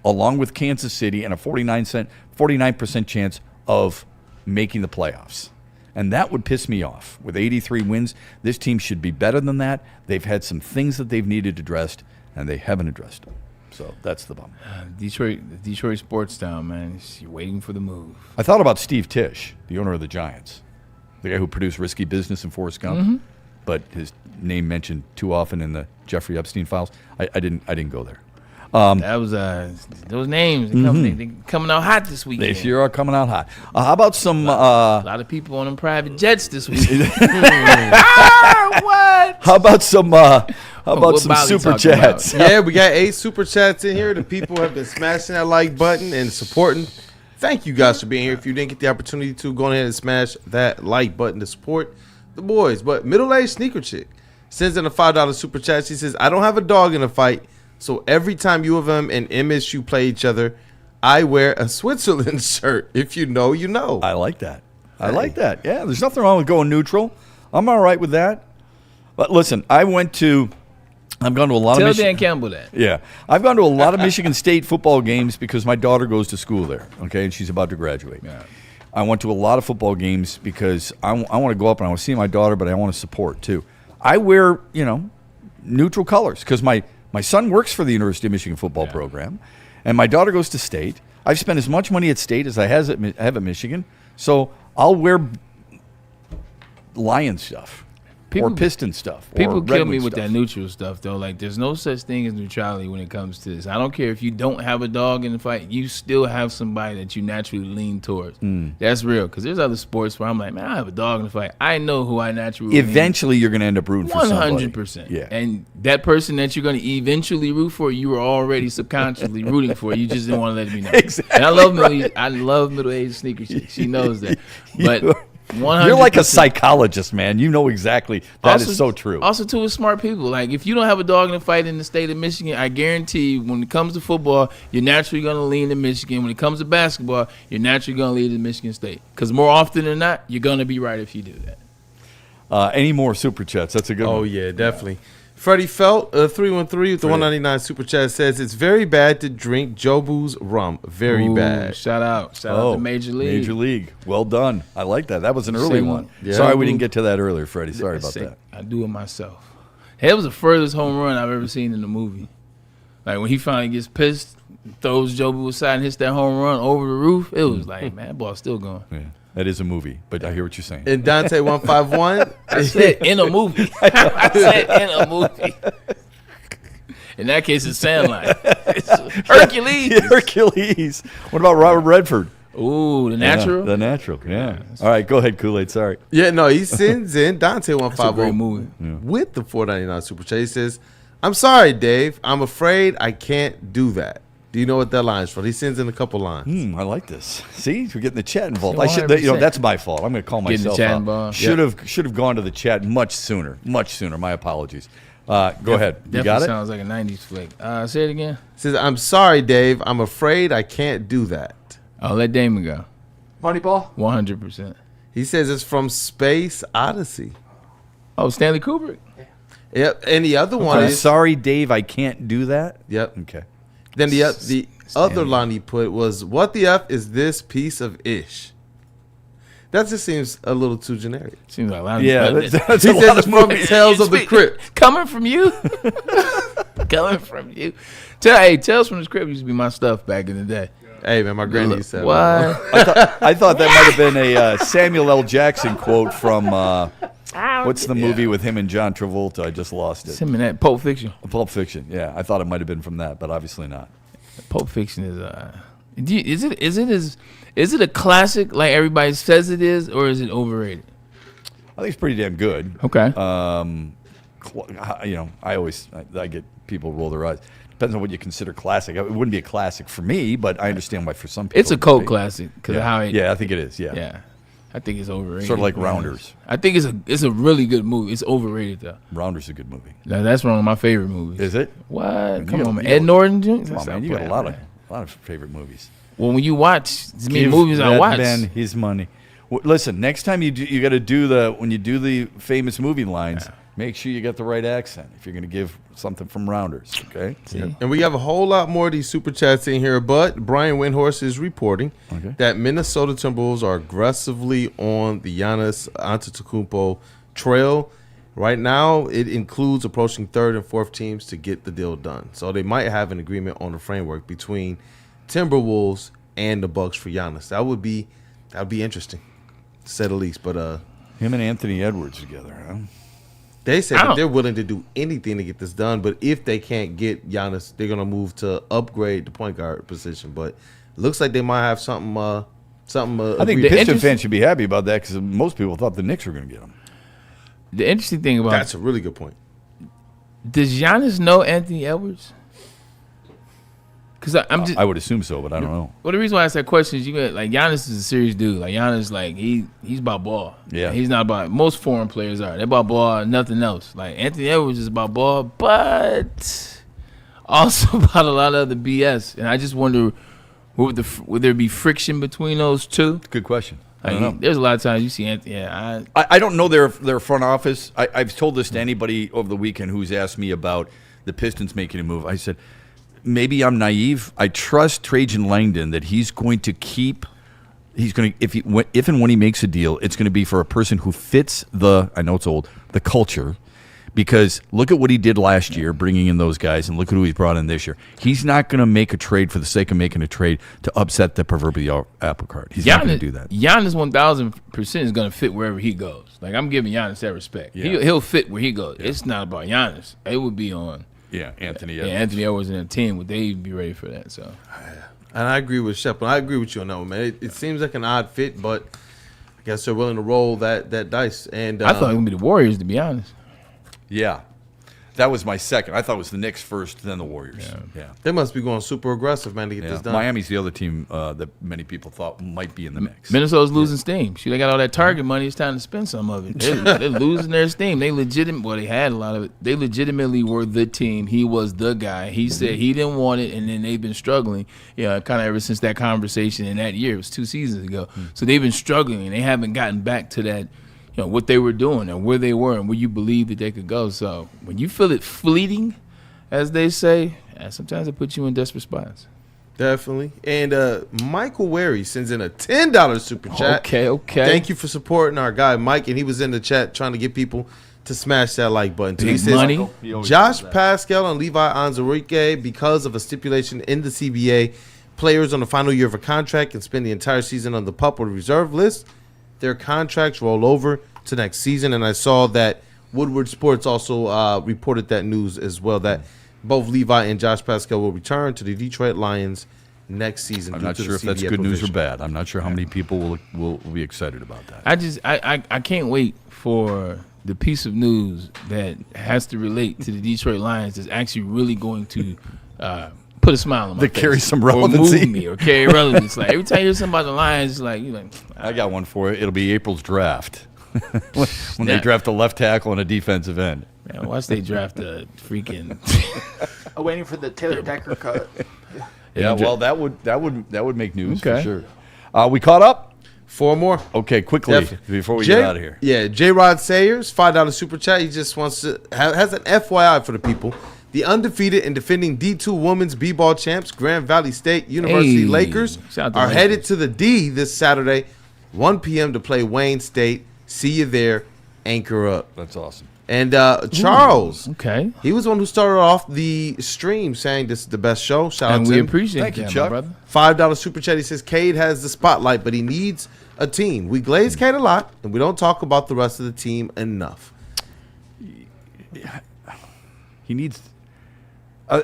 along with Kansas City and a 49% chance of making the playoffs. And that would piss me off. With 83 wins, this team should be better than that. They've had some things that they've needed addressed, and they haven't addressed them. So that's the bum. Detroit sports town, man. You're waiting for the move. I thought about Steve Tisch, the owner of the Giants, the guy who produced Risky Business and Forrest Gump, but his name mentioned too often in the Jeffrey Epstein files. I didn't go there. That was those names. They coming out hot this weekend. They sure are coming out hot. How about some? A lot of people on them private jets this weekend. What? How about some? How about some super chats? Yeah, we got 8 super chats in here. The people have been smashing that like button and supporting. Thank you guys for being here. If you didn't get the opportunity to, go ahead and smash that like button to support the boys. But middle-aged sneaker chick sends in a $5 super chat. She says, "I don't have a dog in a fight. So every time U of M and MSU play each other, I wear a Switzerland shirt. If you know, you know." I like that. I like that. Yeah, there's nothing wrong with going neutral. I'm all right with that. But listen, I've gone to a lot of Tell Dan Campbell that. Yeah. I've gone to a lot of Michigan State football games because my daughter goes to school there, okay, and she's about to graduate. Yeah. I went to a lot of football games because I want to go up and I want to see my daughter, but I want to support too. I wear, neutral colors because my son works for the University of Michigan football program, and my daughter goes to State. I've spent as much money at State as I have at Michigan, so I'll wear Lion stuff or Piston stuff. People kill me with that neutral stuff, though. Like, there's no such thing as neutrality when it comes to this. I don't care if you don't have a dog in the fight. You still have somebody that you naturally lean towards. That's real, because there's other sports where I'm like, man, I have a dog in the fight. I know who I naturally Eventually, you're going to end up rooting for somebody. 100%. Yeah. And that person that you're going to eventually root for, you were already subconsciously rooting for. You just didn't want to let me know. Exactly. And I love middle-aged sneaker chick. She knows that. But 100%. You're like a psychologist, man. You know exactly. That is so true. Also, too, with smart people. Like, if you don't have a dog in the fight in the state of Michigan, I guarantee you, when it comes to football, you're naturally going to lean to Michigan. When it comes to basketball, you're naturally going to lean to Michigan State. Because more often than not, you're going to be right if you do that. Any more super chats? That's a good one. Oh, yeah, definitely. Freddie Felt, 313 with the 199 super chat says, "It's very bad to drink Jobu's rum. Very bad." Shout out to Major League. Major League. Well done. I like that. That was an early one. Yeah. Sorry we didn't get to that earlier, Freddie. Sorry about that. I do it myself. It was the furthest home run I've ever seen in a movie. Like, when he finally gets pissed throws Joby aside and hits that home run over the roof. It was like, man, that ball's still going. Yeah, that is a movie, but I hear what you're saying. And Dante 151. I said in a movie. I said in a movie. In that case, it's Sandline. It's Hercules. Yeah, Hercules. What about Robert Redford? Ooh, The Natural? Yeah, The Natural, yeah. All right, go ahead, Kool-Aid, sorry. Yeah, no, he sends in Dante 151 movie. with the $4.99 super chat. He says, I'm sorry, Dave. I'm afraid I can't do that. Do you know what that line's from? He sends in a couple lines. I like this. See, we're getting the chat involved. So I should, that's my fault. I'm going to call Getting the myself chat out. involved. Should have gone to the chat much sooner. My apologies. Go ahead. You got it? Sounds like a 90s flick. Say it again. He says, I'm sorry, Dave. I'm afraid I can't do that. I'll let Damon go. Moneyball? 100%. He says it's from Space Odyssey. Oh, Stanley Kubrick. Yep. And the other one I'm is sorry, Dave, I can't do that. Yep. Okay. Then the other line he put was, what the F is this piece of ish? That just seems a little too generic. Seems like a lot of that's He a says lot it's of from movies. Tales of the Crypt. Coming from you. Coming from you. Tales from the Crypt used to be my stuff back in the day. Hey, man, my granny used to have What? I thought that might have been a Samuel L. Jackson quote from what's the movie with him and John Travolta? I just lost it. It's him in that Pulp Fiction. Pulp Fiction. Yeah, I thought it might have been from that, but obviously not. Pulp Fiction is it a classic like everybody says it is, or is it overrated? I think it's pretty damn good. Okay. I get people roll their eyes. Depends on what you consider classic. It wouldn't be a classic for me, but I understand why for some people It's a cult classic because of how it. Yeah, I think it is. Yeah. Yeah. I think it's overrated. Sort of like Rounders. I think it's a really good movie. It's overrated though. Rounders is a good movie. Now, that's one of my favorite movies. Is it? What? Come on, man. Ed Norton. Come on, man. You got a lot of favorite movies. Well, when you watch as many movies I watch, man his money. Listen, next time you got to do when you do the famous movie lines. Yeah. Make sure you got the right accent if you're going to give something from Rounders, okay? Yeah. And we have a whole lot more of these super chats in here, but Brian Windhorst is reporting that Minnesota Timberwolves are aggressively on the Giannis Antetokounmpo trail. Right now, it includes approaching third and fourth teams to get the deal done. So they might have an agreement on the framework between Timberwolves and the Bucks for Giannis. That would be interesting, to say the least. But him and Anthony Edwards together, huh? They said that they're willing to do anything to get this done, but if they can't get Giannis, they're gonna move to upgrade the point guard position. But it looks like they might have something. I think the Pistons fans should be happy about that because most people thought the Knicks were going to get him. The interesting thing about that's a really good point. Does Giannis know Anthony Edwards? Because I would assume so, but I don't know. Well, the reason why I asked that question is Giannis is a serious dude. Like Giannis, he's about ball. Yeah, he's not about. Most foreign players are. They're about ball, nothing else. Like Anthony Edwards is about ball, but also about a lot of other BS. And I just wonder, would there be friction between those two? Good question. I don't know. There's a lot of times you see Anthony. Yeah, I don't know their front office. I've told this to anybody over the weekend who's asked me about the Pistons making a move. I said, maybe I'm naive. I trust Trajan Langdon that he's going to keep. He's going to if and when he makes a deal, it's going to be for a person who fits I know it's old, the culture. Because look at what he did last year, bringing in those guys, and look at who he's brought in this year. He's not going to make a trade for the sake of making a trade to upset the proverbial apple cart. He's not going to do that. Giannis 1,000% is going to fit wherever he goes. Like I'm giving Giannis that respect. Yeah. He'll fit where he goes. Yeah. It's not about Giannis. It would be on. Yeah, Anthony Edwards. Yeah, Anthony Edwards and a team. Would they even be ready for that? So, and I agree with Shepard. I agree with you on that one, man. It seems like an odd fit, but I guess they're willing to roll that dice. And I thought it was going to be the Warriors, to be honest. Yeah. That was my second. I thought it was the Knicks first, then the Warriors. Yeah. They must be going super aggressive, man, to get this done. Miami's the other team that many people thought might be in the mix. Minnesota's losing steam. Shoot, they got all that target money. It's time to spend some of it. They're losing their steam. They had a lot of it. They legitimately were the team. He was the guy. He said he didn't want it, and then they've been struggling. Yeah, kind of ever since that conversation in that year. It was 2 seasons ago. So they've been struggling, and they haven't gotten back to that. What they were doing and where they were and where you believe that they could go. So when you feel it fleeting, as they say, sometimes it puts you in desperate spots. Definitely. And Michael Wary sends in a $10 super chat. Okay. Thank you for supporting our guy Mike. And he was in the chat trying to get people to smash that like button. Too. Big He says money. Josh Pascal and Levi Onwuzurike, because of a stipulation in the CBA, players on the final year of a contract can spend the entire season on the PUP or reserve list. Their contracts roll over to next season, and I saw that Woodward Sports also reported that news as well, that both Levi and Josh Pascal will return to the Detroit Lions next season. I'm not sure if that's good news or bad. I'm not sure how many people will be excited about that. I can't wait for the piece of news that has to relate to the Detroit Lions that's actually really going to put a smile on my face. That carries some relevancy. Or move me or carry relevance. Like every time you hear something about the Lions, it's like, you're like, I got one for you. It'll be April's draft. when they draft a left tackle and a defensive end. Man, watch they draft a freaking I'm waiting for the Taylor Decker cut. Yeah, well, that would make news for Okay. sure. We caught up? 4 more. Okay, quickly before we get out of here. Yeah, J. Rod Sayers, $5 super chat. He just wants to has an FYI for the people. The undefeated and defending D2 women's b-ball champs, Grand Valley State University Lakers, are headed to the D this Saturday, 1 p.m. to play Wayne State. See you there. Anchor up. That's awesome. And Charles, okay, he was the one who started off the stream saying this is the best show. Shout out to we him. appreciate Thank you, that, Chuck. my brother. $5 super chat. He says Cade has the spotlight, but he needs a team. We glaze Cade a lot, and we don't talk about the rest of the team enough. He needs.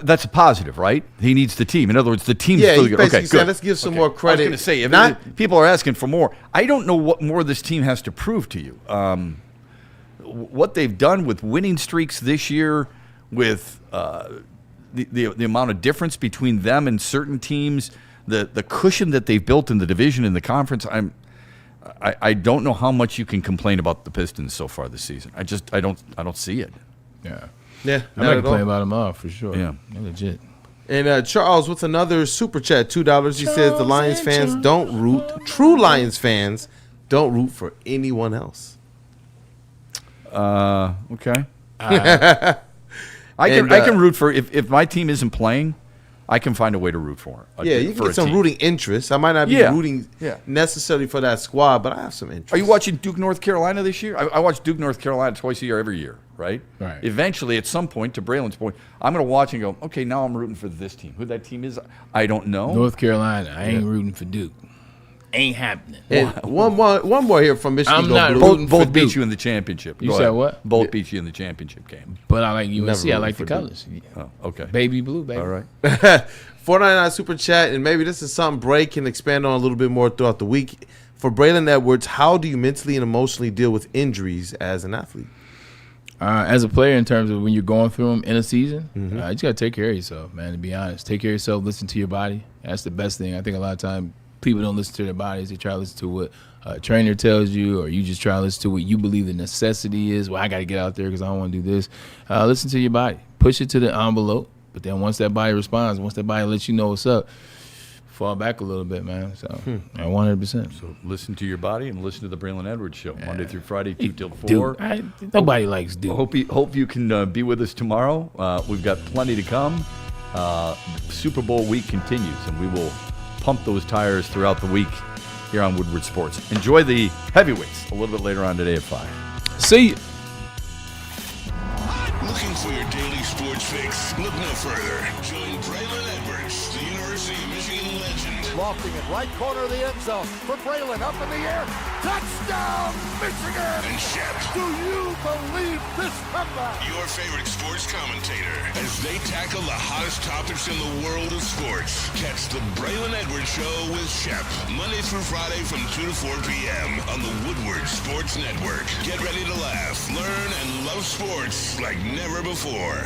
That's a positive, right? He needs the team. In other words, the team's Yeah, really he good. basically Okay, said, good. let's give some Okay. more credit. I was going to say, if people are asking for more. I don't know what more this team has to prove to you. What they've done with winning streaks this year, with the amount of difference between them and certain teams, the cushion that they've built in the division and the conference. I don't know how much you can complain about the Pistons so far this season. I don't see it. Yeah. Yeah, I'm not complaining about them all for sure. Yeah, they're legit. And Charles with another super chat, $2. He says the Lions fans don't root. True Lions fans don't root for anyone else. Okay. I can root for if my team isn't playing, I can find a way to root for it. Yeah, you can get some rooting interest. I might not be rooting necessarily for that squad, but I have some interest. Are you watching Duke, North Carolina this year? I watch Duke, North Carolina twice a year, every year, right? Right. Eventually, at some point, to Braylon's point, I'm going to watch and go, okay, now I'm rooting for this team. Who that team is, I don't know. North Carolina, I ain't rooting for Duke. Ain't happening. And one more here from Michigan. I'm not rooting for Both beat Duke. you in the championship. You Go said ahead. what? Both beat you in the championship game. But I like UNC. Never I like the rooting for colors. Oh, okay. Baby blue, baby. All right. $4.99 super chat, and maybe this is something Bray can expand on a little bit more throughout the week. For Braylon Edwards, how do you mentally and emotionally deal with injuries as an athlete? As a player, in terms of when you're going through them in a season, you just got to take care of yourself, man, to be honest. Take care of yourself, listen to your body. That's the best thing. I think a lot of time people don't listen to their bodies. They try to listen to what a trainer tells you, or you just try to listen to what you believe the necessity is. Well, I got to get out there because I don't want to do this. Listen to your body. Push it to the envelope. But then once that body responds, once that body lets you know what's up, fall back a little bit, man. So 100%. So listen to your body and listen to the Braylon Edwards Show, Monday through Friday, 2 till 4. Dude, nobody likes Dude. Hope you can be with us tomorrow. We've got plenty to come. Super Bowl week continues, and we will pump those tires throughout the week here on Woodward Sports. Enjoy the heavyweights a little bit later on today at 5. See you. Looking for your daily sports fix? Look no further. Join Braylon Edwards, the University of Michigan legend. Lofting it right corner of the end zone for Braylon, up in the air. Touchdown, Michigan! And Shep. Do you believe this comeback? Your favorite sports commentator as they tackle the hottest topics in the world of sports. Catch the Braylon Edwards Show with Shep, Monday through Friday from 2 to 4 p.m. on the Woodward Sports Network. Get ready to laugh, learn, and love sports like never before.